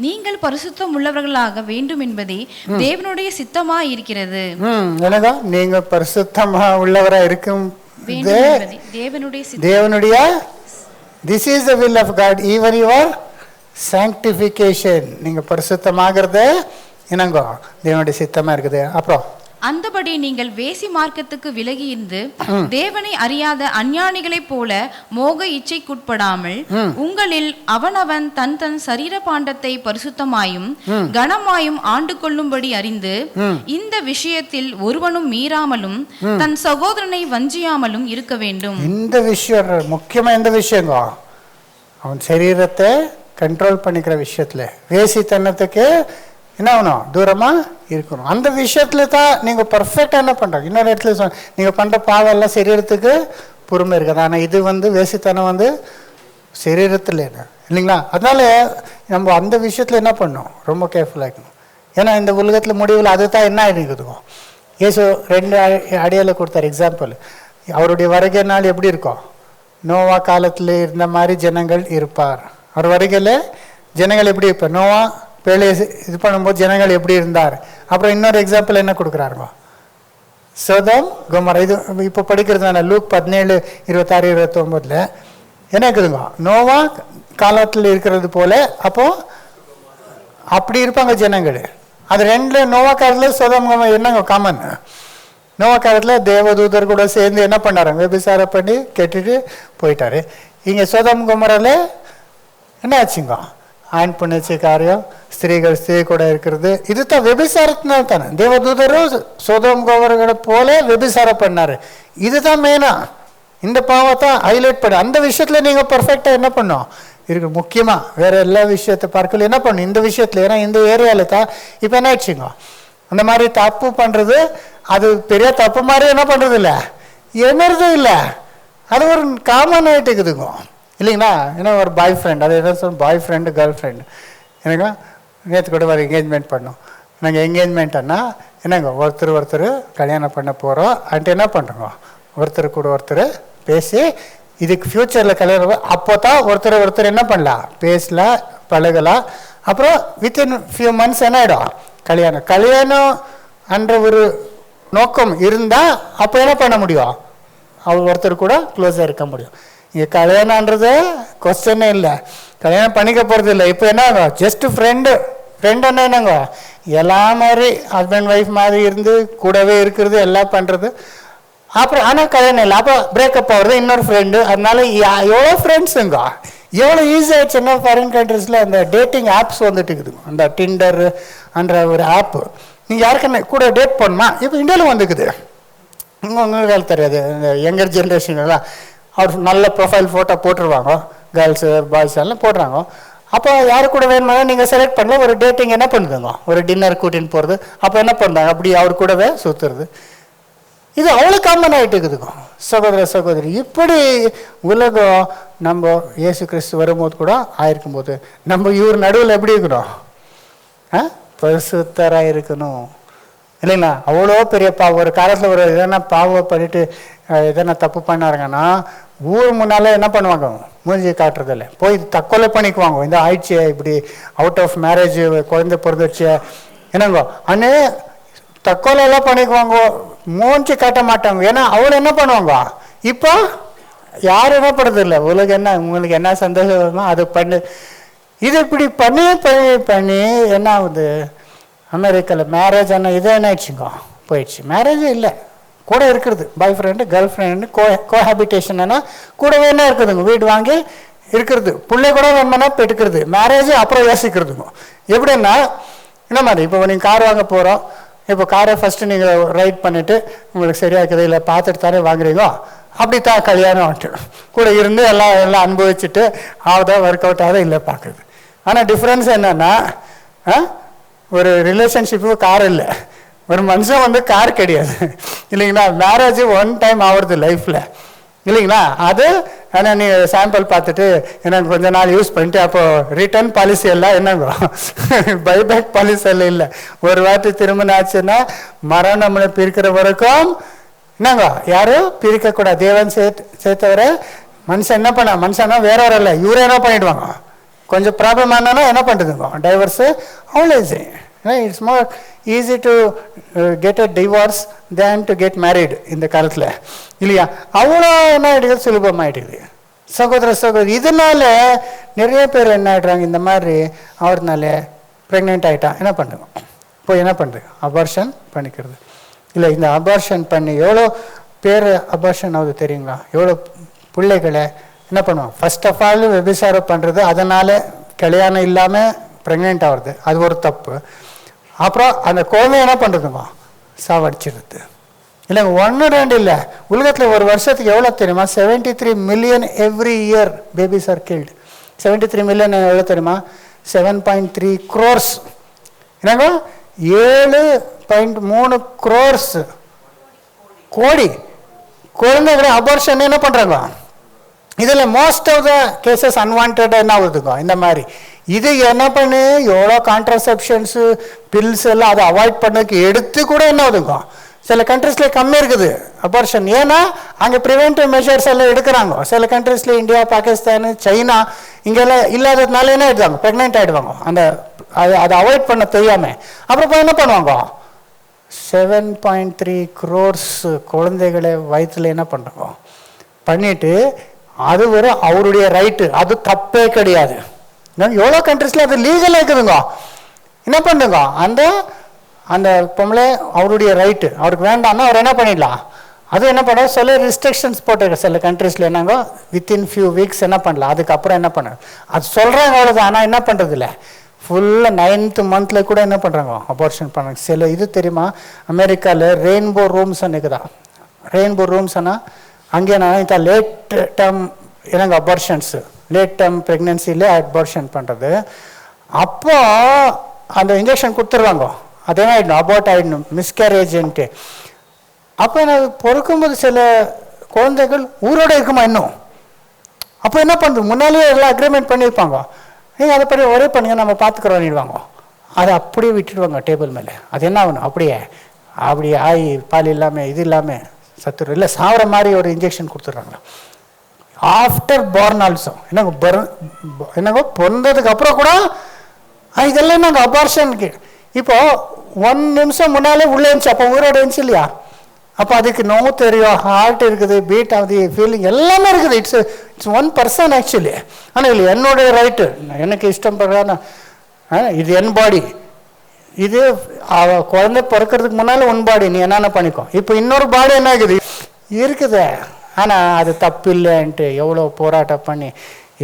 நீங்கள் பரிசுத்தம் உள்ளவர்களாக வேண்டும் என்பதே தேவனுடைய சித்தமா இருக்கிறது. என்னங்க? நீங்க பரிசுத்தமா உள்ளவரா இருக்கும் தேவனுடைய this is the will of God, even your sanctification. நீங்க பரிசுத்தமாகிறது என்னங்க? தேவனுடைய சித்தமா இருக்குது. அப்புறம் அந்தபடி நீங்கள் வேசி மார்க்கத்துக்கு விலகி இருந்து தேவனை அறியாத அஞ்ஞானிகளைப் போல மோக இச்சைக்குட்படாமல் உங்களில் அவனவன் தன் தன் சரீர பாண்டத்தை பரிசுத்தமாயும் கனமாயும் ஆண்டு கொள்ளும்படி அறிந்து இந்த விஷயத்தில் ஒருவனும் மீறாமலும் தன் சகோதரனை வஞ்சியாமலும் இருக்க வேண்டும். இந்த விஷயம் முக்கியமா. எந்த விஷயங்க? அவன் சரீரத்தை கண்ட்ரோல் பண்ணிக்கிற விஷயத்துல வேசித்தனத்துக்கு என்ன ஆகணும்? தூரமா இருக்கணும். அந்த விஷயத்துல தான் நீங்க பர்ஃபெக்டா என்ன பண்றாங்க. இன்னொரு இடத்துல நீங்க பண்ற பாவம் எல்லாம் சரீரத்துக்கு பொறுமை இருக்குது, ஆனா இது வேசித்தனம் சரீரத்துல இல்லைங்களா? அதனால நம்ம அந்த விஷயத்துல என்ன பண்ணணும்? ரொம்ப கேர்ஃபுல்லா இருக்கணும். ஏன்னா இந்த உலகத்துல முடிவில் அதுதான் என்ன இருக்குதுங்க. இயேசு 2 அடையாள கொடுத்தார். எக்ஸாம்பிள், அவருடைய வருகை நாள் எப்படி இருக்கும்? நோவா காலத்துல இருந்த மாதிரி ஜனங்கள் இருப்பார். அவர் வருகையில ஜனங்கள் எப்படி இருப்பார்? நோவா பேழையை இது பண்ணும்போது ஜனங்கள் எப்படி இருந்தார். அப்புறம் இன்னொரு எக்ஸாம்பிள் என்ன கொடுக்குறாருங்க? Sodom Gomorrah. இது இப்போ படிக்கிறது லூக் 17:26-29 என்ன இருக்குதுங்க? நோவா காலத்தில் இருக்கிறது போல அப்போ அப்படி இருப்பாங்க ஜனங்கள். அது 2 நோவா காலத்தில் சோதோம் கொமோரா என்னங்க காமன்? நோவா காலத்தில் தேவதூதர் கூட சேர்ந்து என்ன பண்ணாராங்க, விபச்சாரம் பண்ணி கெட்டுட்டு போயிட்டாரு. இங்கே சோதோம் கொமோரால என்ன ஆச்சுங்க, ஆண் பண்ணிச்சு காரியம், ஸ்திரீகள் ஸ்திரீ கூட இருக்கிறது, இதுதான் விபச்சாரத்தினால தானே. தேவதூதரும் சோதோம் கொமோராவை போல விபச்சாரம் பண்ணாரு. இதுதான் மெயினா இந்த பாவத்தை ஹைலைட் பண்ண. அந்த விஷயத்துல நீங்க பர்ஃபெக்டா என்ன பண்ணும் இருக்கு, முக்கியமா வேற எல்லா விஷயத்தை பார்க்கல என்ன பண்ணும் இந்த விஷயத்துல. ஏன்னா இந்த ஏரியால தான் இப்ப என்ன ஆச்சுங்க, அந்த மாதிரி தப்பு பண்றது அது பெரிய தப்பு மாதிரி என்ன பண்றது இல்லை, என்னறதும் இல்லை, அது ஒரு காமன் ஆகிட்டுக்குதுங்க இல்லைங்களா. ஏன்னா ஒரு பாய் ஃப்ரெண்ட், அது என்ன சொல்ல, பாய் ஃப்ரெண்டு கேர்ள் ஃப்ரெண்டு எனக்கு நேற்று கூட ஒரு என்கேஜ்மெண்ட் பண்ணோம். நாங்கள் என்கேஜ்மெண்ட்னா என்னங்க, ஒருத்தர் கல்யாணம் பண்ண போகிறோம் அன்ட்டு என்ன பண்ணுறோங்க, ஒருத்தர் கூட ஒருத்தர் பேசி இதுக்கு ஃப்யூச்சரில் கல்யாணம், அப்போ தான் ஒருத்தர் என்ன பண்ணலாம், பேசலாம், பழகலாம். அப்புறம் வித்தின் ஃபியூ மந்த்ஸ் என்ன ஆகிடும் கல்யாணம் என்ற ஒரு நோக்கம் இருந்தால் அப்போ என்ன பண்ண முடியும், அவர் ஒருத்தர் கூட க்ளோஸாக இருக்க முடியும். இங்கே கல்யாணன்றது கொஸ்டினே இல்லை, கல்யாணம் பண்ணிக்க போகிறது இல்லை. இப்போ என்னங்க, ஜஸ்ட் ஃப்ரெண்டுன்னா என்னங்க, எல்லா மாதிரி ஹஸ்பண்ட் ஒய்ஃப் மாதிரி இருந்து கூடவே இருக்கிறது, எல்லாம் பண்ணுறது. அப்புறம் ஆனால் கல்யாணம் இல்லை, அப்போ பிரேக்கப் ஆகுறது, இன்னொரு ஃப்ரெண்டு. அதனால எவ்வளோ ஃப்ரெண்ட்ஸுங்க, எவ்வளோ ஈஸி ஆயிடுச்சுன்னா ஃபாரின் கண்ட்ரீஸில் அந்த டேட்டிங் ஆப்ஸ் வந்துட்டு இருக்குதுங்க. அந்த டிண்டர் என்ற ஒரு ஆப்பு, நீங்கள் யாருக்குன்னு கூட டேட் பண்ணணுமா, இப்போ இந்தியாவில் வந்துக்குது. உங்களுக்கு தெரியாது, இந்த யங்கர் ஜென்ரேஷன் எல்லாம் அவர் நல்ல ப்ரொஃபைல் ஃபோட்டோ போட்டுருவாங்க, கேர்ள்ஸு பாய்ஸ் எல்லாம் போடுறாங்க. அப்போ யாரு கூட வேணுமா நீங்கள் செலக்ட் பண்ணல, ஒரு டேட்டிங் என்ன பண்ணுதுங்க, ஒரு டின்னர் கூட்டின்னு போகிறது. அப்போ என்ன பண்ணுறாங்க, அப்படி அவர் கூடவே சுற்றுறது. இது அவ்வளோ காமன் ஆகிட்டு இருக்குதுங்க சகோதர சகோதரி. இப்படி உலகம் நம்ம இயேசு கிறிஸ்து வரும்போது கூட ஆயிருக்கும் போது நம்ம இவர் நடுவில் எப்படி இருக்கணும், பரிசுத்தராக இருக்கணும் இல்லைங்களா. அவ்வளோ பெரிய பாவம். ஒரு காலத்தில் ஒரு எதனா பாவம் பண்ணிட்டு எதனா தப்பு பண்ணாருங்கன்னா ஊர் முன்னாலே என்ன பண்ணுவாங்க, மூஞ்சி காட்டுறதில்ல, போய் தற்கொலை பண்ணிக்குவாங்க. இந்த ஆயிடுச்சு, இப்படி அவுட் ஆஃப் மேரேஜ் குழந்தை பிறந்துச்சு என்னங்கோ, அண்ணே தற்கொலை எல்லாம் பண்ணிக்குவாங்க, மூஞ்சி காட்ட மாட்டாங்க. ஏன்னா அவளை என்ன பண்ணுவாங்க, இப்போ யாரும் என்ன பண்ணுறது இல்லை, உங்களுக்கு என்ன சந்தோஷம் வருமோ அது பண்ணு. இது இப்படி பண்ணி பண்ணி பண்ணி என்ன ஆகுது, அமெரிக்காவில் மேரேஜ் ஆனால் இது என்ன ஆயிடுச்சுங்க, போயிடுச்சு. மேரேஜே இல்லை, கூட இருக்கிறது பாய் ஃப்ரெண்டு கேர்ள் ஃப்ரெண்டு கோஹாபிட்டேஷன்னா கூடவே என்ன இருக்குதுங்க, வீடு வாங்கி இருக்கிறது, பிள்ளை கூட வேணும்னா பெற்றுக்கிறது, மேரேஜ் அப்புறம் யோசிக்கிறதுங்க. எப்படின்னா என்ன மாதிரி, இப்போ நீங்கள் கார் வாங்க போகிறோம், இப்போ காரை ஃபஸ்ட்டு நீங்கள் ரைட் பண்ணிவிட்டு உங்களுக்கு சரியாக இருக்குது இல்லை பார்த்துட்டு தானே வாங்குறீங்களோ, அப்படி தான் கல்யாணம் கூட இருந்து எல்லாம் அனுபவிச்சுட்டு ஆகுதா ஒர்க் அவுட் ஆகுதா இல்லை பார்க்குறது. ஆனால் டிஃப்ரென்ஸ் என்னென்னா, ஒரு ரிலேஷன்ஷிப்பு கார் இல்லை, ஒரு மனுஷன் கார் கிடையாது இல்லைங்களா. மேரேஜ் ஒன் டைம் ஆகுறது லைஃப்பில் இல்லைங்களா. அது ஆனால் நீங்கள் சாம்பிள் பார்த்துட்டு எனக்கு கொஞ்ச நாள் யூஸ் பண்ணிட்டு அப்போ ரிட்டர்ன் பாலிசி எல்லாம் என்னங்க பைபேக் பாலிசி எல்லாம் இல்லை. ஒரு வாட்டி திருமணம் ஆச்சுன்னா மரம் நம்மளை பிரிக்கிற வரைக்கும் என்னங்க யாரும் பிரிக்கக்கூடாது. தேவன் சேர்த்தவரை மனுஷன் என்ன பண்ண, மனுஷனா வேற ஒரு இல்லை, இவரே என்ன பண்ணிடுவாங்க, கொஞ்சம் ப்ராப்ளம் ஆனானா என்ன பண்ணுறதுங்க, டைவர்ஸு அவ்வளோ easy. It's more easy to get a divorce than to get married இந்த காலத்தில் இல்லையா. அவ்வளோ என்ன ஆகிடுது, சுலபமாகிடுது சகோதர சகோதரி. இதனால நிறைய பேர் என்ன ஆகிடுறாங்க, இந்த மாதிரி அவர்னால ப்ரெக்னென்ட் ஆகிட்டான் என்ன பண்ணுங்க, இப்போ என்ன பண்ணுறது, அபார்ஷன் பண்ணிக்கிறது இல்லை. இந்த அபார்ஷன் பண்ணி எவ்வளோ பேர் அபார்ஷன் ஆகுது தெரியுங்களா, எவ்வளோ பிள்ளைகளை என்ன பண்ணுவாங்க. ஃபர்ஸ்ட் ஆஃப் ஆல் விபச்சாரம் பண்ணுறது, அதனால் கல்யாணம் இல்லாமல் ப்ரெக்னென்ட் ஆகுறது, அது ஒரு தப்பு. அப்புறம் அந்த குழந்தை என்ன பண்ணுறதுங்க, சாவடிச்சிடுறது இல்லைங்க. 1-2 இல்லை, உலகத்தில் ஒரு வருஷத்துக்கு எவ்வளோ தெரியுமா, 73 million every year babies are killed. 73 million எவ்வளோ தெரியுமா, 7.3 crores என்னங்க, 7.3 crores கோடி குழந்தைகளை அபார்ஷன் என்ன பண்ணுறாங்க. இதில் most of the cases unwanted என்ன ஆகுதுங்க இந்த மாதிரி. இது என்ன பண்ணு, எவ்வளோ கான்ட்ரசெப்ஷன்ஸு பில்ஸ் எல்லாம் அதை அவாய்ட் பண்ணதுக்கு எடுத்து கூட என்ன ஆகுதுங்க, சில கண்ட்ரீஸில் கம்மி இருக்குது அபார்ஷன். ஏன்னா அங்கே ப்ரிவென்டிவ் மெஷர்ஸ் எல்லாம் எடுக்கிறாங்க. சில கண்ட்ரீஸில் இந்தியா, பாகிஸ்தான், சைனா இங்கெல்லாம் இல்லாததுனால என்ன ஆகிடுவாங்க, ப்ரெக்னென்ட் ஆகிடுவாங்க. அதை அவாய்ட் பண்ண தெரியாமல். அப்புறம் என்ன பண்ணுவாங்க, 7.3 crores குழந்தைகளை வயிற்றுல என்ன பண்ணுறாங்க பண்ணிட்டு, அது வெறும் அவருடைய ரைட்டு, அது தப்பே கிடையாது. எவ்வளோ கண்ட்ரீஸில் அது லீகலாக இருக்குதுங்க. என்ன பண்ணுங்க, அந்த அந்த பொம்பளை அவருடைய ரைட்டு, அவருக்கு வேண்டாம்னா அவர் என்ன பண்ணிடலாம். அது என்ன பண்ணுறது, சில ரெஸ்ட்ரிக்ஷன்ஸ் போட்டிருக்க சில கண்ட்ரீஸில் என்னங்கோ வித்தின் ஃபியூ வீக்ஸ் என்ன பண்ணலாம், அதுக்கப்புறம் என்ன பண்ண அது சொல்கிறாங்க அவ்வளோதான். ஆனால் என்ன பண்ணுறது இல்லை, ஃபுல்லாக 9th month கூட என்ன பண்ணுறாங்க, அபார்ஷன் பண்ணுறாங்க. சில இது தெரியுமா, அமெரிக்காவில் ரெயின்போ ரூம்ஸ் இருக்குதா. ரெயின்போ ரூம்ஸ்னா அங்கே நான் இந்த லேட் டேர்ம் என்னங்க அபார்ஷன்ஸு, லேட் டேர்ம் ப்ரெக்னென்சியில் அபார்ஷன் பண்ணுறது. அப்போ அந்த இன்ஜெக்ஷன் கொடுத்துருவாங்க, அது என்ன ஆகிடணும், அபார்ட் ஆகிடணும், மிஸ்கேரேஜ்ன்ட்டு. அப்போ எனக்கு பொறுக்கும்போது சில குழந்தைகள் ஊரோடு இருக்குமா இன்னும். அப்போ என்ன பண்ணுறது, முன்னாலேயே எல்லாம் அக்ரிமெண்ட் பண்ணியிருப்பாங்க, நீங்கள் அதை படி ஒரே பண்ணுங்க நம்ம பார்த்துக்குறோன்னிடுவாங்க. அதை அப்படியே விட்டுடுவாங்க டேபிள் மேலே. அது என்ன ஆகணும், அப்படியே ஆகி பால் இல்லாமல் இது இல்லாமல் சத்துரு இல்லை சாவர மாதிரி ஒரு இன்ஜெக்ஷன் கொடுத்துட்றாங்க. ஆஃப்டர் பார்ன் ஆல்சோ என்னங்க பிறந்ததுக்கு அப்புறம் கூட இதெல்லாம் நாங்கள் அபார்ஷனுக்கு. இப்போது 1 நிமிஷம் முன்னாலே உள்ளே இருந்துச்சு, அப்போ ஊரோட இருந்துச்சு இல்லையா. அப்போ அதுக்கு நோவு தெரியும், ஹார்ட் இருக்குது, பீட் ஆகுது, ஃபீலிங் எல்லாமே இருக்குது. It's 1 person actually. ஆனால் இல்லை என்னுடைய ரைட்டு, எனக்கு இஷ்டம் பண்ணுறான்னு இது என் பாடி. இது குழந்தை பிறக்கிறதுக்கு முன்னால் 1 பாடி, நீ என்னென்ன பண்ணிக்கோ. இப்போ இன்னொரு பாடி என்ன இருக்குது. ஆனால் அது தப்பு இல்லைன்ட்டு எவ்வளோ போராட்டம் பண்ணி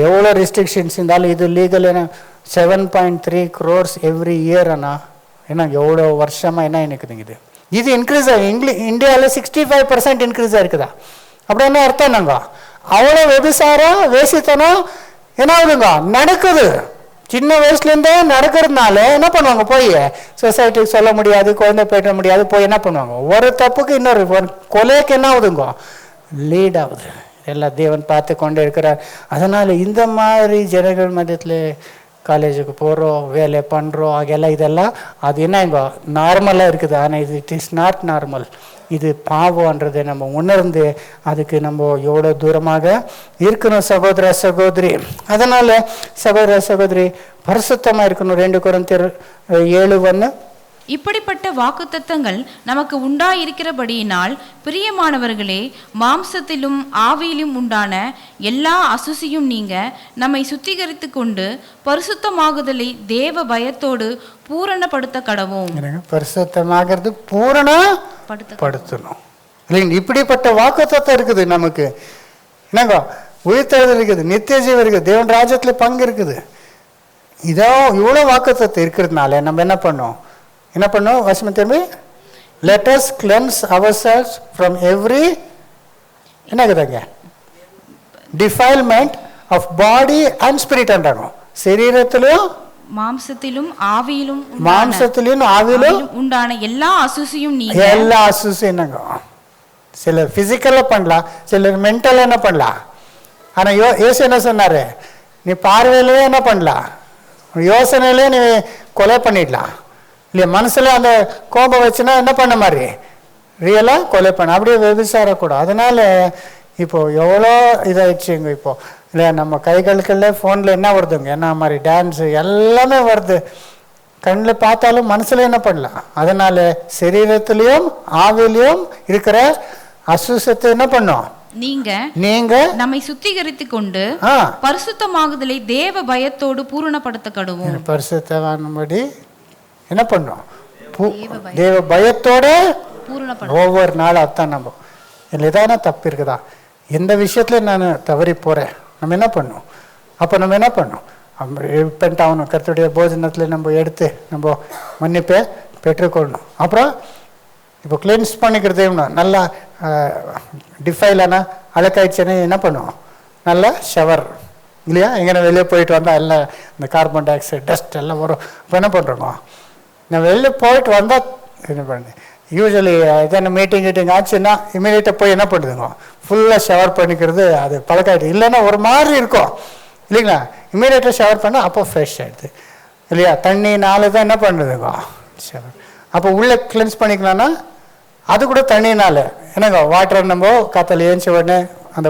எவ்வளோ ரெஸ்ட்ரிக்ஷன்ஸ் இருந்தாலும் இது லீகல். என்ன 7.3 crores எவ்ரி இயர். ஆனால் என்ன எவ்வளோ வருஷமாக என்ன இருக்குதுங்க. இது இன்க்ரீஸ் ஆகி இந்தியாவில் 65% இன்க்ரீஸ் ஆகிருக்குதா. அப்படி என்ன அர்த்தம் நாங்க அவ்வளோ விபசாரம் வேசித்தனம் என்ன ஆகுதுங்க நடக்குது. சின்ன வயசுலேருந்தே நடக்கிறதுனால என்ன பண்ணுவாங்க, போய் சொசைட்டிக்கு சொல்ல முடியாது, குழந்தை போயிட முடியாது, போய் என்ன பண்ணுவாங்க, ஒரு தப்புக்கு இன்னொரு கொலைக்கு என்ன ஆகுதுங்க லீட் ஆகுது. எல்லாம் தேவன் பார்த்து கொண்டே இருக்கிறார். அதனால் இந்த மாதிரி ஜனங்கள் மத்தியத்தில் காலேஜுக்கு போகிறோம், வேலை பண்ணுறோம், ஆகெல்லாம் இதெல்லாம் அது என்ன இங்கே நார்மலாக இருக்குது. ஆனால் இட் இஸ் நாட் நார்மல். இது பாவம்ன்றதை நம்ம உணர்ந்து அதுக்கு நம்ம எவ்வளோ தூரமாக இருக்கணும் சகோதர சகோதரி. அதனால் சகோதர சகோதரி பரிசுத்தமாக இருக்கணும். 2 Corinthians 7:1. இப்படிப்பட்ட வாக்குத்தத்தங்கள் நமக்கு உண்டாயிருக்கிறபடியினால் பிரியமானவர்களே, மாம்சத்திலும் ஆவியிலும் உண்டான எல்லா அசுசியும் நீங்க நம்மை சுத்திகரித்து கொண்டு பரிசுத்தமாகுதலை தேவ பயத்தோடு பூரணப்படுத்த கடவோம். பரிசுத்தமாகிறது பூரணப்படுத்தணும் இல்லைங்க. இப்படிப்பட்ட வாக்குத்தத்தம் இருக்குது நமக்கு. என்னங்க உயிர்த்தெழுதல் இருக்குது, நித்திய ஜீவன் இருக்குது, தேவன் ராஜ்யத்தில் பங்கு இருக்குது. இதோ இவ்வளோ வாக்குத்தத்தம் இருக்கிறதுனால நம்ம என்ன பண்ணோம் வசனம் திரும்பி let us cleanse ourselves from every என்னக்குதாங்க defilement of body and spirit என்றாங்க. சரீரத்திலும் மாம்சத்திலும் ஆவியிலும் உண்டான எல்லா அசுசியும் நீங்க. எல்லா அசுசியும் என்னங்க, சிலர் பிசிக்கலாக பண்ணலாம், சிலர் மென்டலாக என்ன பண்ணலாம். ஆனால் இயேசு என்ன சொன்னாரு, நீ பார்வையிலே என்ன பண்ணலாம், யோசனையிலே நீ கொலை பண்ணிடலாம் இல்லையா. மனசில் அந்த கோபம் வச்சுன்னா என்ன பண்ண மாதிரி ரியலாக கொலை பண்ண, அப்படியே விபசாரக்கூடாது. அதனால் இப்போது எவ்வளோ இதாகிடுச்சுங்க. இப்போது இல்லை நம்ம கைகளுக்குள்ள ஃபோனில் என்ன வருதுங்க, என்ன மாதிரி டான்ஸு எல்லாமே வருது. கண்ணில் பார்த்தாலும் மனசில் என்ன பண்ணலாம். அதனால் சரீரத்திலையும் ஆவிலையும் இருக்கிற அசுசத்தை என்ன பண்ணோம், நீங்க நம்மை சுத்திகரித்து கொண்டு பரிசுத்தமாகுதலை தேவ பயத்தோடு பூரணப்படுத்த கடவோம். பரிசுத்தமானபடி என்ன பண்ணோம், தேவ பயத்தோட ஒவ்வொரு நாளும். அதான் நம்ம இதில் எதான தப்பு இருக்குதா, எந்த விஷயத்துல நான் தவறி போகிறேன், நம்ம என்ன பண்ணோம். அப்போ நம்ம என்ன பண்ணோம், ரிப்பெண்ட் ஆகணும். கர்த்தருடைய போஜனத்தில் நம்ம எடுத்து நம்ம மன்னிப்பை பெற்றுக்கொள்ளணும். அப்புறம் இப்போ கிளீன்ஸ் பண்ணிக்கிறது நல்லா டிஃபைலான அழுக்காயிடுச்சுன்னு என்ன பண்ணுவோம், நல்லா ஷவர் இல்லையா. எங்கே வெளியே போயிட்டு வந்தால் எல்லாம் இந்த கார்பன் டை ஆக்சைடு டஸ்ட் எல்லாம் வரும். இப்போ என்ன பண்ணுறோமோ, நான் வெளியே போயிட்டு வந்தால் என்ன பண்ணு, யூஸ்வலி எதனா மீட்டிங் ஆச்சுன்னா இமீடியட்டாக போய் என்ன பண்ணுதுங்க, ஃபுல்லாக ஷவர் பண்ணிக்கிறது. அது பழக்காயிடுது. இல்லைன்னா ஒரு மாதிரி இருக்கும் இல்லைங்களா. இமீடியட்டாக ஷவர் பண்ணால் அப்போ ஃப்ரெஷ் ஆகிடுது இல்லையா. தண்ணினால தான் என்ன பண்ணுதுங்க ஷவர். அப்போ உள்ளே கிளென்ஸ் பண்ணிக்கலாம்னா அது கூட தண்ணினால என்னங்க, வாட்டர் நம்ம காத்தால ஏஞ்சி உடனே அந்த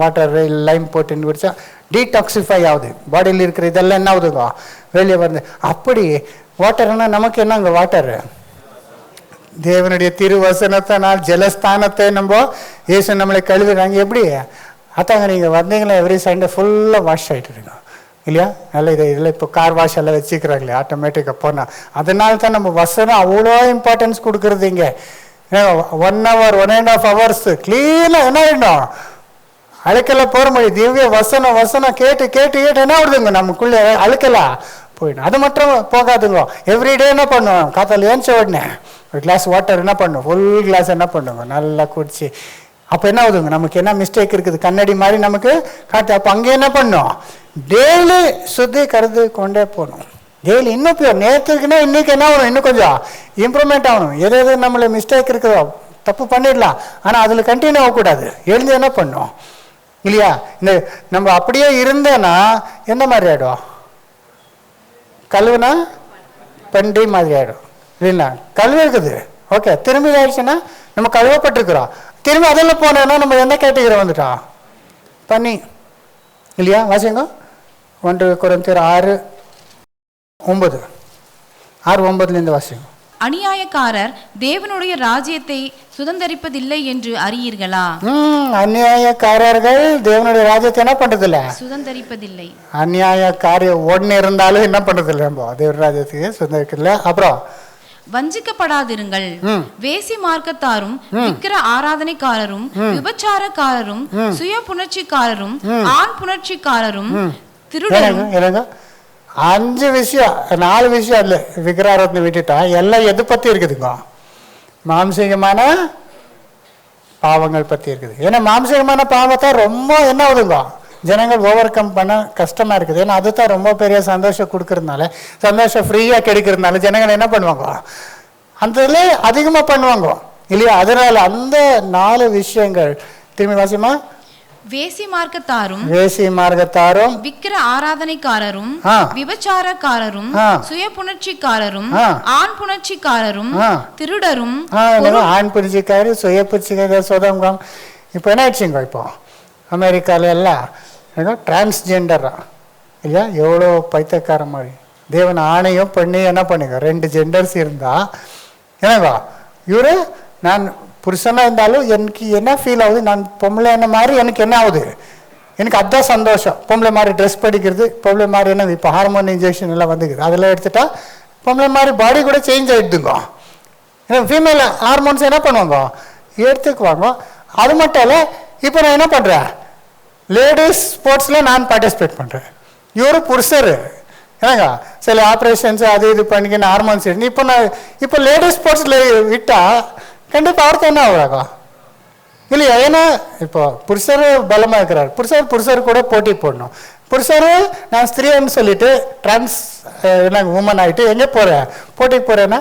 வாட்டர் லைம் போட்டு குடிச்சா டீடாக்சிஃபை ஆகுது. பாடியில் இருக்கிற இதெல்லாம் என்ன ஆகுதுங்க, வெளியே வருது. அப்படி வாட்டர்னா நமக்கு என்னங்க, வாட்டர் தேவனுடைய திருவசனத்தினால் ஜலஸ்தானத்தை நம்ம இயேசு நம்மளை கழுவுறாங்க. எப்படி அதாங்க, நீங்கள் வந்தீங்களா எவ்ரி சண்டே ஃபுல்லாக வாஷ் ஆகிட்டு இருக்கோம் இல்லையா? நல்ல இதில் இப்போ கார் வாஷ் எல்லாம் வச்சுக்கிறாங்களே ஆட்டோமேட்டிக்காக போனால். அதனால தான் நம்ம வசனம் அவ்வளோ இம்பார்ட்டன்ஸ் கொடுக்குறது. இங்கே 1 hour 1.5 hours க்ளீனாக என்ன ஆகிடும், அழுக்கெல்லாம் போகிற மாதிரி திவ்ய வசனம் வசனம் கேட்டு கேட்டு கேட்டு என்ன ஆகுதுங்க, நமக்குள்ளே அழுக்கெல்லாம் போயிடும். அது மட்டும் போகாதுங்க. எவ்ரிடே என்ன பண்ணுவோம், காத்தால் ஏன்ச்ச உடனே ஒரு கிளாஸ் வாட்டர் என்ன பண்ணும், ஃபுல் கிளாஸ் என்ன பண்ணுங்க நல்லா குடிச்சு. அப்போ என்ன ஆகுதுங்க, நமக்கு என்ன மிஸ்டேக் இருக்குது கண்ணாடி மாதிரி நமக்கு காட்டு. அப்போ அங்கே என்ன பண்ணும், டெய்லி சுத்தி கருது கொண்டே போகணும். டெய்லி இன்னும் பியூர் நேற்றுக்குன்னா இன்றைக்கி என்ன ஆகணும், இன்னும் கொஞ்சம் இம்ப்ரூவ்மெண்ட் ஆகணும். எது எது நம்மளை மிஸ்டேக் இருக்குதோ தப்பு பண்ணிடலாம், ஆனால் அதில் கண்டினியூ ஆகக்கூடாது. எழுந்து என்ன பண்ணும் இல்லையா? இந்த நம்ம அப்படியே இருந்தேன்னா என்ன மாதிரி ஆகிடும், கழுவுனா பண்டி மாதிரி ஆகிடும் இல்லைங்களா? கழுவு இருக்குது ஓகே, திரும்பி ஆயிடுச்சுன்னா நம்ம கழுவப்பட்டிருக்கிறோம். திரும்பி அதெல்லாம் போனோன்னா நம்ம எந்த கேட்டகரி வந்துட்டோம், பண்ணி இல்லையா? வாசிங்க 1 கொரிந்தியர் 6:9 வாசிங்க. அநியாயக்காரர் தேவனுடைய ராஜ்யத்தை சுதந்தரிப்பதில்லை என்று அறியீர்களா? அநியாயக்காரர்கள் தேவனுடைய ராஜ்யத்தை என்ன பண்றதில்ல, சுதந்தரிப்பதில்லை. அநியாயக்காரியம் ஒன்று இருந்தாலும் என்ன பண்றதில்லை, நம்ம தேவ ராஜ்யத்துக்கு சுதந்திரிக்கல. அப்புறம் வஞ்சிக்கப்படாதிருங்கள். வேசி மார்க்கத்தாரும் விக்கிர ஆராதனைக்காரரும் விபச்சாரக்காரரும் சுய புணர்ச்சிக்காரரும் ஆண் புணர்ச்சிக்காரரும் திருடரும். 5 விஷயம் 4 விஷயம் இல்லை விக்கிராரத்தை விட்டுட்டா எல்லாம் எது பற்றி இருக்குதுங்க, மாம்சீகமான பாவங்கள் பற்றி இருக்குது. ஏன்னா மாம்சீகமான பாவத்தை ரொம்ப என்ன ஆகுதுங்க, ஜனங்கள் ஓவர் கம் பண்ண கஷ்டமாக இருக்குது. ஏன்னா அதுதான் ரொம்ப பெரிய சந்தோஷம் கொடுக்கறதுனால, சந்தோஷம் ஃப்ரீயாக கிடைக்கிறதுனால ஜனங்கள் என்ன பண்ணுவாங்க, அந்த இதில் அதிகமாக பண்ணுவாங்க இல்லையா? அதனால அந்த 4 விஷயங்கள் திரும்பி வாசிமா. வேசி மார்க்கத்தாரும் விக்கிர ஆராதனைக்காரரும் விபச்சாரக்காரரும் சுய புணர்ச்சிக்காரரும் ஆண் புணர்ச்சிக்காரரும் திருடரும். ஆண் புணர்ச்சிக்காரு சுய புணர்ச்சிக்கார சொதங்கம். இப்போ என்ன ஆயிடுச்சுங்க, இப்போ அமெரிக்கால எல்லாம் டிரான்ஸ்ஜெண்டரா இல்லையா? எவ்வளோ பைத்தியக்கார மாதிரி தேவன் ஆணையும் பண்ணி என்ன பண்ணுங்க, 2 ஜெண்டர்ஸ் இருந்தா என்னங்க, இவரு நான் புருஷனாக இருந்தாலும் எனக்கு என்ன ஃபீல் ஆகுது, நான் பொம்பளை என்ன மாதிரி எனக்கு என்ன ஆகுது, எனக்கு அதுதான் சந்தோஷம். பொம்பளை மாதிரி ட்ரெஸ் படிக்கிறது, பொம்பளை மாதிரி என்ன இப்போ ஹார்மோன் இன்ஜெக்ஷன் எல்லாம் வந்துக்குது, அதெல்லாம் எடுத்துட்டா பொம்பளை மாதிரி பாடி கூட சேஞ்ச் ஆகிடுதுங்க. ஏன்னா ஃபீமேல் ஹார்மோன்ஸ் என்ன பண்ணுவாங்க, எடுத்துக்குவாங்க. அது மட்டும் இல்லை, இப்போ நான் என்ன பண்ணுறேன், லேடிஸ் ஸ்போர்ட்ஸில் நான் பார்ட்டிசிபேட் பண்ணுறேன். இவரு புருஷர் என்னங்க, சில ஆப்ரேஷன்ஸ் அது இது பண்ணிக்கின்னு ஹார்மோன்ஸ் இப்போ லேடிஸ் ஸ்போர்ட்ஸில் விட்டால் கண்டிப்பாக அவருக்கு என்ன ஆகுறாங்க இல்லையா? ஏன்னா இப்போ புருஷர் பலமாக இருக்கிறார், புருஷர் கூட போட்டி போடணும். புருஷர் நான் ஸ்திரீன்னு சொல்லிட்டு டிரான்ஸ் என்ன உமன் ஆகிட்டு எங்கே போகிறேன், போட்டிக்கு போகிறேன்னா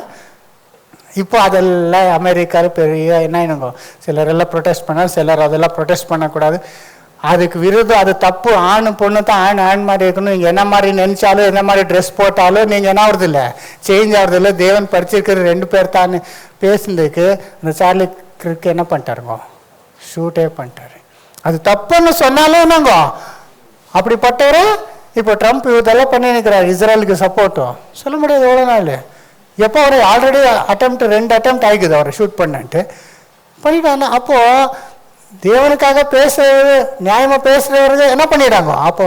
இப்போ அதெல்லாம் அமெரிக்காவில் பெரிய என்னங்க, சிலர் எல்லாம் ப்ரொடெஸ்ட் பண்ணால் சிலர் அதெல்லாம் ப்ரொடெஸ்ட் பண்ணக்கூடாது, அதுக்கு விருதம், அது தப்பு. ஆண் பொண்ணு தான் ஆண் மாதிரி இருக்கணும். நீங்கள் என்ன மாதிரி நினச்சாலும் என்ன மாதிரி ட்ரெஸ் போட்டாலும் நீங்கள் என்ன ஆகுறது இல்லை, சேஞ்ச் ஆகுறது இல்லை. தேவன் படிச்சிருக்கிற 2 பேர் தான் பேசுனதுக்கு அந்த சார்லி கிரிக்கு என்ன பண்ணிட்டாருங்க, ஷூட்டே பண்ணிட்டாரு. அது தப்புன்னு சொன்னாலும் என்னங்க, அப்படிப்பட்டவரை இப்போ ட்ரம்ப் இதெல்லாம் பண்ணி நிற்கிறார், இஸ்ரேலுக்கு சப்போர்ட்டும் சொல்ல முடியாது. எவ்வளோ நாள் எப்போ அவர் ஆல்ரெடி 2 அட்டெம்ப்ட் ஆகிக்குது அவரை ஷூட் பண்ணிட்டு பண்ணிட்டாங்க. அப்போது தேவனுக்காக பேசுறது, நியாயமாக பேசுகிறவர்கள் என்ன பண்ணிடுறாங்க. அப்போ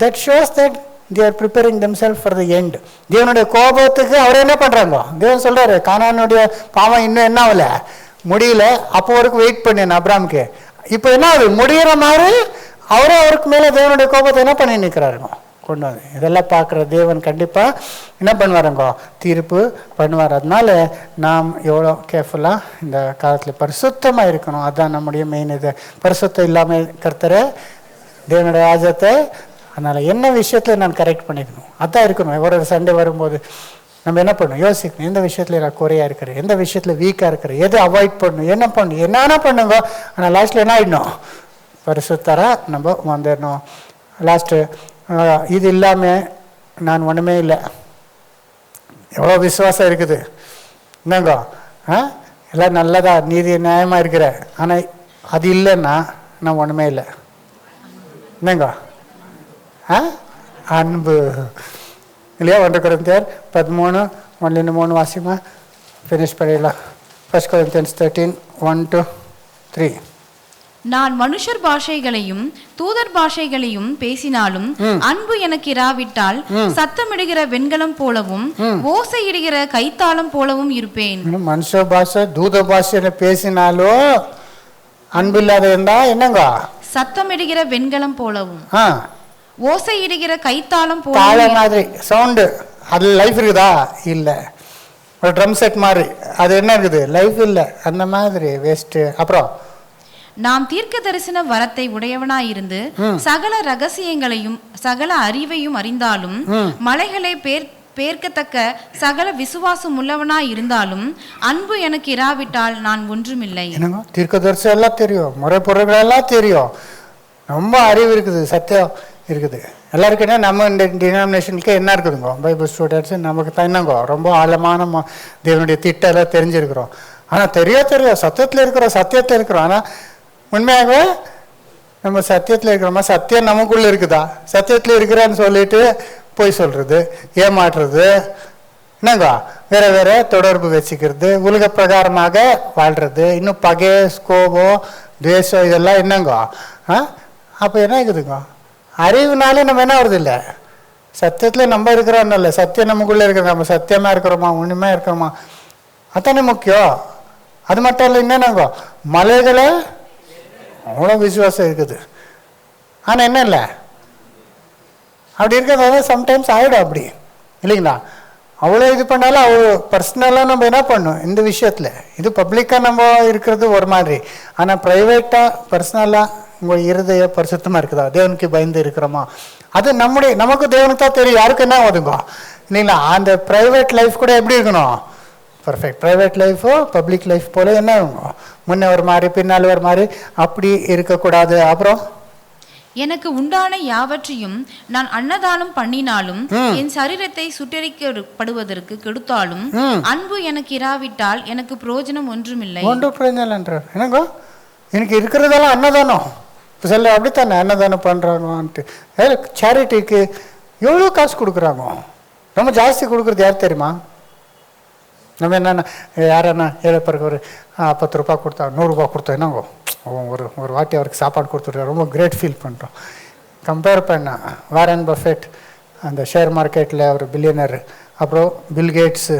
that shows that they are preparing themself for the end. தேவனுடைய கோபத்துக்கு அவர் என்ன பண்ணுறாங்க, தேவன் சொல்கிறாரு கானானுடைய பாவம் இன்னும் என்ன ஆகலை, முடியல. அப்போ வரைக்கும் வெயிட் பண்ணேன் அப்ராமுக்கு. இப்போ என்ன ஆகுது, முடிகிற மாதிரி அவருக்கு மேலே தேவனுடைய கோபத்தை என்ன பண்ணி நிற்கிறாருங்க, கொண்டு வந்து. இதெல்லாம் பார்க்குற தேவன் கண்டிப்பாக என்ன பண்ணுவாருங்கோ, தீர்ப்பு பண்ணுவார். அதனால நாம் எவ்வளோ கேர்ஃபுல்லாக இந்த காலத்தில் பரிசுத்தமாக இருக்கணும். அதுதான் நம்முடைய மெயின். இது பரிசுத்தம் இல்லாமல் கர்த்தரை தேவனுடைய ராஜ்யத்தை. அதனால் என்ன விஷயத்தில் நான் கரெக்ட் பண்ணிக்கணும், அதான் இருக்கணும். ஒரு சண்டே வரும்போது நம்ம என்ன பண்ணணும், யோசிக்கணும். எந்த விஷயத்தில் நான் குறையாக இருக்கிறேன், எந்த விஷயத்தில் வீக்காக இருக்கிறேன், எது அவாய்ட் பண்ணணும், என்னென்ன பண்ணுங்க. ஆனால் லாஸ்ட்டில் என்ன ஆகிடணும், பரிசுத்தராக நம்ம வந்துடணும். லாஸ்ட்டு இது இல்லாமல் நான் ஒன்றுமே இல்லை. எவ்வளோ விசுவாசம் இருக்குது என்னங்க, எல்லாம் நல்லதா நீதி நியாயமாக இருக்கிற, ஆனால் அது இல்லைன்னா நான் ஒன்றுமே இல்லை என்னங்க. அன்பு இல்லையா? 1 கொரிந்தியர் 13:1-3 வாசிமா ஃபினிஷ் பண்ணிடலாம். 1 Corinthians 13:1-3. நான் மனுஷர் பாஷைகளையும் தூதர் பாஷைகளையும் பேசினாலும் அன்பு எனக்கு இராவிட்டால் சத்தமிடுகிற வெண்கலம் போலவும் ஓசையிடுகிற கைத்தாளம் போலவும் இருப்பேன். மனுஷ பாஷை தூத பாஷையில பேசினாலும் அன்பு இல்லாத இருந்தா என்னங்க? சத்தமிடுகிற வெண்கலம் போலவும் ஓசையிடுகிற கைத்தாளம் போல மாதிரி சவுண்டு. அது லைஃப் இருக்குதா? இல்ல. ஒரு ட்ரம் செட் மாதிரி அது என்ன இருக்குது? லைஃப் இல்ல. அந்த மாதிரி வேஸ்ட். அப்புறம் நாம் தீர்க்க தரிசன வரத்தை உடையவனாயிருந்து சகல ரகசியங்களையும் சகல அறிவையும் அறிந்தாலும் மலைகளை பேர்க்கத்தக்க சகல விசுவாசம் உள்ளவனாய் இருந்தாலும் அன்பு எனக்கு இராவிட்டால் நான் ஒன்றுமில்லை. தீர்க்க தரிசனம் எல்லாம் தெரியும், முறை பொருள்கள் எல்லாம் தெரியும், ரொம்ப அறிவு இருக்குது, சத்தியம் இருக்குது எல்லாருக்கும். என்ன நம்ம இந்த டினாமினேஷனுக்கு என்ன இருக்குதுங்க? பைபிள் ஸ்டூடெண்ட்ஸ் நமக்கு தான் என்னங்கோ ரொம்ப ஆழமான தேவனுடைய திட்டம் எல்லாம் தெரிஞ்சிருக்கிறோம். ஆனால் தெரியும் சத்தியத்தில் இருக்கிறோம். ஆனால் உண்மையாகவே நம்ம சத்தியத்தில் இருக்கிறோமா? சத்தியம் நமக்குள்ள இருக்குதா? சத்தியத்தில் இருக்கிறான்னு சொல்லிட்டு போய் சொல்றது, ஏமாற்றுறது, என்னங்க வேற வேற தொடர்பு வச்சுக்கிறது, உலக பிரகாரமாக வாழ்றது, இன்னும் பகை, கோபம், துவேஷம், இதெல்லாம் என்னங்க? அப்போ என்ன இருக்குதுங்க? அறிவுனாலே நம்ம என்ன வருது இல்லை, சத்தியத்தில் நம்ம இருக்கிறோம் இல்லை, சத்தியம் நமக்குள்ளே இருக்கிறோம். நம்ம சத்தியமா இருக்கிறோமா, உண்மையாக இருக்கிறோமா? அதானே முக்கியம். அது மட்டும் இல்லை, என்னன்னாங்க மலைகளை அவ்வளோ விசுவாசம் இருக்குது. ஆனால் என்ன இல்லை, அப்படி இருக்கிறதால சம்டைம்ஸ் ஆகிடும் அப்படி இல்லைங்களா? அவ்வளோ இது பண்ணாலும் அவ்வளோ பர்சனலாக நம்ம என்ன பண்ணணும் இந்த விஷயத்தில். இது பப்ளிக்காக நம்ம இருக்கிறது ஒரு மாதிரி, ஆனால் ப்ரைவேட்டாக பர்சனலாக உங்கள் இருதய பரிசுத்தமாக இருக்குதா, தேவனுக்கு பயந்து இருக்கிறோமா? அது நமக்கு தேவனுக்கு தான் தெரியும், யாருக்கு என்ன ஒதுங்க இல்லைங்களா? அந்த ப்ரைவேட் லைஃப் கூட எப்படி இருக்கணும்? பர்ஃபெக்ட். ப்ரைவேட் லைஃபோ பப்ளிக் லைஃப் போல என்ன முன்ன ஒரு மாதிரி பின்னால் ஒரு மாதிரி அப்படி இருக்கக்கூடாது. அப்புறம் எனக்கு உண்டான யாவற்றையும் நான் அன்னதானம் பண்ணினாலும் என் சரீரத்தை சுட்டரிக்கப்படுவதற்கு கெடுத்தாலும் அன்பு எனக்கு இராவிட்டால் எனக்கு பிரயோஜனம் ஒன்றுமில்லை. ஒன்றும் பிரயோஜனம் என்றார். என்னங்க எனக்கு இருக்கிறதெல்லாம் அன்னதானம் சொல்ல அப்படித்தானே அன்னதானம் பண்ணுறாங்கன்ட்டு. சேரிட்டிக்கு எவ்வளோ காசு கொடுக்குறாங்க, ரொம்ப ஜாஸ்தி கொடுக்குறது யார் தெரியுமா? நம்ம என்னென்ன யாரன்னா ஏழைப்பருக்கு ஒரு 10 ரூபா கொடுத்தா 100 ரூபா கொடுத்தோம், என்னங்கோ ஒரு வாட்டி அவருக்கு சாப்பாடு கொடுத்துட்டு ரொம்ப கிரேட் ஃபீல் பண்ணுறோம். கம்பேர் பண்ண வாரன் பஃபெட், அந்த ஷேர் மார்க்கெட்டில் அவர் பில்லியனர், அப்புறம் பில்கேட்ஸு,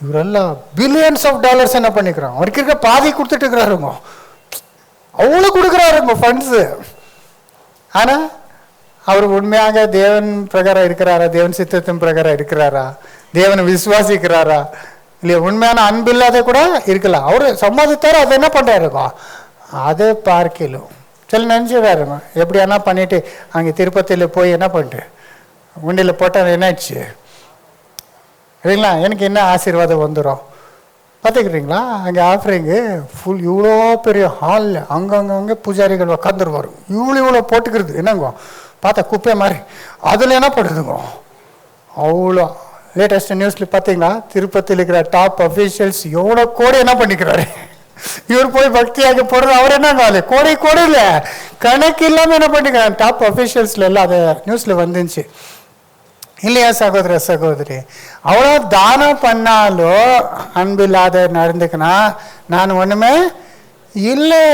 இவரெல்லாம் பில்லியன்ஸ் ஆஃப் டாலர்ஸ் என்ன பண்ணிக்கிறாங்க, அவருக்கு இருக்க பாதி கொடுத்துட்டு இருக்கிறாருங்க, அவ்வளோ கொடுக்குறாருங்க ஃபண்ட்ஸு. ஆனால் அவர் உண்மையாக தேவன் பிரகாரம் இருக்கிறாரா, தேவன் சித்தத்தின் பிரகாரம் இருக்கிறாரா, தேவனை விசுவாசிக்கிறாரா இல்லையா? உண்மையான அன்பு இல்லாத கூட இருக்கலாம். அவர் சம்மதித்தார், அதை என்ன பண்ணுறாருங்க, அதை பார்க்கலும் சில நினச்சிடாருங்க எப்படி என்ன பண்ணிட்டு அங்கே திருப்பதியில் போய் என்ன பண்ணிட்டு உண்டியில் போட்டால் என்னாச்சு இல்லைங்களா? எனக்கு என்ன ஆசீர்வாதம் வந்துடும் பார்த்துக்கிறீங்களா? அங்கே ஆஃபரிங்கு ஃபுல் இவ்வளோ பெரிய ஹாலில் அங்கங்கே பூஜாரிகள் உக்காந்துருவார், இவ்வளோ போட்டுக்கிறது என்னங்க பார்த்தா குப்பை மாதிரி. அதில் என்ன பண்ணுதுங்க அவ்வளோ. லேட்டஸ்ட் நியூஸில் பார்த்தீங்களா, திருப்பதியில் இருக்கிற டாப் அஃபீஷியல்ஸ் எவ்வளோ கோடி என்ன பண்ணிக்கிறாரு. இவர் போய் பக்தியாக போடுறது, அவர் என்ன கோடி இல்லை கணக்கு இல்லாமல் என்ன பண்ணிக்கிறாங்க டாப் அஃபீஷியல்ஸ்ல எல்லாம். அதை நியூஸில் வந்துச்சு இல்லையா சகோதரி? அவ்வளோ தானம் பண்ணாலும் அன்பு இல்லாத நடந்துக்குன்னா நான் ஒன்றுமே இல்லை.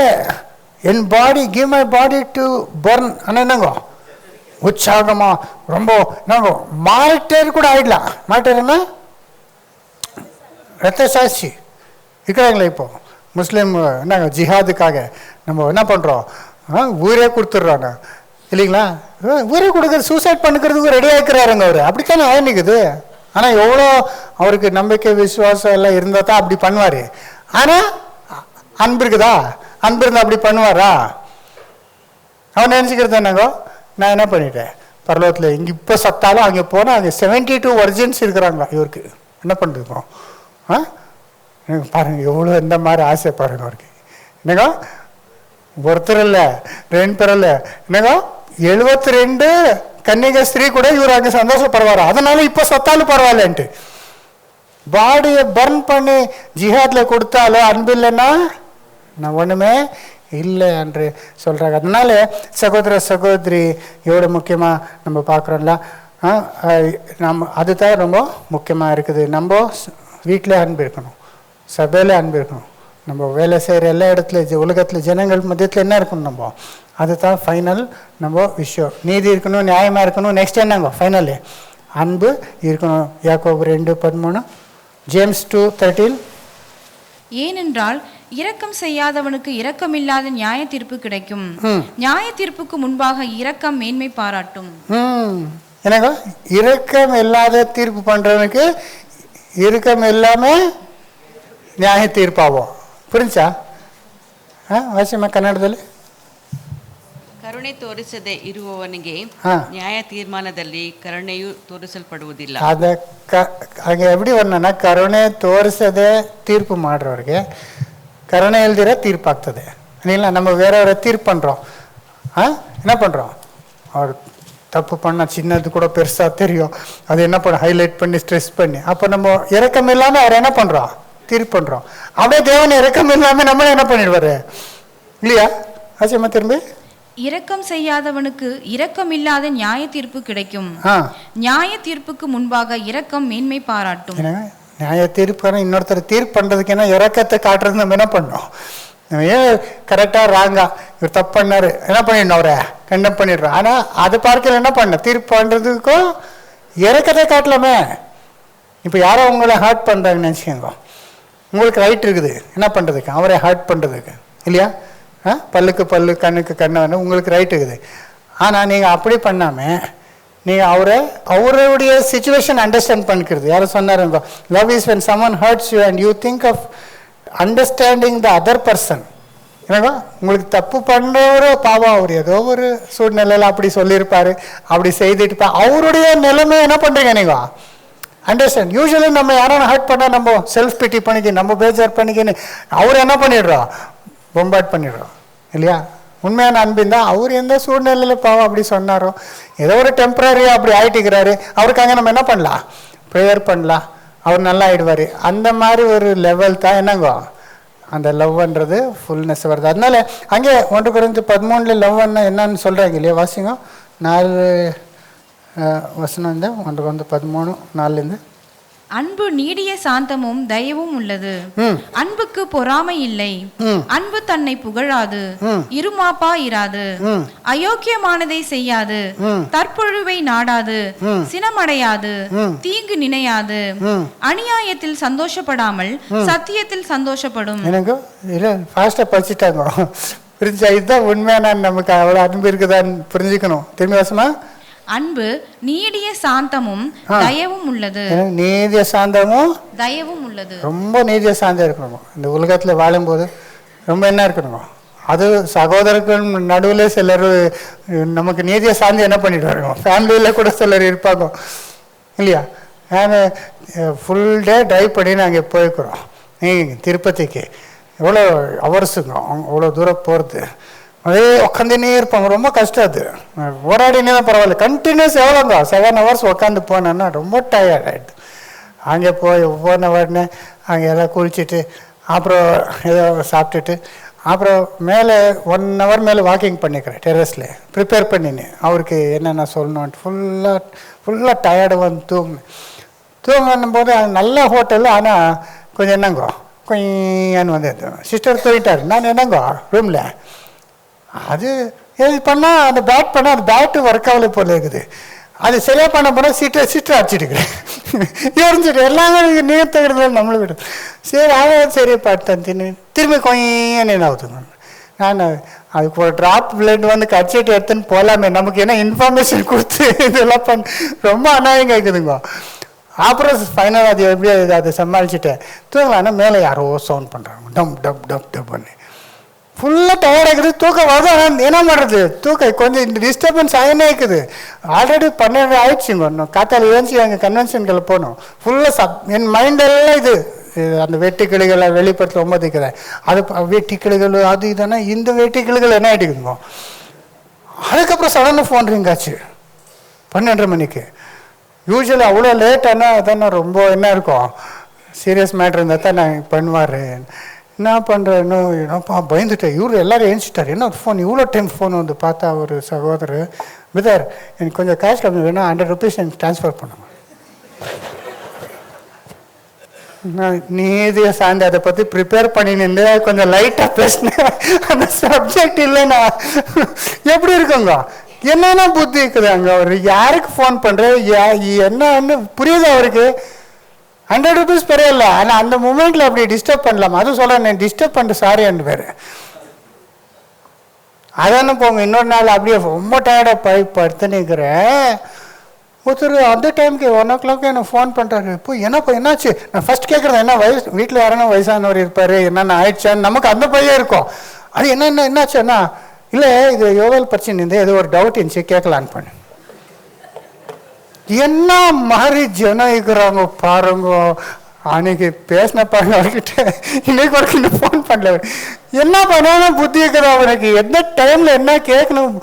என் body give my body to burn. ஆனால் என்னங்கோ உற்சாகமா ரொம்ப என்னங்கோ மார்டர் கூட ஆயிடலாம். மார்டர்னா ரத்த சாட்சி இருக்கிறாங்களே. இப்போ முஸ்லீம் என்னங்க ஜிஹாதுக்காக நம்ம என்ன பண்ணுறோம், ஊரே கொடுத்துட்றாங்க இல்லைங்களா? ஊரே கொடுக்குறது, சூசைட் பண்ணிக்கிறதுக்கு ரெடி ஆகிக்கிறாருங்க அவர். அப்படித்தானே ஆயினிக்குது. ஆனால் எவ்வளோ அவருக்கு நம்பிக்கை விசுவாசம் எல்லாம் இருந்தால் தான் அப்படி பண்ணுவார். ஆனால் அன்பு இருக்குதா? அன்பு இருந்தால் அப்படி பண்ணுவாரா? அவன் நினச்சிக்கிறது என்னங்கோ, நான் என்ன பண்ணிட்டேன் பரலோகத்தில் இங்கே இப்போ சத்தாலும் அங்கே போனால் அங்கே 72 வர்ஜின்ஸ் இருக்கிறாங்க. இவருக்கு என்ன பண்ணுறோம் பாருங்க, எவ்வளோ இந்த மாதிரி ஆசை பாருங்க அவருக்கு. என்னங்க ஒருத்தர் இல்லை 2 பேர் இல்லை, என்னங்க 72 கன்னிகை ஸ்திரீ கூட இவர் அங்கே சந்தோஷப்படுவாரா? அதனால இப்போ சத்தாலும் பரவாயில்லன்ட்டு பாடியை பர்ன் பண்ணி ஜிஹாத்ல கொடுத்தாலும் அன்பு இல்லைன்னா நான் ஒன்றுமே இல்லை என்று சொல்கிறாங்க. அதனால சகோதரி எவ்வளோ முக்கியமாக நம்ம பார்க்குறோம்ல, நம்ம அதுதான் ரொம்ப முக்கியமாக இருக்குது. நம்ம வீட்டில் அன்பு இருக்கணும், சபையில் அன்பு இருக்கணும், நம்ம வேலை செய்கிற எல்லா இடத்துல உலகத்தில் ஜனங்கள் மத்தியத்தில் என்ன இருக்கணும் நம்ம, அதுதான் ஃபைனல் நம்ம விஷயம். நீதி இருக்கணும், நியாயமாக இருக்கணும். நெக்ஸ்ட் என்னங்க ஃபைனலு? அன்பு இருக்கணும். யாக்கோபு 2:13, ஜேம்ஸ் 2:13. ஏனென்றால் இரக்கம் செய்யாதவனுக்கு இரக்கமில்லாத நியாய தீர்ப்பு கிடைக்கும். நியாய தீர்ப்புக்கு முன்பாக இரக்கம் மேன்மை பாராட்டும். என்னங்க, இரக்கம் இல்லாத தீர்ப்பு பண்றவனுக்கு இரக்கம் இல்லாம நியாய தீர்ப்பாகும். புரிஞ்சா? ವಾಸಿಮ ಕನ್ನಡದಲ್ಲಿ ಕರುಣೆ ತೋರಿಸದೆ ಇರುವವನಿಗೆ ನ್ಯಾಯ ತೀರ್ಮಾನದಲ್ಲಿ ಕರುಣೆಯು ತೋರಿಸಲ್ಪಡುವುದಿಲ್ಲ. ಹಾಗೆ எப்படி வரணும்னா, கருணை தோரிಸದೆ தீர்ப்பு ಮಾಡ್றವ್ರಿಗೆ கருணை எழுதிற தீர்ப்பாಗ್ತದೆ. இல்லை நம்ம வேறவரை தீர்ப்பு பண்ணுறோம். என்ன பண்ணுறோம், அவர் தப்பு பண்ணால் சின்னது கூட பெருசாக தெரியும், அது என்ன பண்ண ஹைலைட் பண்ணி ஸ்ட்ரெஸ் பண்ணி, அப்போ நம்ம இறக்கம் இல்லாமல் அவர் என்ன பண்ணுறோம், தீர்ப்பு பண்ணுறோம். அப்படியே தேவன் இறக்கம் இல்லாமல் நம்மளே என்ன பண்ணிடுவார் இல்லையா? ஆச்சரியமா திரும்பி இரக்கம் செய்யாதவனுக்கு இரக்கமில்லாத நியாய தீர்ப்பு கிடைக்கும். நியாய தீர்ப்புக்கு முன்பாக இரக்கம் மேன்மை பாராட்டும். நியாய தீர்ப்பு இன்னொருத்தர் தீர்ப்பு பண்றதுக்கு என்ன இறக்கத்தை காட்டுறது நம்ம என்ன பண்ணோம்? நம்ம ஏன் கரெக்டாக ராங்கா இவர் தப்பு பண்ணாரு என்ன பண்ணிடணும், அவரை கண்டம் பண்ணிடுறோம். ஆனால் அது பார்க்கல என்ன பண்ண தீர்ப்பு பண்ணுறதுக்கும் இறக்கத்தை காட்டலாமே. இப்போ யாரோ உங்களை ஹர்ட் பண்ணுறாங்கன்னு நினச்சிக்கோங்க, உங்களுக்கு ரைட் இருக்குது என்ன பண்ணுறதுக்கு, அவரை ஹர்ட் பண்ணுறதுக்கு இல்லையா? பல்லுக்கு பல்லு கண்ணுக்கு கண்ணு வேணும், உங்களுக்கு ரைட் இருக்குது. ஆனால் நீங்கள் அப்படி பண்ணாமல் நீங்கள் அவருடைய சிச்சுவேஷன் அண்டர்ஸ்டாண்ட் பண்ணிக்கிறது. யாரும் சொன்னாருங்க, love is when someone hurts you and you think of understanding the other person. ஏன்னா உங்களுக்கு தப்பு பண்ணுறவரோ பாவம், அவர் ஏதோ ஒரு சூழ்நிலையில் அப்படி சொல்லியிருப்பார், அப்படி செய்துட்டு அவருடைய நிலைமை என்ன பண்ணுறீங்க நீங்கள் அண்டர்ஸ்டாண்ட். யூஸ்வலி நம்ம யாரும் ஹர்ட் பண்ணால் நம்ம செல்ஃப் பிட்டி பண்ணிக்கி நம்ம பேஜார் பண்ணிக்கின்னு அவர் என்ன பண்ணிடுறோம், பொம்பாட் பண்ணிடுறோம் இல்லையா? உண்மையான அன்பின் தான் அவர் எந்த சூழ்நிலையில் பாவம் அப்படி சொன்னாரோ, ஏதோ ஒரு டெம்பரரியாக அப்படி ஆகிட்டுக்கிறாரு, அவருக்காக நம்ம என்ன பண்ணலாம், ப்ரேயர் பண்ணலாம், அவர் நல்லா ஆகிடுவார். அந்த மாதிரி ஒரு லெவல் தான் என்னங்கோ அந்த லவ்ன்றது ஃபுல்னஸ் வருது. அதனால அங்கே 1 Corinthians 13 லவ்னா என்னன்னு சொல்கிறாங்க இல்லையா? வாசிங்க 4 வசனம் இந்த 1 Corinthians 13:4. அன்பு நீடிய சாந்தமும் தயவும் உள்ளது. அன்புக்கு பொறாமை இல்லை. அன்பு தன்னை புகழாது, இருமாப்பா இராது, அயோக்கியமானதை செய்யாது, தற்பொழுவை நாடாது, சினமடையாது, தீங்கு நினையாது, அநியாயத்தில் சந்தோஷப்படாமல் சத்தியத்தில் சந்தோஷப்படும். எனக்கு இல்லை ஃபாஸ்ட்டாக படிச்சுட்டாங்க. புரிஞ்சா? இதுதான் உண்மையான நமக்கு அவ்வளோ அன்பு இருக்குதான்னு புரிஞ்சுக்கணும். திரும்பி வசமா, அன்பு நீடிய சாந்தமும் தயவும் உள்ளது. நீதிய சாந்தமும் தயவும் உள்ளது. ரொம்ப நீதிய சாந்தம் இருக்கணும். இந்த உலகத்தில் வாழும்போது ரொம்ப என்ன இருக்கணும், அது சகோதரர்கள் நடுவில் சிலர் நமக்கு நீதிய சாந்தி என்ன பண்ணிடுவாங்க, ஃபேமிலியில் கூட சிலர் இருப்பாங்க இல்லையா? நான் ஃபுல் டே ட்ரைவ் பண்ணி நாங்கள் போய்க்கிறோம் திருப்பதிக்கு. எவ்வளோ அவர்ஸுங்க அவ்வளோ தூரம் போகிறது, அதே உட்காந்துனே இருப்பாங்க. ரொம்ப கஷ்டம் அது. ஓடாடினே தான் பரவாயில்ல, கண்டினியூஸ் எவ்வளோங்க 7 hours உட்காந்து போனேன்னா ரொம்ப டயர்ட் ஆகிடுது. அங்கே போய் போன உடனே அங்கே எல்லாம் குளிச்சுட்டு அப்புறம் ஏதோ சாப்பிட்டுட்டு அப்புறம் மேலே 1 hour மேலே வாக்கிங் பண்ணிக்கிறேன் டெரஸில் ப்ரிப்பேர் பண்ணினேன். அவருக்கு என்னென்ன சொல்லணுன்ட்டு ஃபுல்லாக டயர்டு வந்து தூங்கணும் போது நல்ல ஹோட்டலு. ஆனால் கொஞ்சம் என்னங்கோ கொஞ்சம் வந்து சிஸ்டர் தூங்கிட்டார். நான் என்னங்கோ ரூமில் அது இது பண்ணால் அந்த பேட் பண்ணால் அந்த பேட்டு ஒர்க் ஆகலை போல இருக்குது. அது சரியாக பண்ண போனால் சிஸ்டர் அடிச்சுட்டுக்கிறேன் எரிஞ்சிட்டு எல்லாமே நீர் தகுறது நம்மளும் விடும். சரி அதான் சரி பார்த்தேன் திரும்பி கொஞ்சம் என்ன ஆகுதுங்க. நான் அதுக்கு ஒரு ட்ராப் பிளட் வந்து கடிச்சிட்டு எடுத்துன்னு போகலாமே, நமக்கு என்ன இன்ஃபர்மேஷன் கொடுத்து இதெல்லாம் பண்ண ரொம்ப அநாயம் கேட்குதுங்க. அப்புறம் ஃபைனல் அது எப்படி அதை சமாளிச்சுட்டேன். தூங்கலான்னா மேலே யாரோ சவுண்ட் பண்ணுறாங்க, டம் டப் டப் டப் பண்ணி ஃபுல்லாக டயர்டாகிடுது. தூக்கம் வருது, ஆனால் என்ன பண்ணுறது, தூக்கம் கொஞ்சம் இந்த டிஸ்டர்பன்ஸ் ஆகினே இருக்குது. ஆல்ரெடி 12 ஆயிடுச்சுங்க. இன்னும் காத்தால் ஏஞ்சி அங்கே கன்வென்ஷன்களை போகணும். ஃபுல்லாக என் மைண்டெல்லாம் இது அந்த வெட்டிக்கிளிகளை வெளிப்படுத்த ரொம்ப திக்குது. அது வெட்டிக்கிளிகள் அது இதுனா இந்த வெட்டிக்கிளிகள் என்ன ஆகிட்டுக்குதுங்க. அதுக்கப்புறம் சடனாக ஃபோன் ரிங் ஆச்சு 12:30 மணிக்கு. யூஸ்வலி அவ்வளோ லேட் ஆனால் அதான் ரொம்ப என்ன இருக்கும், சீரியஸ் மேட்ரு இருந்தால் தான் நான் பண்ணுவார். என்ன பண்ணுறேன் என்னப்பா பயந்துட்டேன். இவர் எல்லோரும் ஏஞ்சிட்டார். என்ன ஃபோன் இவ்வளோ டைம் ஃபோன் வந்து பார்த்தா ஒரு சகோதரர், விதர் எனக்கு கொஞ்சம் கேஷ் கம்மி வேணும், 100 rupees எனக்கு ட்ரான்ஸ்ஃபர் பண்ணுங்க. நீதியை சார்ந்து அதை பற்றி ப்ரிப்பேர் பண்ணின்னு கொஞ்சம் லைட்டாக பேசினேன். அந்த சப்ஜெக்ட் இல்லைன்னா எப்படி இருக்குங்க? என்னென்ன புத்தி இருக்குது அங்கே? அவர் யாருக்கு ஃபோன் பண்ணுறது, என்னன்னு புரியுது அவருக்கு? 100 rupees பெரியல. ஆனால் அந்த மூமெண்ட்டில் அப்படி டிஸ்டர்ப் பண்ணலாமா? அதுவும் சொல்கிறேன், டிஸ்டர்ப் பண்ணிட்டு சாரி அண்டு பேர் அதானே போங்க. இன்னொரு நாள் அப்படியே ரொம்ப டயர்டாக படுத்துன்னுக்கிறேன். ஒருத்தர் அந்த டைமுக்கு 1 o'clock எனக்கு ஃபோன் பண்ணுறாரு. இப்போ என்னப்பா என்னாச்சு? நான் ஃபஸ்ட் கேட்குறேன், என்ன வீட்டில் யாருன்னா வயசானவர் இருப்பார், என்னென்ன ஆயிடுச்சான்னு நமக்கு அந்த பையன் இருக்கும். அது என்னாச்சுன்னா, இல்லை இது யோகால் பிரச்சனை இருந்து ஏதோ ஒரு டவுட் இருந்துச்சு கேட்கலான்னு பண்ணு. என்ன மாதிரி ஜனம் இருக்கிறாங்க பாருங்க. அன்னைக்கு பேசின பாருங்க அவர்கிட்ட, இன்னைக்கு வரைக்கும் இன்னும் ஃபோன் பண்ணல. என்ன பண்ணாலும் புத்தி இருக்கிறா அவனுக்கு, எந்த டைமில் என்ன கேட்கணும்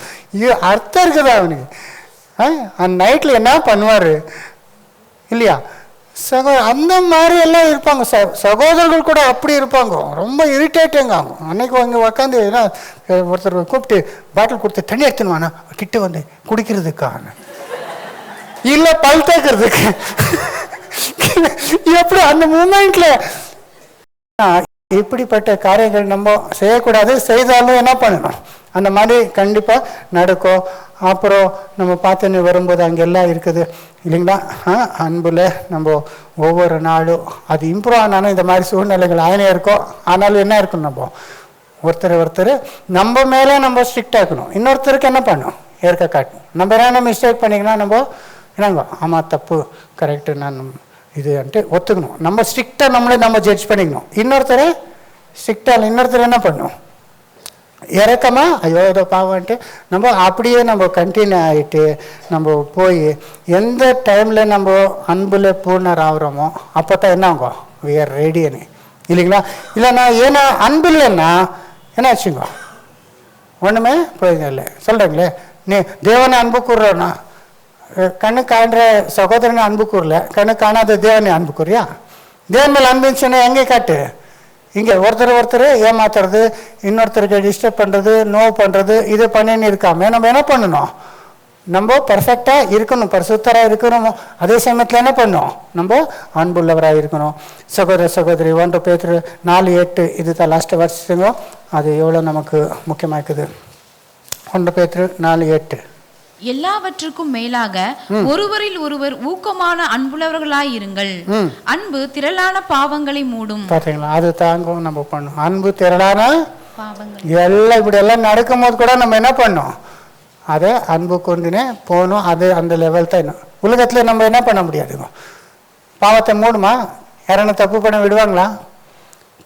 அர்த்தம் இருக்குதா அவனுக்கு? அந்த நைட்டில் என்ன பண்ணுவார் இல்லையா? அந்த மாதிரி எல்லாம் இருப்பாங்க. சகோதரர்கள் கூட அப்படி இருப்பாங்க, ரொம்ப இரிட்டேட்டிங் ஆகும். அன்னைக்கு அங்கே உக்காந்து ஏன்னா ஒருத்தர் கூப்பிட்டு பாட்டில் கொடுத்து தண்ணி எடுத்துனுவானா கிட்ட வந்து குடிக்கிறதுக்கான இல்லை பல் தேக்கிறதுக்கு. எப்படி அந்த மூமெண்ட்ல இப்படிப்பட்ட காரியங்கள் நம்ம செய்யக்கூடாது. செய்தாலும் என்ன பண்ணணும், அந்த மாதிரி கண்டிப்பாக நடக்கும். அப்புறம் நம்ம பார்த்துன்னு வரும்போது அங்கெல்லாம் இருக்குது இல்லைங்களா? அன்பில் நம்ம ஒவ்வொரு நாளும் அது இம்ப்ரூவ் ஆனாலும் இந்த மாதிரி சூழ்நிலைகள் ஆயினே இருக்கும். ஆனாலும் என்ன இருக்கணும், நம்ம ஒருத்தர் நம்ம மேலே நம்ம ஸ்ட்ரிக்டாக இருக்கணும். இன்னொருத்தருக்கு என்ன பண்ணணும், ஏற்க காட்டணும். நம்ம என்ன மிஸ்டேக் பண்ணிங்கன்னா நம்ம என்னங்க ஆமாம் தப்பு கரெக்டு நான் இதுன்ட்டு ஒத்துக்கணும். நம்ம ஸ்ட்ரிக்டாக நம்மளே நம்ம ஜட்ஜ் பண்ணிக்கணும். இன்னொருத்தர் ஸ்ட்ரிக்டாக இன்னொருத்தர் என்ன பண்ணணும், இறக்கமா ஐயோ ஏதோ பாவன்ட்டு நம்ம அப்படியே நம்ம கண்டினியூ ஆகிட்டு நம்ம போய் எந்த டைமில் நம்ம அன்பில் பூர்ணர் ஆகிறோமோ அப்போ தான் என்ன ஆகும், வி ஆர் ரெடின்னு இல்லைங்களா? இல்லைண்ணா ஏன்னா அன்பு இல்லைன்னா என்ன ஆச்சுங்க, ஒன்றுமே பிரயோஜனம் இல்லை. சொல்கிறீங்களே, நீ தேவனை அன்பு கூறுறோன்னா கண்ணு காண்ற சகோதரனை அன்பு கூறல, கண்ணு காணாத தேவனை அன்பு கூறியா? தேவன் மேலே அன்புச்சுன்னா எங்கே காட்டு, இங்கே ஒருத்தர் ஏமாத்துறது, இன்னொருத்தருக்கு டிஸ்டர்ப் பண்ணுறது, நோ பண்ணுறது, இது பண்ணின்னு இருக்காம நம்ம என்ன பண்ணணும், நம்ம பர்ஃபெக்டாக இருக்கணும், பரிசுத்தராக இருக்கணும். அதே சமயத்தில் என்ன பண்ணணும், நம்ம அன்புள்ளவராக இருக்கணும். சகோதரி 1 Peter 4:8 இது தான் லாஸ்ட் வருஷங்க. அது எவ்வளோ நமக்கு முக்கியமாக இருக்குது. 1 Peter 4:8 எல்லாவற்றுக்கும் மேலாக ஒருவரில் ஒருவர் ஊக்கமான அன்புள்ளவர்களாயிருங்கள். அன்பு திரளான பாவங்களை மூடும். பாத்தீங்களா, அது தாங்க நம்ம பண்ணணும். அன்பு திரளான பாவங்கள் எல்லாம் இப்படி எல்லாம் நடக்கும் போது கூட நம்ம என்ன பண்ணோம், அதை அன்பு கொண்டுனே போகணும். அது அந்த லெவல் தான். என்ன உலகத்துல நம்ம என்ன பண்ண முடியாதுங்க, பாவத்தை மூடுமா? யாரான தப்பு பண்ண விடுவாங்களா?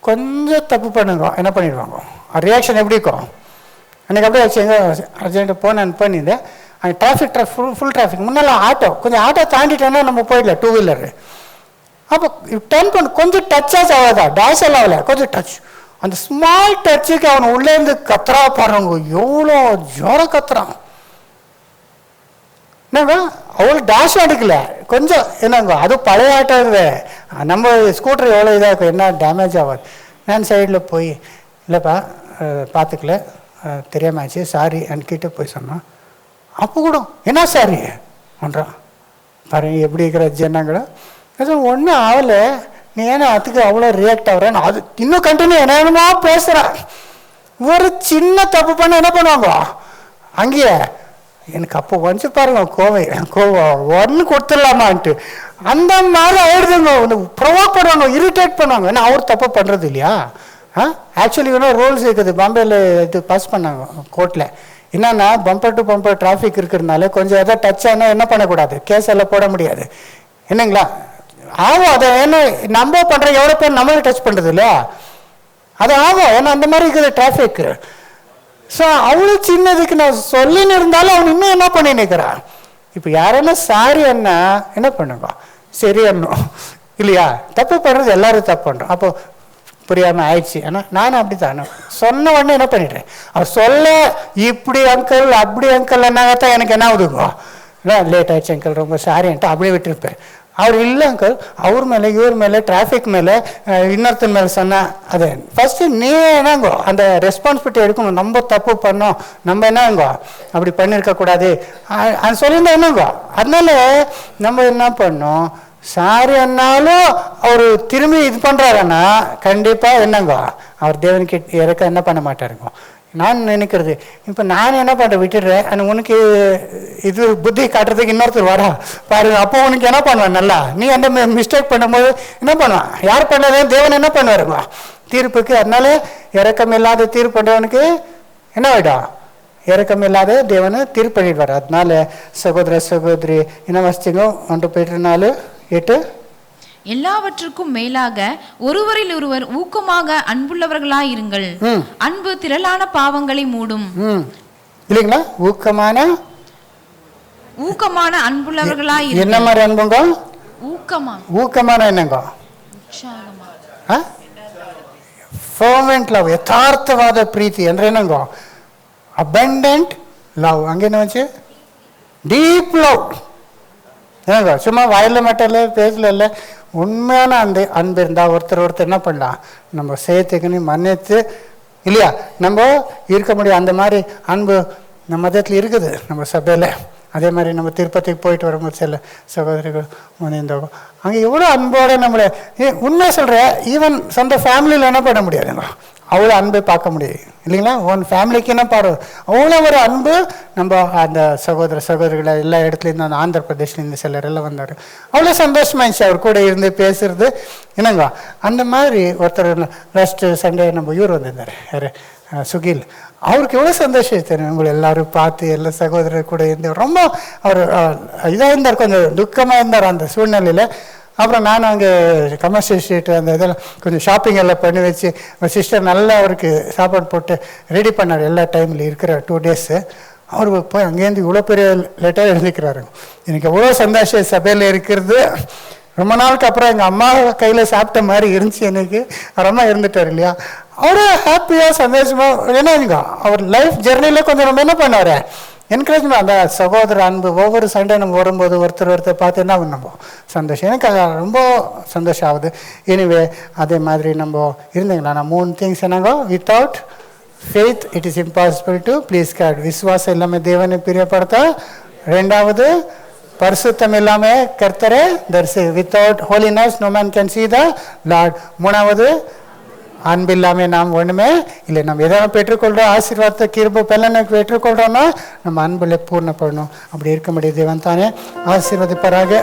கொஞ்சம் தப்பு பண்ணுங்க என்ன பண்ணிடுவாங்க, ரியாக்ஷன் எப்படி இருக்கும்? அன்றைக்கி அப்படியே வச்சு எங்கே அர்ஜென்ட்டு போனேன் பண்ணியிருந்தேன். ஃபுல் டிராஃபிக் முன்னால் கொஞ்சம் ஆட்டோ தாண்டிட்டேன்னா நம்ம போயிடல, 2 வீலர். அப்போ டர்ன் பண்ண கொஞ்சம் டச்சாச்சு அவ்வளோதா, டேஷ் எல்லாம் ஆகல, கொஞ்சம் டச். அந்த ஸ்மால் டச்சுக்கு அவனை உள்ளேருந்து கத்துறா பாருங்க, எவ்வளோ ஜோரம் கத்துறான். என்னங்க அவ்வளோ டேஷும் அடிக்கல, கொஞ்சம் என்னங்க அது பழைய ஆட்டோ இருக்குது. நம்ம ஸ்கூட்டர் எவ்வளோ இதாக இருக்கும், என்ன டேமேஜ் ஆகாது. நான் சைடில் போய் இல்லைப்பா பார்த்துக்கல தெரியாமாச்சு சாரி என்கிட்ட போய் சொன்னான். அப்போ கூட என்ன சாரி பண்ணுறான் பாரு, எப்படி இருக்கிற ஜனங்கள எதுவும் ஒன்றும் ஆகலை, நீ ஏன்னா அதுக்கு அவ்வளோ ரியாக்ட் ஆகுறேன்னு அது இன்னும் கண்டினியூ என்னென்னமோ பேசுகிறான். ஒரு சின்ன தப்பு பண்ண என்ன பண்ணுவாங்க அங்கேயே. எனக்கு அப்போ வந்து பாருங்க கோவம் ஒன்று கொடுத்துடலாமான்ட்டு அந்த மாதிரி ஆயிடுதுங்க. வந்து ப்ரொவோக் பண்ணுவாங்க, இரிட்டேட் பண்ணுவாங்க. ஏன்னா அவர் தப்பு பண்ணுறது இல்லையா? ஆக்சுவலி ரூல்ஸ் இருக்குது, பாம்பேயில் இது பாஸ் பண்ணாங்க கோர்ட்டில். என்னன்னா பம்பர் டு பம்பர் டிராஃபிக் இருக்கிறதுனால கொஞ்சம் எதாவது டச் ஆனால் என்ன பண்ணக்கூடாது, கேஸ் எல்லாம் போட முடியாது என்னங்களா? ஆகும் அதை. ஏன்னா நம்ம பண்ணுற எவ்வளோ பேர் நம்மளே டச் பண்ணுறது இல்லையா, அது ஆகும். ஏன்னா அந்த மாதிரி இருக்குது டிராஃபிக். ஸோ அவ்வளோ சின்னதுக்கு நான் சொல்லின்னு இருந்தாலும் அவன் இன்னும் என்ன பண்ணி நிற்கிறான். இப்போ யாருன்னா சாரி அண்ணா என்ன பண்ணுங்க சரி அண்ணும் இல்லையா? தப்பு பண்ணுறது எல்லாரும் தப்பு பண்ணுறோம். அப்போ புரியாமல் ஆயிடுச்சு. ஆனால் நானும் அப்படி தானே சொன்ன உடனே என்ன பண்ணிட்டேன், அவர் சொல்ல இப்படி அங்கிள் அப்படி அங்கிள் என்னாகத்தான் எனக்கு என்ன ஆகுதுங்க, இல்லை லேட் ஆகிடுச்சு அங்கிள் ரொம்ப சாரின்ட்டு அப்படியே விட்டுருப்பேன். அவர் இல்லை அங்கிள் அவர் மேலே இவர் மேலே டிராஃபிக் மேலே இன்னொருத்தர் மேலே சொன்னால் அது ஃபஸ்ட்டு நீ என்னங்கோ அந்த ரெஸ்பான்சிபிலிட்டி எடுக்கணும். நம்ம தப்பு பண்ணோம், நம்ம என்னங்கோ அப்படி பண்ணியிருக்கக்கூடாது அது சொல்லியிருந்தா என்னங்கோ. அதனால நம்ம என்ன பண்ணோம், சாரி அண்ணாலும் அவர் திரும்பி இது பண்ணுறாருன்னா கண்டிப்பாக என்னங்க அவர் தேவனுக்கு இறக்க என்ன பண்ண மாட்டாருங்க. நான் நினைக்கிறது இப்போ நான் என்ன பண்ணுறேன் விட்டுடுறேன், ஆனால் உனக்கு இது புத்தி காட்டுறதுக்கு இன்னொருத்தர் வரா பாருங்க, அப்போ உனக்கு என்ன பண்ணுவேன் நல்லா, நீ அந்த மிஸ்டேக் பண்ணும்போது என்ன பண்ணுவான், யார் பண்ணாதே தேவன் என்ன பண்ணுவாருங்க தீர்ப்புக்கு. அதனால இறக்கம் இல்லாத தீர்ப்பு பண்ணுறவனுக்கு என்ன ஆகிடும், இறக்கம் இல்லாத தேவனை தீர்ப்பு பண்ணிடுவார். அதனால சகோதர சகோதரி என்ன வசிச்சிங்க 1 Peter 4:8 எல்லாவற்றுக்கும் மேலாக ஒருவரில் ஒருவர் ஊக்கமாக அன்புள்ளவர்களாயிருங்கள். அன்பு திரளான பாவங்களை மூடும். இல்லைங்களா, ஊக்கமான அன்புள்ளவர்களாயிருங்கள். என்ன மாதிரி அன்புங்க, ஊக்கமான என்னங்க, ஃபர்வெಂಟ್ லவ், யதார்த்தவாದ ಪ್ರೀತಿ ಅಂದ್ರೆ ಏನಂಗೋ abundant love. அங்கேன்னு வச்சு டீப் லவ் ஏங்க, சும்மா வாயில மட்டும் இல்லை பேசல இல்லை, உண்மையான அந்த அன்பு இருந்தால் ஒருத்தர் என்ன பண்ணலாம், நம்ம சேர்த்துக்குன்னு மன்னித்து இல்லையா நம்ம இருக்க முடியும். அந்த மாதிரி அன்பு நம்ம மதத்தில் இருக்குது நம்ம சபையில். அதே மாதிரி நம்ம திருப்பதிக்கு போயிட்டு வரும்போது சில சகோதரிகள் முன்னிருந்தோம், அங்கே எவ்வளோ அன்போடு நம்மளை உண்மையாக சொல்கிறேன், ஈவன் சொந்த ஃபேமிலியில் என்ன பண்ண முடியாதுங்க, அவ்வளோ அன்பை பார்க்க முடியும் இல்லைங்களா. ஒன் ஃபேமிலிக்கு என்ன பாரு அவ்வளோ ஒரு அன்பு. நம்ம அந்த சகோதர சகோதரிகளை எல்லா இடத்துலேருந்து அந்த ஆந்திர பிரதேஷ்லேருந்து சிலர் எல்லாம் வந்தார், அவ்வளோ சந்தோஷமாயிடுச்சு அவர் கூட இருந்து பேசுறது என்னங்க. அந்த மாதிரி ஒருத்தர் லாஸ்ட் சண்டே நம்ம இவர் வந்திருந்தார், யார் சுகில், அவருக்கு எவ்வளோ சந்தோஷம் தெரியும் உங்களை எல்லாரும் பார்த்து, எல்லா சகோதரர் கூட இருந்து ரொம்ப அவர் இதாக இருந்தார், கொஞ்சம் துக்கமாக இருந்தார் அந்த சூழ்நிலையில். அப்புறம் நானும் அங்கே கமர்ஷியல் ஸ்ட்ரீட் அந்த இதெல்லாம் கொஞ்சம் ஷாப்பிங் எல்லாம் பண்ணி வச்சு சிஸ்டர் நல்லா அவருக்கு சாப்பாடு போட்டு ரெடி பண்ணார் எல்லா டைமில் இருக்கிற 2 days. அவர் போய் அங்கேருந்து இவ்வளோ பெரிய லெட்டர் எழுதிக்கிறாரு. எனக்கு எவ்வளோ சந்தோஷம் சபையில் இருக்கிறது. ரொம்ப நாளுக்கு அப்புறம் எங்கள் அம்மா கையில் சாப்பிட்ட மாதிரி இருந்துச்சு எனக்கு. ரொம்ப இருந்துட்டார் இல்லையா, அவரு ஹாப்பியாக சந்தோஷமாக என்னங்க அவர் லைஃப் ஜெர்னியில் கொஞ்சம் நம்ம என்ன பண்ணார் என்கரேஜ்மெண்ட். அந்த சகோதர அன்பு ஒவ்வொரு சண்டே நம்ம வரும்போது ஒருத்தர் பார்த்து என்ன நம்ம சந்தோஷம், எனக்கு அது ரொம்ப சந்தோஷம் ஆகுது. எனிவே அதே மாதிரி நம்ம இருந்தீங்களா, நான் 3 திங்ஸ் என்னங்க, without faith it is impossible to please God. விசுவாசம் இல்லாமல் தேவனை பிரியப்படுத்த. 2வது பரிசுத்தம் இல்லாமல் கர்த்தரை தரிசி. Without holiness no man can see the Lord. 3வது அன்பு இல்லாமல் நாம் ஒன்றுமே இல்லை. நம்ம எதாவது பெற்றுக்கொள்கிறோம் ஆசீர்வாதத்தை கிருபை பலனை பெற்றுக்கொள்கிறோன்னா நம்ம அன்பில் பூர்ணப்படணும். அப்படி இருக்க முடியாது, தேவன் தானே ஆசீர்வதிப்பாராக.